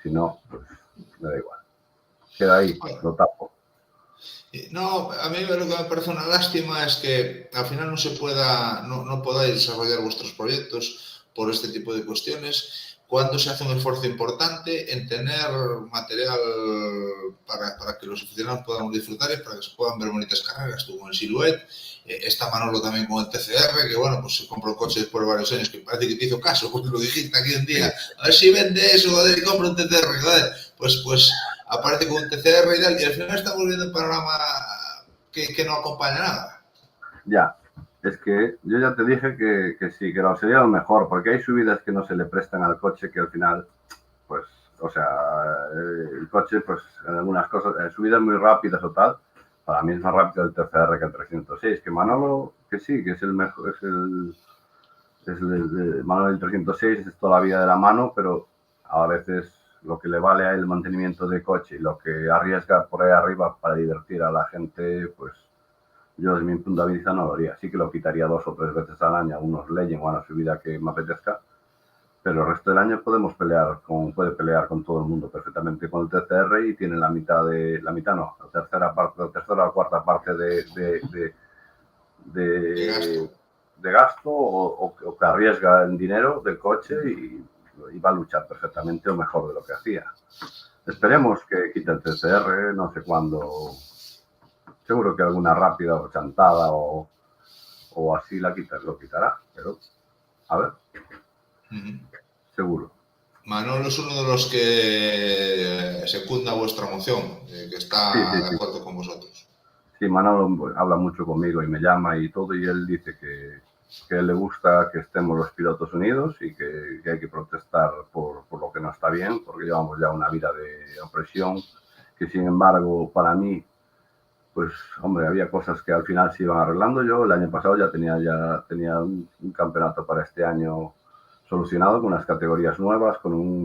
si no, pues me da igual, queda ahí, lo tapo. No, a mí lo que me parece una lástima es que al final no podáis desarrollar vuestros proyectos por este tipo de cuestiones, cuando se hace un esfuerzo importante en tener material para que los aficionados puedan disfrutar y para que se puedan ver bonitas carreras. Tú con el Silhouette, está Manolo también con el TCR, que bueno, pues se compró el coche después de varios años, que parece que te hizo caso, porque lo dijiste aquí un día, a ver si vende eso, joder, y compra un TCR, joder, pues aparece con un TCR y tal, y al final estamos viendo un panorama que no acompaña nada. Ya, es que yo ya te dije que sí, que sería lo mejor, porque hay subidas que no se le prestan al coche que al final, pues, o sea, el coche, pues, en algunas cosas, en subidas muy rápidas o tal, para mí es más rápido el TCR que el 306, que Manolo, que sí, que es el mejor, Manolo el 306 es toda la vida de la mano, pero a veces lo que le vale a él el mantenimiento de coche y lo que arriesga por ahí arriba para divertir a la gente, pues yo desde mi punto de vista no lo haría. Sí que lo quitaría 2 o 3 veces al año, a unos Legend o a una subida que me apetezca, pero el resto del año puede pelear con todo el mundo perfectamente con el TCR y tiene la tercera o cuarta parte de gasto o que arriesga en dinero del coche y va a luchar perfectamente o mejor de lo que hacía. Esperemos que quite el TCR, no sé cuándo, seguro que alguna rápida o chantada o así lo quitará, pero a ver, seguro. Manolo es uno de los que secunda vuestra moción, que está de acuerdo con vosotros. Sí, Manolo habla mucho conmigo y me llama y todo, y él dice que a él le gusta que estemos los pilotos unidos y que hay que protestar por lo que no está bien, porque llevamos ya una vida de opresión, que sin embargo, para mí, pues, hombre, había cosas que al final se iban arreglando. Yo el año pasado ya tenía un campeonato para este año solucionado con unas categorías nuevas,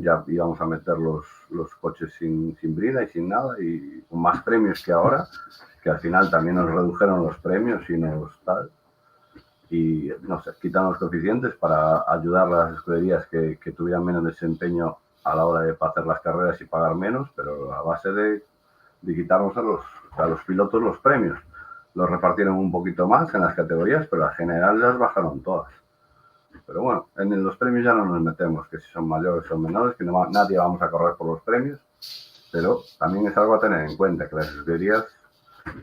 ya íbamos a meter los coches sin brida y sin nada, y con más premios que ahora, que al final también nos redujeron los premios y no sé, quitan los coeficientes para ayudar a las escuderías que tuvieran menos desempeño a la hora de hacer las carreras y pagar menos, pero a base de quitarnos a los pilotos los premios. Los repartieron un poquito más en las categorías, pero al general las bajaron todas. Pero bueno, en los premios ya no nos metemos, que si son mayores o menores, que nadie vamos a correr por los premios, pero también es algo a tener en cuenta, que las escuderías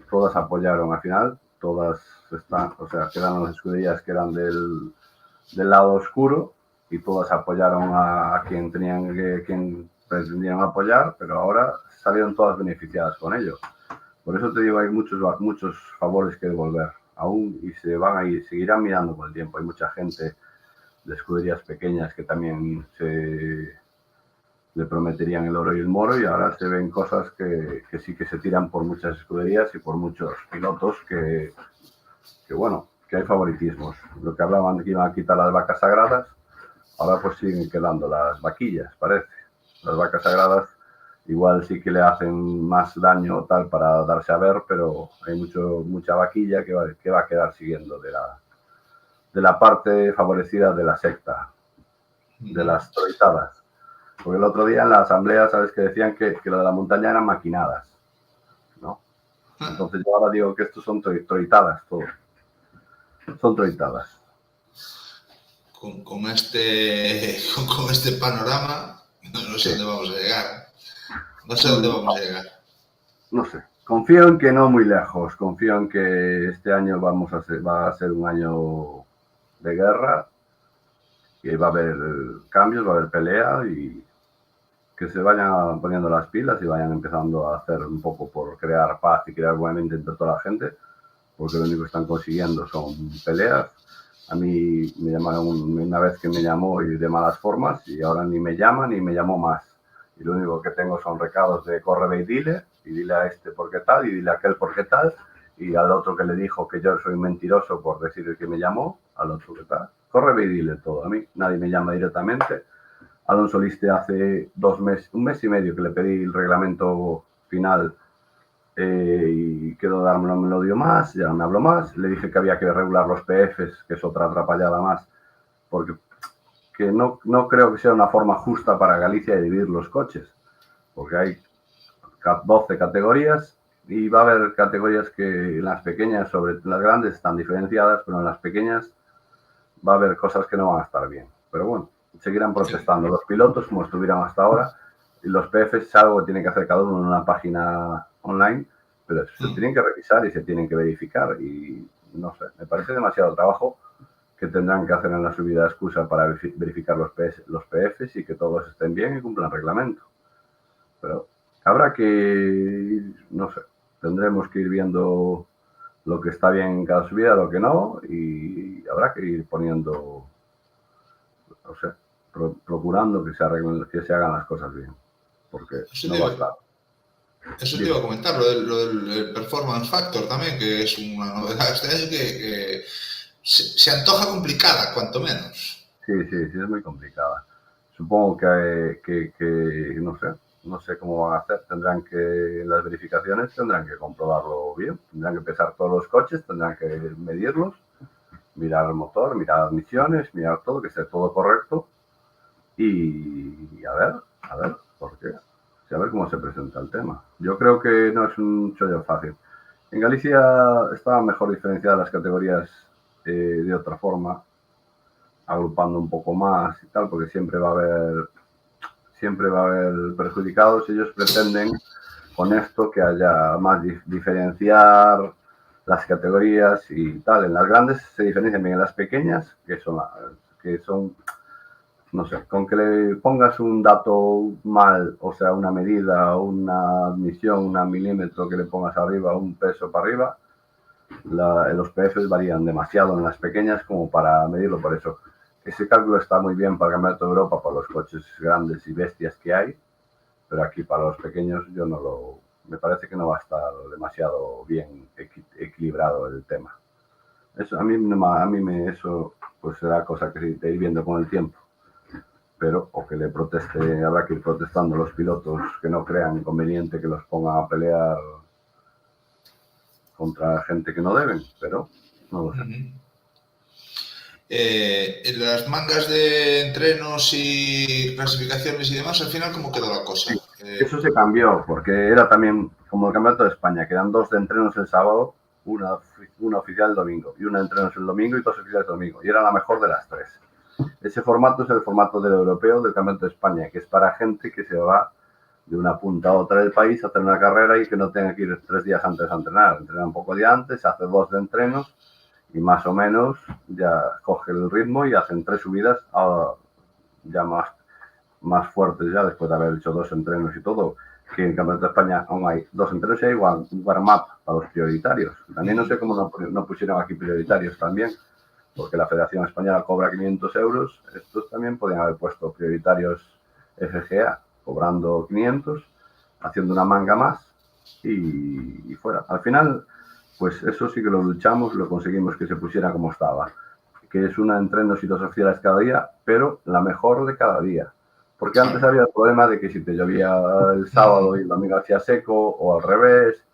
todas apoyaron al final, todas quedaron las escuderías que eran del lado oscuro y todas apoyaron a quien pretendían apoyar, pero ahora salieron todas beneficiadas con ello. Por eso te digo, hay muchos favores que devolver aún y seguirán mirando con el tiempo. Hay mucha gente de escuderías pequeñas que también le prometerían el oro y el moro, y ahora se ven cosas que sí que se tiran por muchas escuderías y por muchos pilotos que hay favoritismos. Lo que hablaban de que iban a quitar las vacas sagradas, ahora pues siguen quedando las vaquillas, parece. Las vacas sagradas igual sí que le hacen más daño o tal para darse a ver, pero hay mucha vaquilla que va a quedar siguiendo de la parte favorecida de la secta, de las troitadas. Porque el otro día en la asamblea, sabes que decían que lo de la montaña eran maquinadas, ¿no? Entonces yo ahora digo que estos son troitadas, todo. Son troitadas. Con este panorama, no sé dónde vamos a llegar. No sé dónde vamos a llegar. No sé. Confío en que no muy lejos. Confío en que este año va a ser un año de guerra, y va a haber cambios, va a haber pelea, y que se vayan poniendo las pilas y vayan empezando a hacer un poco por crear paz y crear buen ambiente entre toda la gente, porque lo único que están consiguiendo son peleas. A mí me llamaron una vez que me llamó y de malas formas, y ahora ni me llama ni me llamó más. Y lo único que tengo son recados de corre, ve y dile a este por qué tal, y dile a aquel por qué tal, y al otro que le dijo que yo soy mentiroso por decir que me llamó, al otro que tal. Corre, ve y dile todo. A mí nadie me llama directamente. Alonso Liste hace un mes y medio que le pedí el reglamento final y quedó dármelo, me lo dio más, ya no me habló más. Le dije que había que regular los PFs, que es otra atrapallada más, porque que no creo que sea una forma justa para Galicia de dividir los coches, porque hay 12 categorías y va a haber categorías que en las pequeñas, sobre las grandes, están diferenciadas, pero en las pequeñas va a haber cosas que no van a estar bien. Pero bueno, seguirán protestando los pilotos como estuvieran hasta ahora, y los PFs es algo que tiene que hacer cada uno en una página online, pero se tienen que revisar y se tienen que verificar, y no sé, me parece demasiado trabajo que tendrán que hacer en la subida de excusa para verificar los PFs y que todos estén bien y cumplan reglamento. Pero habrá que, no sé, tendremos que ir viendo lo que está bien en cada subida, lo que no, y habrá que ir poniendo, o sea, procurando que se hagan las cosas bien, porque no va a estar. Eso te iba a comentar, lo del performance factor también, que es una novedad este año que se antoja complicada, cuanto menos. Sí, es muy complicada. Supongo que no sé cómo van a hacer. Las verificaciones tendrán que comprobarlo bien, tendrán que pesar todos los coches, tendrán que medirlos, mirar el motor, mirar admisiones, mirar todo, que esté todo correcto, y a ver, ¿por qué? A ver cómo se presenta el tema. Yo creo que no es un chollo fácil. En Galicia estaban mejor diferenciadas las categorías de otra forma, agrupando un poco más y tal, porque siempre va a haber perjudicados. Ellos pretenden con esto que haya más diferenciar las categorías y tal. En las grandes se diferencian bien, en las pequeñas, que son no sé, con que le pongas un dato mal, o sea, una medida, una admisión, una milímetro que le pongas arriba, un peso para arriba, los PFs varían demasiado en las pequeñas como para medirlo. Por eso, ese cálculo está muy bien para el Campeonato de Europa, para los coches grandes y bestias que hay, pero aquí para los pequeños me parece que no va a estar demasiado bien equilibrado el tema. Eso, a mí eso pues será cosa que se ir viendo con el tiempo. Pero o que le proteste, habrá que ir protestando a los pilotos que no crean conveniente que los pongan a pelear contra gente que no deben, pero no lo sé. En las mangas de entrenos y clasificaciones y demás, al final, ¿cómo quedó la cosa? Sí, eso se cambió, porque era también como el Campeonato de España, que eran 2 de entrenos el sábado, una oficial el domingo, y una de entrenos el domingo y 2 oficiales el domingo, y era la mejor de las 3. Ese formato es el formato del europeo del Campeonato de España, que es para gente que se va de una punta a otra del país a hacer una carrera y que no tenga que ir 3 días antes a entrenar. Entrena un poco día antes, hace 2 de entrenos y más o menos ya coge el ritmo y hacen 3 subidas ya más fuertes ya después de haber hecho 2 entrenos y todo. Que en el Campeonato de España aún hay 2 entrenos y hay un warm-up para los prioritarios. También no sé cómo no pusieron aquí prioritarios también, porque la Federación Española cobra 500 euros, estos también podrían haber puesto prioritarios FGA, cobrando 500, haciendo una manga más y fuera. Al final, pues eso sí que lo luchamos, lo conseguimos que se pusiera como estaba, que es una entrenos y 2 oficiales cada día, pero la mejor de cada día. Porque antes había el problema de que si te llovía el sábado y el domingo hacía seco, o al revés,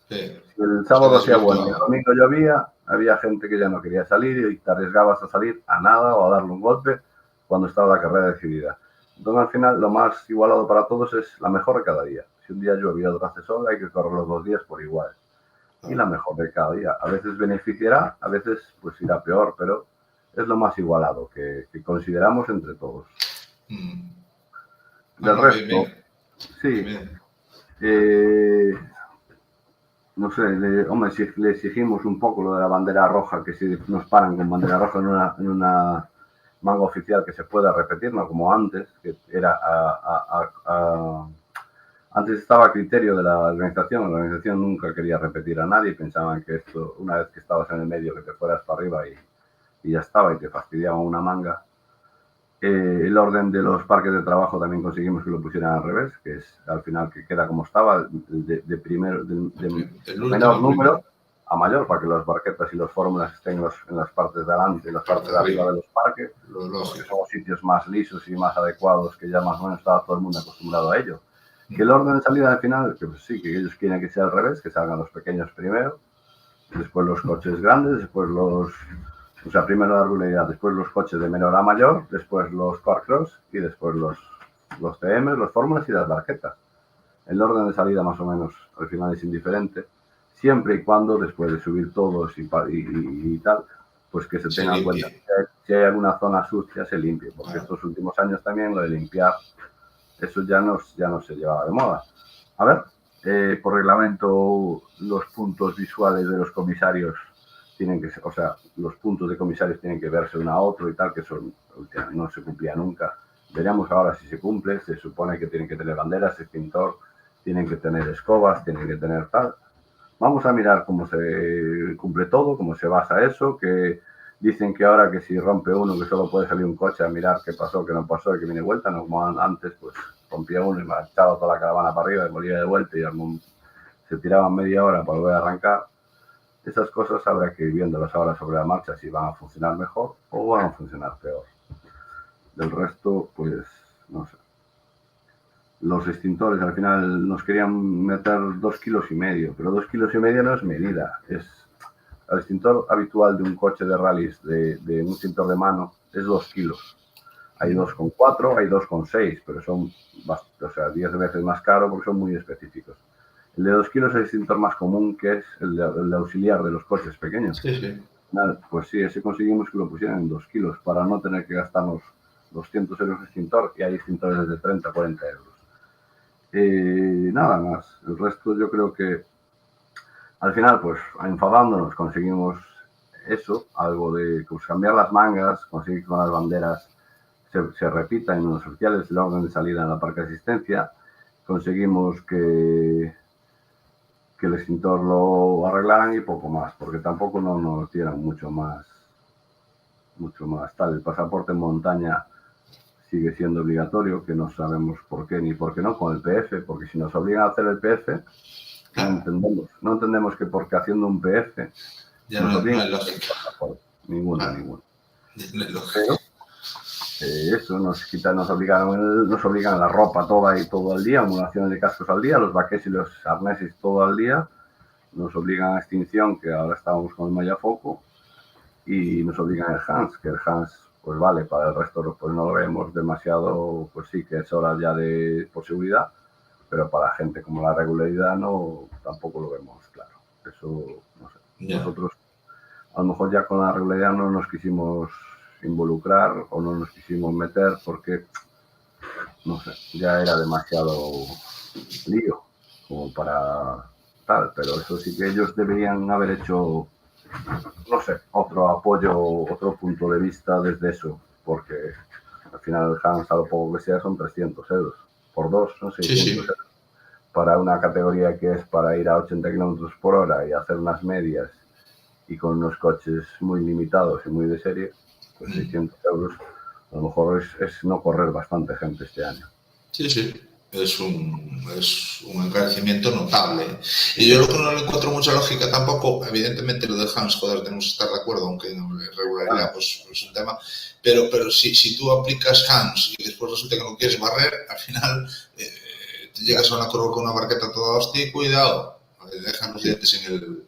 si el sábado hacía bueno y el domingo llovía, había gente que ya no quería salir y te arriesgabas a salir a nada o a darle un golpe cuando estaba la carrera decidida. Entonces, al final, lo más igualado para todos es la mejor de cada día. Si un día llueve y otro hace sol, hay que correr los 2 días por igual. Y la mejor de cada día. A veces beneficiará, a veces pues irá peor, pero es lo más igualado que consideramos entre todos. Del resto, sí. No sé, le exigimos un poco lo de la bandera roja, que si nos paran con bandera roja en una manga oficial que se pueda repetir, no como antes, que era antes estaba a criterio de la organización nunca quería repetir a nadie, pensaban que esto, una vez que estabas en el medio, que te fueras para arriba y ya estaba, y te fastidiaban una manga. El orden de los parques de trabajo también conseguimos que lo pusieran al revés, que es al final que queda como estaba, de menor número a mayor, para que las barquetas y las fórmulas estén en las partes de adelante y las partes de arriba de los parques, que son sitios más lisos y más adecuados, que ya más o menos estaba todo el mundo acostumbrado a ello. Que el orden de salida al final, que pues sí, que ellos quieren que sea al revés, que salgan los pequeños primero, después los coches grandes, después primero la regularidad, después los coches de menor a mayor, después los Car Cross y después los TM, los fórmulas y las barquetas. El orden de salida más o menos al final es indiferente, siempre y cuando después de subir todos y tal, pues que se tenga en cuenta si hay alguna zona sucia se limpie, porque estos últimos años también lo de limpiar, eso ya no se llevaba de moda. A ver, por reglamento los puntos visuales de los comisarios tienen que ser, o sea, los puntos de comisarios tienen que verse uno a otro y tal, que eso no se cumplía nunca. Veremos ahora si se cumple, se supone que tienen que tener banderas, extintor, tienen que tener escobas, tienen que tener tal. Vamos a mirar cómo se cumple todo, cómo se basa eso, que dicen que ahora que si rompe uno, que solo puede salir un coche a mirar qué pasó, qué no pasó y que viene vuelta, no como antes, pues rompía uno y marchaba toda la caravana para arriba y volvía de vuelta y se tiraban media hora para volver a arrancar. Esas cosas habrá que ir viéndolas ahora sobre la marcha, si van a funcionar mejor o van a funcionar peor. Del resto, pues, no sé. Los extintores, al final nos querían meter 2,5 kilos, pero 2,5 kilos no es medida. El extintor habitual de un coche de rallies, de un extintor de mano, es 2 kilos. Hay 2,4, hay 2,6, pero son 10 veces más caro porque son muy específicos. El de 2 kilos es el extintor más común, que es el de auxiliar de los coches pequeños. Sí. Pues sí, ese conseguimos que lo pusieran en 2 kilos para no tener que gastarnos 200 euros de extintor, y hay extintores de 30, 40 euros. Nada más. El resto yo creo que al final, pues enfadándonos, conseguimos eso, algo de pues, cambiar las mangas, conseguir que con las banderas se repita en los oficiales el orden de salida en la parque de asistencia. Conseguimos que el extintor lo arreglaran y poco más, porque tampoco no nos dieran mucho más tal. El pasaporte en montaña sigue siendo obligatorio, que no sabemos por qué ni por qué no, con el PF, porque si nos obligan a hacer el PF, no entendemos que porque haciendo un PF ya nos no obligan hay lógica. Ninguno. No hay lógica. Pero eso nos obligan a la ropa toda y todo el día, emulaciones de cascos al día, los baquets y los arneses todo el día, nos obligan a extinción, que ahora estábamos con el Mayafoco, y nos obligan el Hans, que el Hans, pues vale, para el resto pues no lo vemos demasiado, pues sí que es hora ya por seguridad, pero para gente como la regularidad tampoco lo vemos claro. Eso, no sé. Yeah. Nosotros a lo mejor ya con la regularidad no nos quisimos involucrar o no nos quisimos meter porque, no sé, ya era demasiado lío como para tal, pero eso sí que ellos deberían haber hecho, no sé, otro apoyo, otro punto de vista desde eso, porque al final el Hans, a lo poco que sea, son 300 euros. Por 2 son 600 euros. Para una categoría que es para ir a 80 kilómetros por hora y hacer unas medias y con unos coches muy limitados y muy de serie, pues 600 euros a lo mejor es no correr bastante gente este año. Sí. Es un encarecimiento notable. Y yo lo que no le encuentro mucha lógica tampoco, evidentemente lo de Hans, joder, tenemos que estar de acuerdo, aunque en regularidad pues es un tema, pero si tú aplicas Hans y después resulta que no quieres barrer, al final te llegas a una curva con una barqueta toda hostia y cuidado, dejan los dientes en el...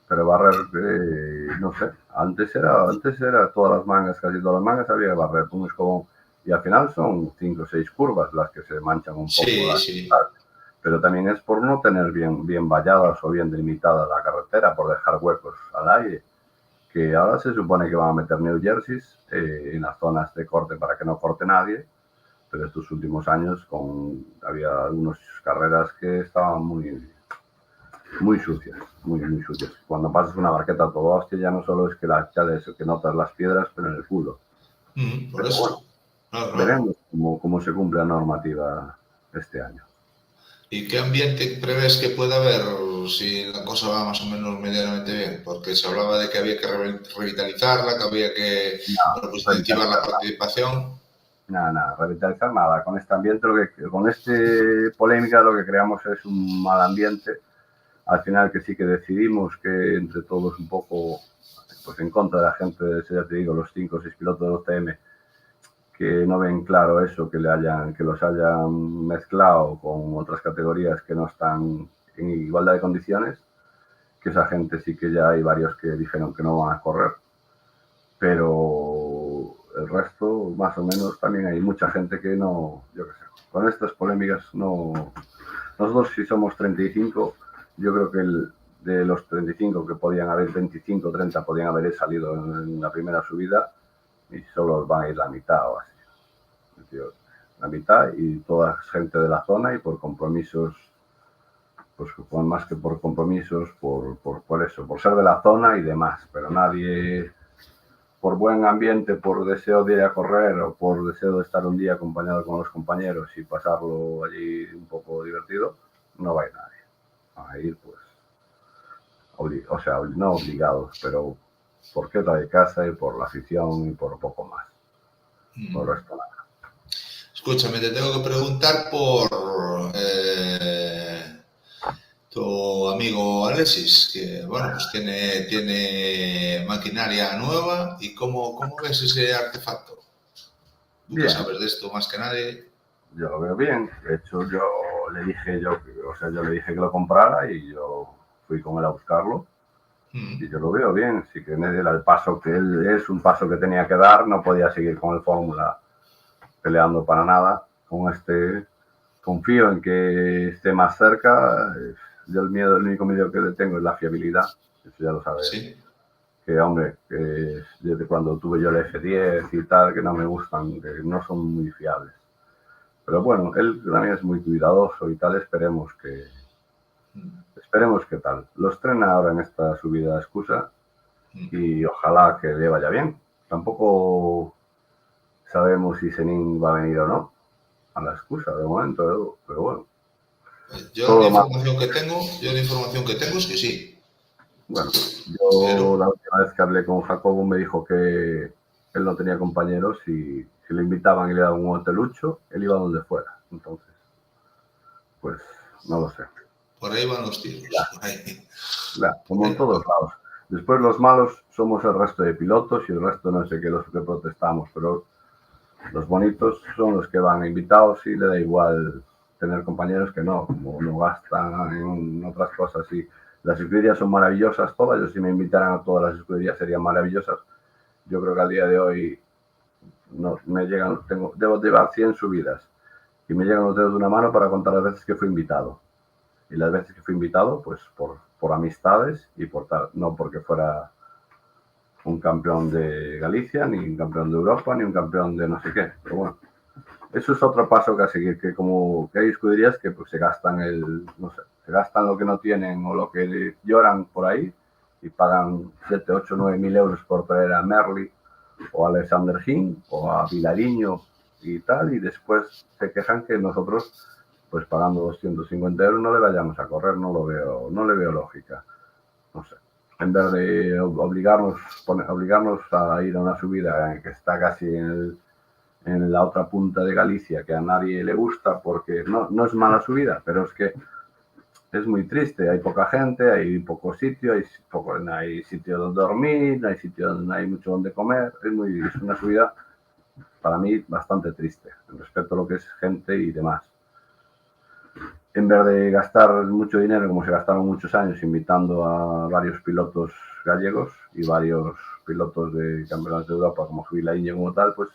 Pero barrer, no sé, antes era todas las mangas, casi todas las mangas había que barrer con un escobón. Y al final son 5 o 6 curvas las que se manchan un poco. Sí. Pero también es por no tener bien valladas o bien delimitada la carretera, por dejar huecos al aire. Que ahora se supone que van a meter New Jerseys en las zonas de corte para que no corte nadie. Pero estos últimos años había algunas carreras que estaban muy sucias, muy sucias. Cuando pasas una barqueta todo hostia, ya no solo es que que notas las piedras, pero en el culo. Por eso. Bueno, veremos cómo se cumple la normativa este año. ¿Y qué ambiente prevés que pueda haber si la cosa va más o menos medianamente bien? Porque se hablaba de que había que revitalizarla, que había que incentivar la participación. Nada, revitalizar nada. Con este ambiente, con esta polémica, lo que creamos es un mal ambiente. Al final que sí que decidimos que entre todos un poco, pues en contra de la gente, ya te digo, los 5 o 6 pilotos del OCM, que no ven claro eso, que los hayan mezclado con otras categorías que no están en igualdad de condiciones, que esa gente sí que ya hay varios que dijeron que no van a correr, pero el resto, más o menos, también hay mucha gente que no, yo qué sé, con estas polémicas no. Nosotros si somos 35, yo creo que de los 35 que podían haber, 25 o 30 podían haber salido en la primera subida y solo van a ir la mitad o así. Es decir, la mitad y toda gente de la zona y por compromisos, pues más que por compromisos, por eso, por ser de la zona y demás, pero nadie por buen ambiente, por deseo de ir a correr o por deseo de estar un día acompañado con los compañeros y pasarlo allí un poco divertido, no va a ir nadie. Van a ir, pues, no obligados, pero porque es la de casa y por la afición y por poco más. Por el resto nada. Escúchame, te tengo que preguntar por tu amigo Alexis, que bueno, pues tiene maquinaria nueva y ¿cómo ves ese artefacto? Tú que sabes de esto más que nadie. Yo lo veo bien. De hecho, yo le dije que lo comprara y yo fui con él a buscarlo. Y yo lo veo bien. Sí que era el paso que él es un paso que tenía que dar. No podía seguir con el Fórmula peleando para nada. Con este confío en que esté más cerca. Yo el único miedo que le tengo es la fiabilidad, eso ya lo sabes. Sí. Que, hombre, que desde cuando tuve yo el F10 y tal, que no me gustan, que no son muy fiables. Pero bueno, él también es muy cuidadoso y tal, esperemos que tal. Lo estrena ahora en esta subida a excusa y ojalá que le vaya bien. Tampoco sabemos si Senin va a venir o no a la excusa de momento, pero bueno. Yo la información que tengo es que sí. Bueno, yo la última vez que hablé con Jacobo me dijo que él no tenía compañeros y si le invitaban y le daban un hotelucho, él iba donde fuera. Entonces, pues no lo sé. Por ahí van los tiros. Como en todos lados. Después los malos somos el resto de pilotos y el resto no sé qué, los que protestamos, pero los bonitos son los que van invitados y le da igual tener compañeros que no, como no gastan en otras cosas. Y las escuderías son maravillosas todas, yo si me invitaran a todas las escuderías serían maravillosas. Yo creo que al día de hoy no, debo llevar 100 subidas y me llegan los dedos de una mano para contar las veces que fui invitado. Y las veces que fui invitado, pues por amistades y por tal, no porque fuera un campeón de Galicia, ni un campeón de Europa, ni un campeón de no sé qué. Pero bueno, eso es otro paso que a seguir, que como que hay escuderías que pues se gastan se gastan lo que no tienen o lo que lloran por ahí y pagan 7, 8, 9 mil euros por traer a Merli o a Alexander Hin o a Vilariño y tal, y después se quejan que nosotros, pues pagando 250 euros, no le vayamos a correr, no le veo lógica. No sé. En vez de obligarnos a ir a una subida que está casi en la otra punta de Galicia, que a nadie le gusta, porque no es mala subida, pero es que es muy triste. Hay poca gente, hay poco sitio, no hay sitio donde dormir, no hay sitio donde no hay mucho donde comer. Es una subida, para mí, bastante triste, respecto a lo que es gente y demás. En vez de gastar mucho dinero, como se gastaron muchos años, invitando a varios pilotos gallegos y varios pilotos de campeonatos de Europa, como Vilariño como tal, pues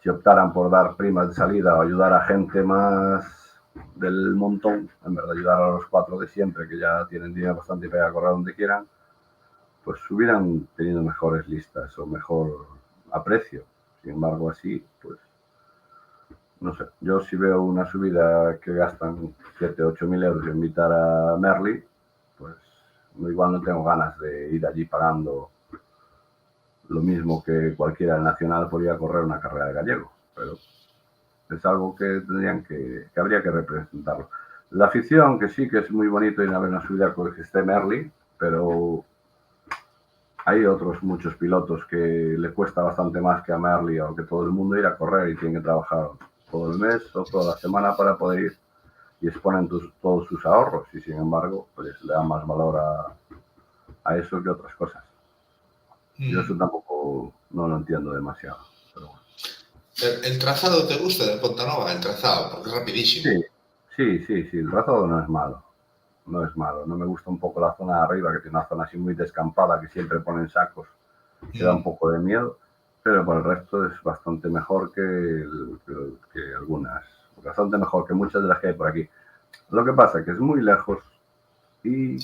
si optaran por dar primas de salida o ayudar a gente más del montón, en vez de ayudar a los 4 de siempre, que ya tienen dinero bastante y para correr donde quieran, pues hubieran tenido mejores listas o mejor aprecio. Sin embargo, así, pues no sé, yo si veo una subida que gastan 7, 8 mil euros y invitar a Merli, pues igual no tengo ganas de ir allí pagando lo mismo que cualquiera nacional por ir a correr una carrera de gallego, pero es algo que habría que representarlo. La afición, que sí que es muy bonito ir a ver una subida que esté Merli, pero hay otros muchos pilotos que le cuesta bastante más que a Merli o que todo el mundo ir a correr y tienen que trabajar todo el mes o toda la semana para poder ir y exponen todos sus ahorros y sin embargo pues le dan más valor a eso que otras cosas. Yo eso tampoco no lo entiendo demasiado, pero bueno. ¿El trazado te gusta de Pontanova? El trazado, porque es rapidísimo. Sí, el trazado no es malo. No me gusta un poco la zona de arriba, que tiene una zona así muy descampada, que siempre ponen sacos, que da un poco de miedo, pero por el resto es bastante mejor que algunas, bastante mejor que muchas de las que hay por aquí. Lo que pasa es que es muy lejos y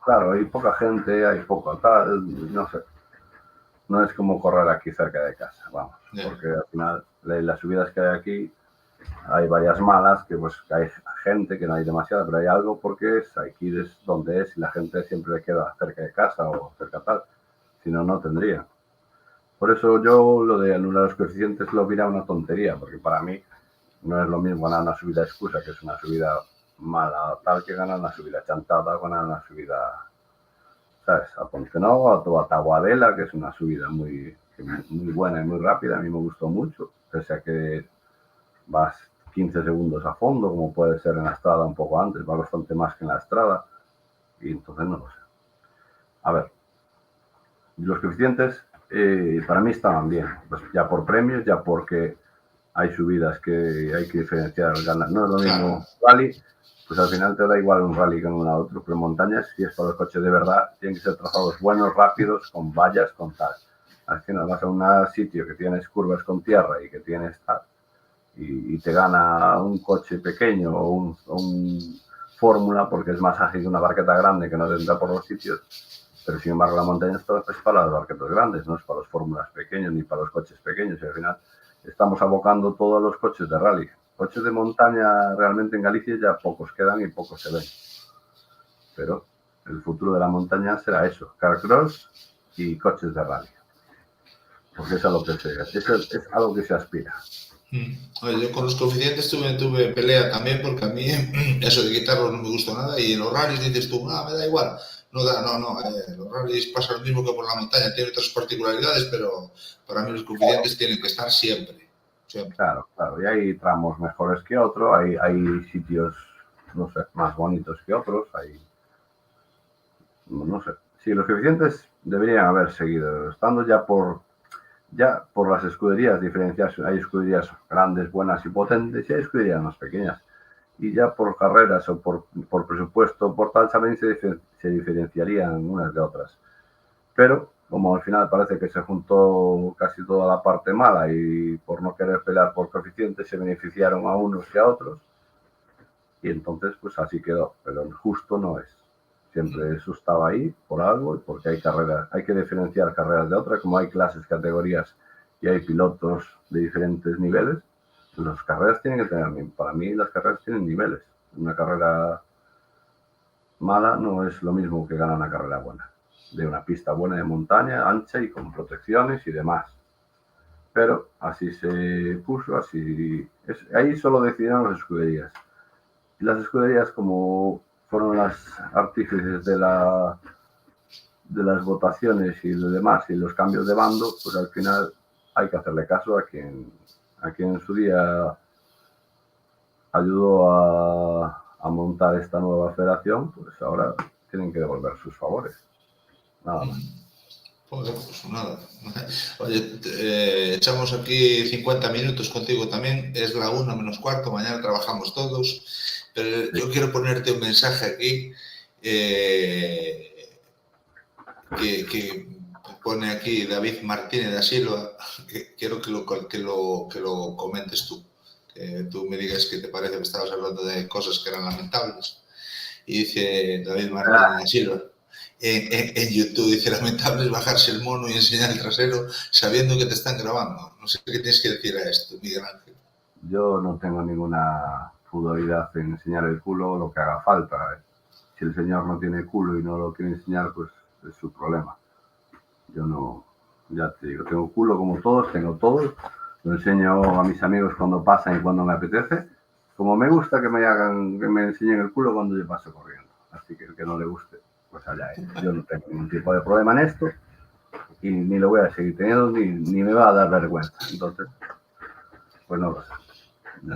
claro, hay poca gente, hay poco tal, no sé. No es como correr aquí cerca de casa, vamos, porque al final las subidas que hay aquí hay varias malas, que pues hay gente, que no hay demasiada, pero hay algo porque aquí es donde es y la gente siempre le queda cerca de casa o cerca tal, si no, no tendría. Por eso yo lo de anular los coeficientes lo mira una tontería, porque para mí no es lo mismo ganar una subida excusa, que es una subida mala tal, que ganar una subida chantada o ganar una subida, ¿sabes? A Pontenova o a Taguadela, que es una subida muy buena y muy rápida, a mí me gustó mucho, pese a que vas 15 segundos a fondo, como puede ser en la estrada un poco antes, va bastante más que en la estrada, y entonces no lo sé. A ver, los coeficientes para mí estaban bien, pues ya por premios, ya porque hay subidas que hay que diferenciar, ganar. No es lo mismo rally, pues al final te da igual un rally que un otro, pero montañas, si es para los coches de verdad, tienen que ser trazados buenos, rápidos, con vallas, con tal. Al final vas a un sitio que tienes curvas con tierra y que tienes tal, y te gana un coche pequeño o un Fórmula porque es más ágil que una barqueta grande que no entra por los sitios, pero sin embargo la montaña es para las barquetas grandes, no es para los Fórmulas pequeños ni para los coches pequeños, y al final estamos abocando todos los coches de rally. Coches de montaña realmente en Galicia ya pocos quedan y pocos se ven, pero el futuro de la montaña será eso, carcross y coches de rally, porque es a lo que es algo que se aspira. Oye, yo con los coeficientes tuve pelea también, porque a mí eso de quitarlos no me gustó nada, y en los rallies dices tú, me da igual. No, los rallies pasa lo mismo que por la montaña, tiene otras particularidades, pero para mí los coeficientes tienen que estar siempre. Claro, y hay tramos mejores que otros, hay sitios, no sé, más bonitos que otros, no sé. Sí, los coeficientes deberían haber seguido estando ya por las escuderías diferenciadas. Hay escuderías grandes, buenas y potentes, y hay escuderías más pequeñas. Y ya por carreras o por presupuesto, por tal, también se diferenciarían unas de otras. Pero, como al final parece que se juntó casi toda la parte mala y por no querer pelear por coeficientes se beneficiaron a unos que a otros, y entonces pues así quedó. Pero justo no es. Siempre eso estaba ahí por algo, y porque hay carreras, hay que diferenciar carreras de otras, como hay clases, categorías y hay pilotos de diferentes niveles. Las carreras tienen que tener, para mí las carreras tienen niveles. Una carrera mala no es lo mismo que ganar una carrera buena, de una pista buena de montaña, ancha y con protecciones y demás. Pero así se puso, ahí solo decidieron las escuderías. Y las escuderías, como fueron las artífices de las votaciones y lo demás y los cambios de bando, pues al final hay que hacerle caso a quien en su día ayudó a montar esta nueva federación, pues ahora tienen que devolver sus favores. Nada más. Joder, pues nada. Oye, echamos aquí 50 minutos contigo también, es la 1 menos cuarto, mañana trabajamos todos, pero yo quiero ponerte un mensaje aquí que pone aquí David Martínez da Silva, que quiero que lo comentes tú, que tú me digas qué te parece, que estabas hablando de cosas que eran lamentables. Y dice David Martínez da Silva, en YouTube, dice, lamentable es bajarse el mono y enseñar el trasero sabiendo que te están grabando. No sé qué tienes que decir a esto, Miguel Ángel. Yo no tengo ninguna pudorosidad en enseñar el culo lo que haga falta. Si el señor no tiene culo y no lo quiere enseñar, pues es su problema. Yo no, ya te digo, tengo culo como todos, tengo todo. Lo enseño a mis amigos cuando pasan y cuando me apetece. Como me gusta que me enseñen el culo cuando yo paso corriendo. Así que el que no le guste, pues allá es. Yo no tengo ningún tipo de problema en esto y ni lo voy a seguir teniendo ni me va a dar vergüenza. Entonces, pues no lo sé.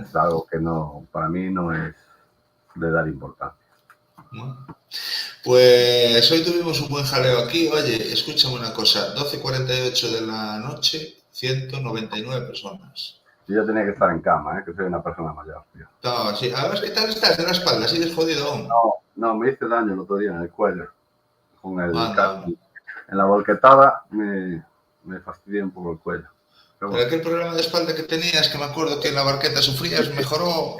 Es algo que no, para mí no es de dar importancia. Pues hoy tuvimos un buen jaleo aquí. Oye, escúchame una cosa, 12:48 de la noche, 199 personas. Yo ya tenía que estar en cama, que soy una persona mayor, tío. No, sí. A ver, ¿qué tal estás de la espalda? ¿Sigues jodido aún? No, me hice daño el otro día en el cuello. Con el en la volquetada me fastidié un poco el cuello. Pero aquel problema de espalda que tenías, que me acuerdo que en la barqueta sufrías, mejoró.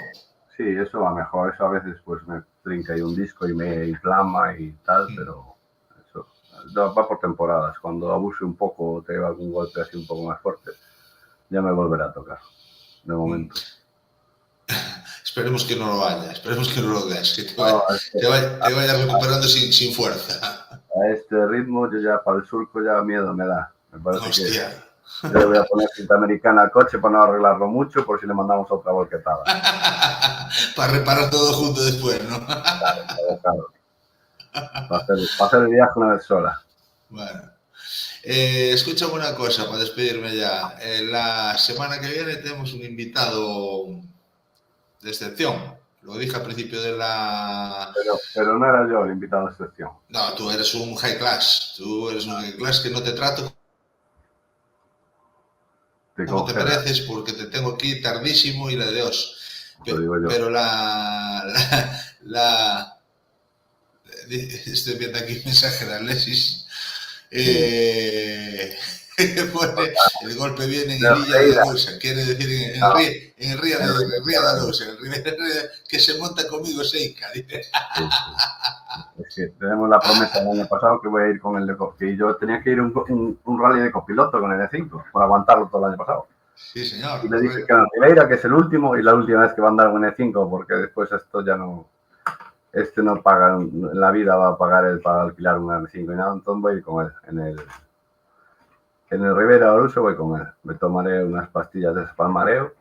Sí, eso va mejor. Eso a veces pues me trinca ahí un disco y me inflama y tal, pero eso va por temporadas. Cuando abuse un poco, te lleva algún golpe así un poco más fuerte, ya me volverá a tocar. De momento. Esperemos que no lo haya, esperemos que no lo des, que te vayas recuperando sin fuerza. A este ritmo, yo ya para el surco ya miedo me da. Me parece Hostia. Que yo le voy a poner cinta americana al coche para no arreglarlo mucho por si le mandamos otra volquetada. Para reparar todo junto después, ¿no? Claro. Para hacer el viaje una vez sola. Bueno. Escúchame una cosa para despedirme ya. La semana que viene tenemos un invitado de excepción. Lo dije al principio de la... Pero no era yo el invitado de excepción. No, tú eres un high class. Tú eres un high class que no te trato como te mereces porque te tengo aquí tardísimo y la de Dios. Pero estoy viendo aquí un mensaje de Alexis. Pone, el golpe viene en No, el Illa de Reira, Arousa, quiere decir no, en el río en de Reira, Arousa, que se monta conmigo Seica, dice. sí, sí. Es que tenemos la promesa del año pasado que voy a ir con el de copiloto. Y yo tenía que ir un rally de copiloto con el E5 por aguantarlo todo el año pasado. Sí, Y señor, le dije que correcto. en Ribeira, que es el último, y la última vez que va a andar un E5, porque después esto ya no. Este no paga, en la vida va a pagar él para alquilar un R5 y nada, entonces voy a ir con él. En el Ribera Oruso voy con él. Me tomaré unas pastillas de espalmareo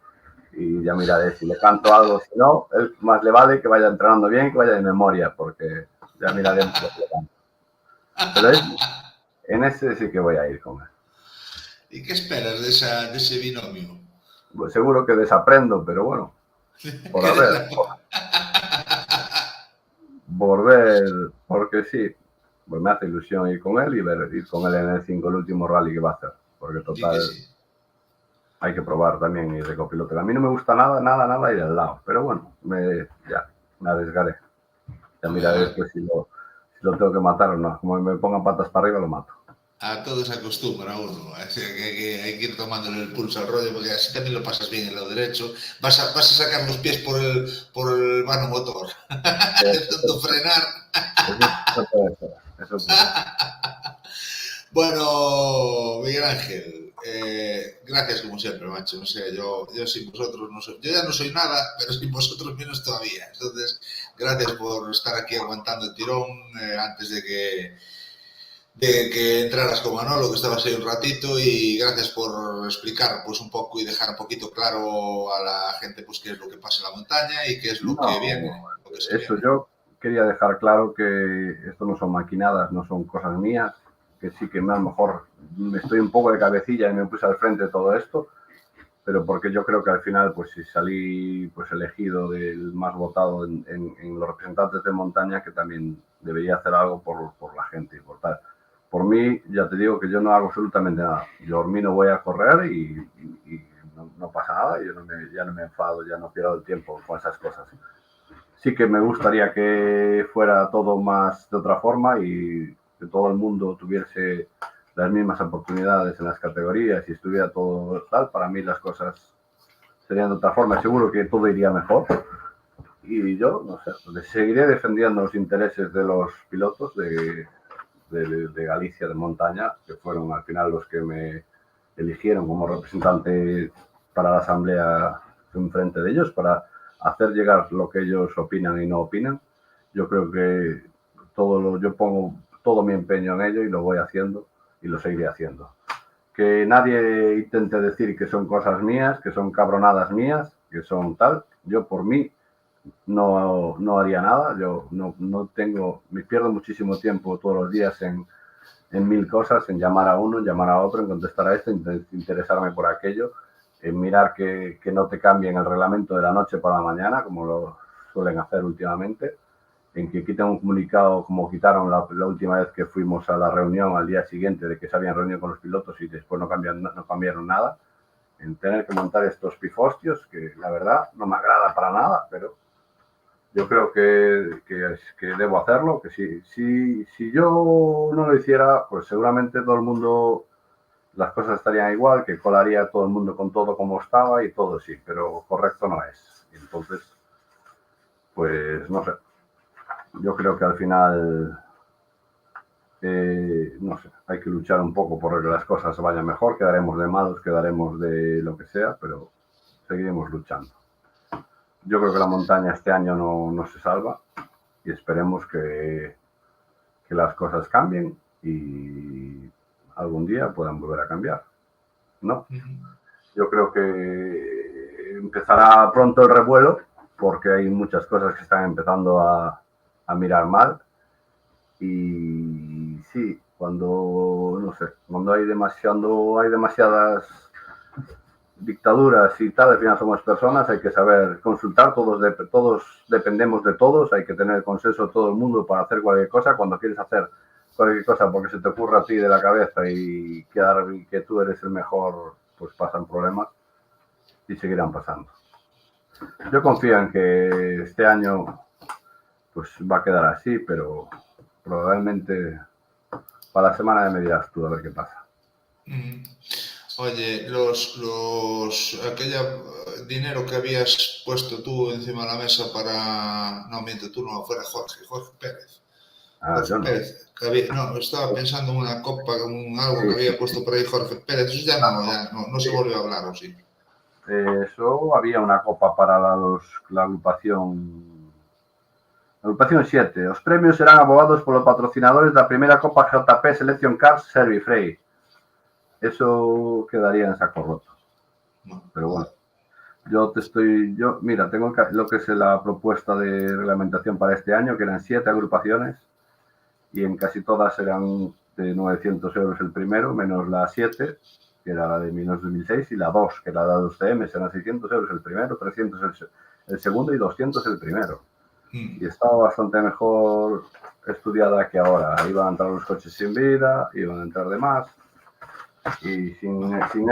y ya miraré si le canto algo. Si no, él más le vale que vaya entrenando bien, que vaya de memoria, porque ya miraremos lo que le canto. Pero en ese sí que voy a ir con él. ¿Y qué esperas de ese binomio? Pues seguro que desaprendo, pero bueno, por haber, por ver, porque sí, pues me hace ilusión ir con él y ir con él en el 5, el último rally que va a hacer, porque Di que total sí. hay que probar también ir de copiloto. A mí no me gusta nada ir al lado, pero bueno, ya, me arriesgaré. Ya miraré después si lo tengo que matar o no. Como me pongan patas para arriba, lo mato. A todo se acostumbra uno, así que hay que ir tomándole el pulso al rollo, porque así también lo pasas bien en lo derecho. Vas a sacar los pies por el vano motor, de tanto frenar. Eso puede ser, eso puede ser. Bueno, Miguel Ángel, gracias como siempre, macho. No sé, yo sin vosotros no soy, yo ya no soy nada, pero sin vosotros menos todavía. Entonces, gracias por estar aquí aguantando el tirón antes de que entraras con Manolo, que estabas ahí un ratito, y gracias por explicar pues un poco y dejar un poquito claro a la gente pues qué es lo que pasa en la montaña y qué es lo que No, viene, lo que se eso viene. yo quería dejar claro que esto no son maquinadas, no son cosas mías, que sí que a lo mejor me estoy un poco de cabecilla y me puse al frente de todo esto, pero porque yo creo que al final, pues si salí pues elegido del más votado en los representantes de montaña, que también debería hacer algo por la gente y por tal. Por mí, ya te digo que yo no hago absolutamente nada. Yo por mí no voy a correr y no pasa nada, yo ya no me enfado, ya no pierdo el tiempo con esas cosas. Sí que me gustaría que fuera todo más de otra forma y que todo el mundo tuviese las mismas oportunidades en las categorías y estuviera todo tal. Para mí las cosas serían de otra forma. Seguro que todo iría mejor. Y yo, no sé, seguiré defendiendo los intereses de los pilotos de Galicia de montaña, que fueron al final los que me eligieron como representante para la asamblea en frente de ellos, para hacer llegar lo que ellos opinan y no opinan. Yo creo que yo pongo todo mi empeño en ello y lo voy haciendo y lo seguiré haciendo. Que nadie intente decir que son cosas mías, que son cabronadas mías, que son tal. Yo por mí no haría nada. Yo no tengo, me pierdo muchísimo tiempo todos los días en mil cosas, en llamar a uno, en llamar a otro, en contestar a esto, en interesarme por aquello, en mirar que no te cambien el reglamento de la noche para la mañana, como lo suelen hacer últimamente, en que quiten un comunicado como quitaron la última vez que fuimos a la reunión al día siguiente de que se habían reunido con los pilotos y después no cambiaron nada, en tener que montar estos pifostios, que la verdad no me agrada para nada, pero yo creo que debo hacerlo, que si yo no lo hiciera, pues seguramente todo el mundo, las cosas estarían igual, que colaría todo el mundo con todo como estaba y todo sí, pero correcto no es. Entonces, pues no sé, yo creo que al final, no sé, hay que luchar un poco por que las cosas vayan mejor, quedaremos de malos, quedaremos de lo que sea, pero seguiremos luchando. Yo creo que la montaña este año no se salva y esperemos que las cosas cambien y algún día puedan volver a cambiar, ¿no? Yo creo que empezará pronto el revuelo porque hay muchas cosas que están empezando a mirar mal y sí, cuando hay demasiadas dictaduras y tal, al final somos personas, hay que saber consultar, todos dependemos de todos, hay que tener el consenso de todo el mundo para hacer cualquier cosa. Cuando quieres hacer cualquier cosa porque se te ocurra a ti de la cabeza y que tú eres el mejor, pues pasan problemas y seguirán pasando. Yo confío en que este año pues va a quedar así, pero probablemente para la semana me dirás tú a ver qué pasa. Oye, aquella dinero que habías puesto tú encima de la mesa para... No, miento, tú no, fuera Jorge Pérez. Jorge Yo no. Pérez, no, estaba pensando en una copa, algo Sí, que había sí, puesto sí. por ahí Jorge Pérez, eso ya no se Sí. volvió a hablar, ¿o sí? Eso había una copa para la agrupación 7. Os premios serán abogados polos patrocinadores da primeira Copa JP Selection Cars Servifrey. Eso quedaría en saco roto. No. Pero bueno, mira, tengo lo que es la propuesta de reglamentación para este año, que eran 7 agrupaciones y en casi todas eran de 900 euros el primero, menos la 7, que era la de 2006, y la 2, que era la de UCM, eran 600 euros el primero, 300 el segundo y 200 el primero. Y estaba bastante mejor estudiada que ahora. Iban a entrar los coches sin vida, iban a entrar de más, y sin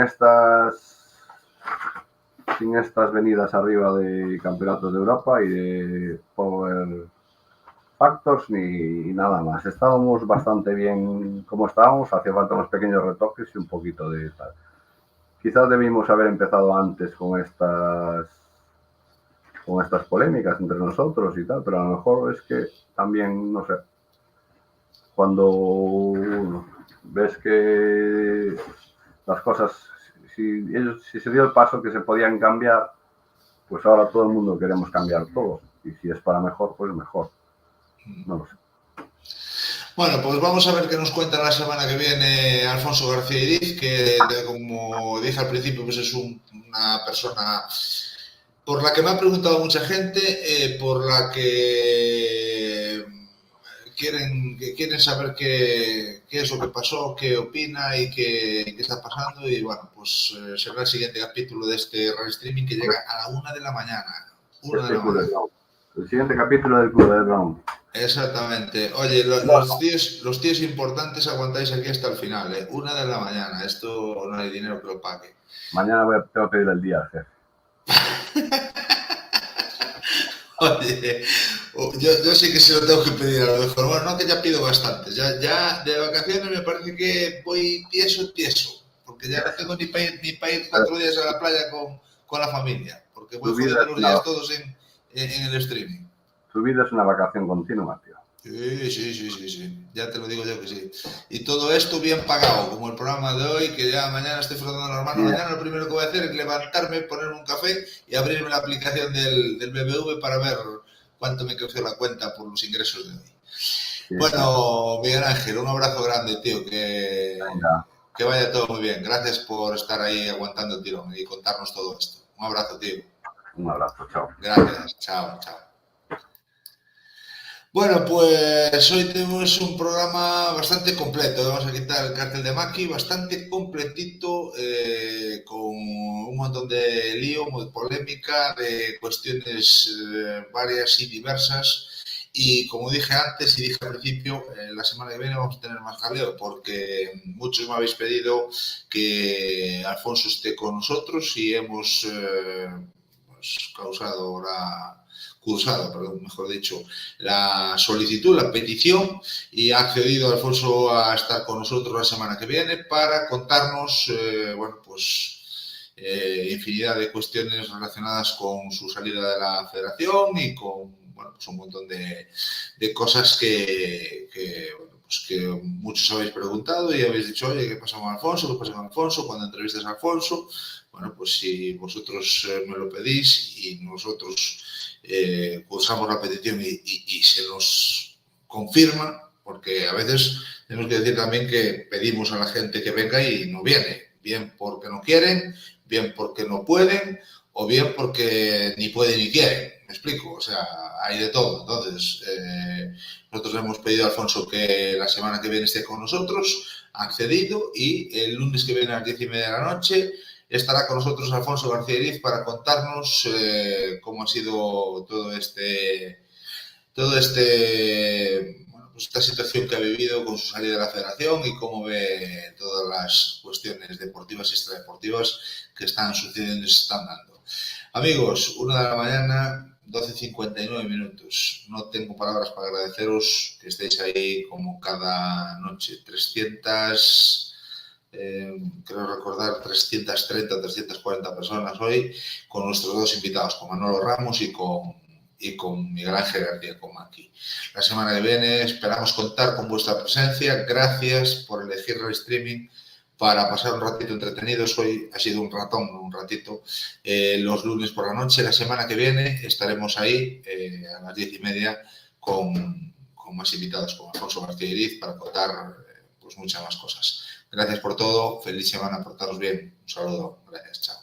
estas venidas arriba de campeonatos de Europa y de Power Factors ni nada más. Estábamos bastante bien como estábamos, hacía falta unos pequeños retoques y un poquito de tal. Quizás debimos haber empezado antes con estas polémicas entre nosotros y tal, pero a lo mejor es que también, no sé, cuando ves que las cosas, si se dio el paso que se podían cambiar, pues ahora todo el mundo queremos cambiar todo, y si es para mejor, pues mejor. No lo sé. Bueno, pues vamos a ver qué nos cuenta la semana que viene Alfonso García Iriz, que como dije al principio, pues es una persona por la que me ha preguntado mucha gente, por la que quieren saber qué es lo que pasó, qué opina y qué está pasando. Y bueno, pues será el siguiente capítulo de este Rally Streaming que llega a la 1 de la mañana. 1 de la mañana. El siguiente capítulo del Club del Round. Exactamente. Oye, los tíos importantes aguantáis aquí hasta el final, ¿eh? 1 de la mañana. Esto no hay dinero que lo pague. Mañana tengo que pedir el día al jefe. Oye, yo sí que se lo tengo que pedir a lo mejor. Bueno, no que ya pido bastantes. Ya de vacaciones me parece que voy tieso, porque ya no tengo ni para ir 4 días a la playa con la familia, porque voy jodiendo los días todos en el streaming. Tu vida es una vacación continua, tío. Sí. Ya te lo digo yo que sí. Y todo esto bien pagado, como el programa de hoy, que ya mañana estoy frotando las manos. Mañana lo primero que voy a hacer es levantarme, ponerme un café y abrirme la aplicación del BBV para ver cuánto me creció la cuenta por los ingresos de hoy. Sí, bueno, Miguel Ángel, un abrazo grande, tío. Que vaya todo muy bien. Gracias por estar ahí aguantando el tirón y contarnos todo esto. Un abrazo, tío. Un abrazo, chao. Gracias, chao. Bueno, pues hoy tenemos un programa bastante completo. Vamos a quitar el cartel de Maki, bastante completito, con un montón de lío, muy polémica, de cuestiones varias y diversas. Y como dije antes y dije al principio, la semana que viene vamos a tener más jaleo, porque muchos me habéis pedido que Alfonso esté con nosotros y hemos cursado, mejor dicho, la solicitud, la petición, y ha accedido Alfonso a estar con nosotros la semana que viene para contarnos, infinidad de cuestiones relacionadas con su salida de la federación y con, un montón de cosas que muchos habéis preguntado y habéis dicho, oye, ¿qué pasa con Alfonso? ¿Qué pasa con Alfonso? Cuando entrevistas a Alfonso, bueno, pues si vosotros me lo pedís y nosotros cursamos la petición y se nos confirma, porque a veces tenemos que decir también que pedimos a la gente que venga y no viene, bien porque no quieren, bien porque no pueden, o bien porque ni pueden ni quieren. ¿Me explico? O sea, hay de todo. Entonces, nosotros le hemos pedido a Alfonso que la semana que viene esté con nosotros, ha accedido, y el lunes que viene a las 10:30 de la noche estará con nosotros Alfonso García Iriz para contarnos cómo ha sido esta situación que ha vivido con su salida de la federación y cómo ve todas las cuestiones deportivas y extradeportivas que están sucediendo y se están dando. Amigos, 1 de la mañana, 12:59 minutos. No tengo palabras para agradeceros que estéis ahí como cada noche. 300 creo recordar 330, 340 personas hoy, con nuestros dos invitados, con Manolo Ramos y con Miguel Ángel García, como aquí. La semana que viene esperamos contar con vuestra presencia. Gracias por elegir el streaming para pasar un ratito entretenidos. Hoy ha sido un ratito. Los lunes por la noche, la semana que viene, estaremos ahí a las 10:30 con más invitados, con Alfonso García Iriz, para contar pues muchas más cosas. Gracias por todo. Feliz semana, portaros bien. Un saludo. Gracias. Chao.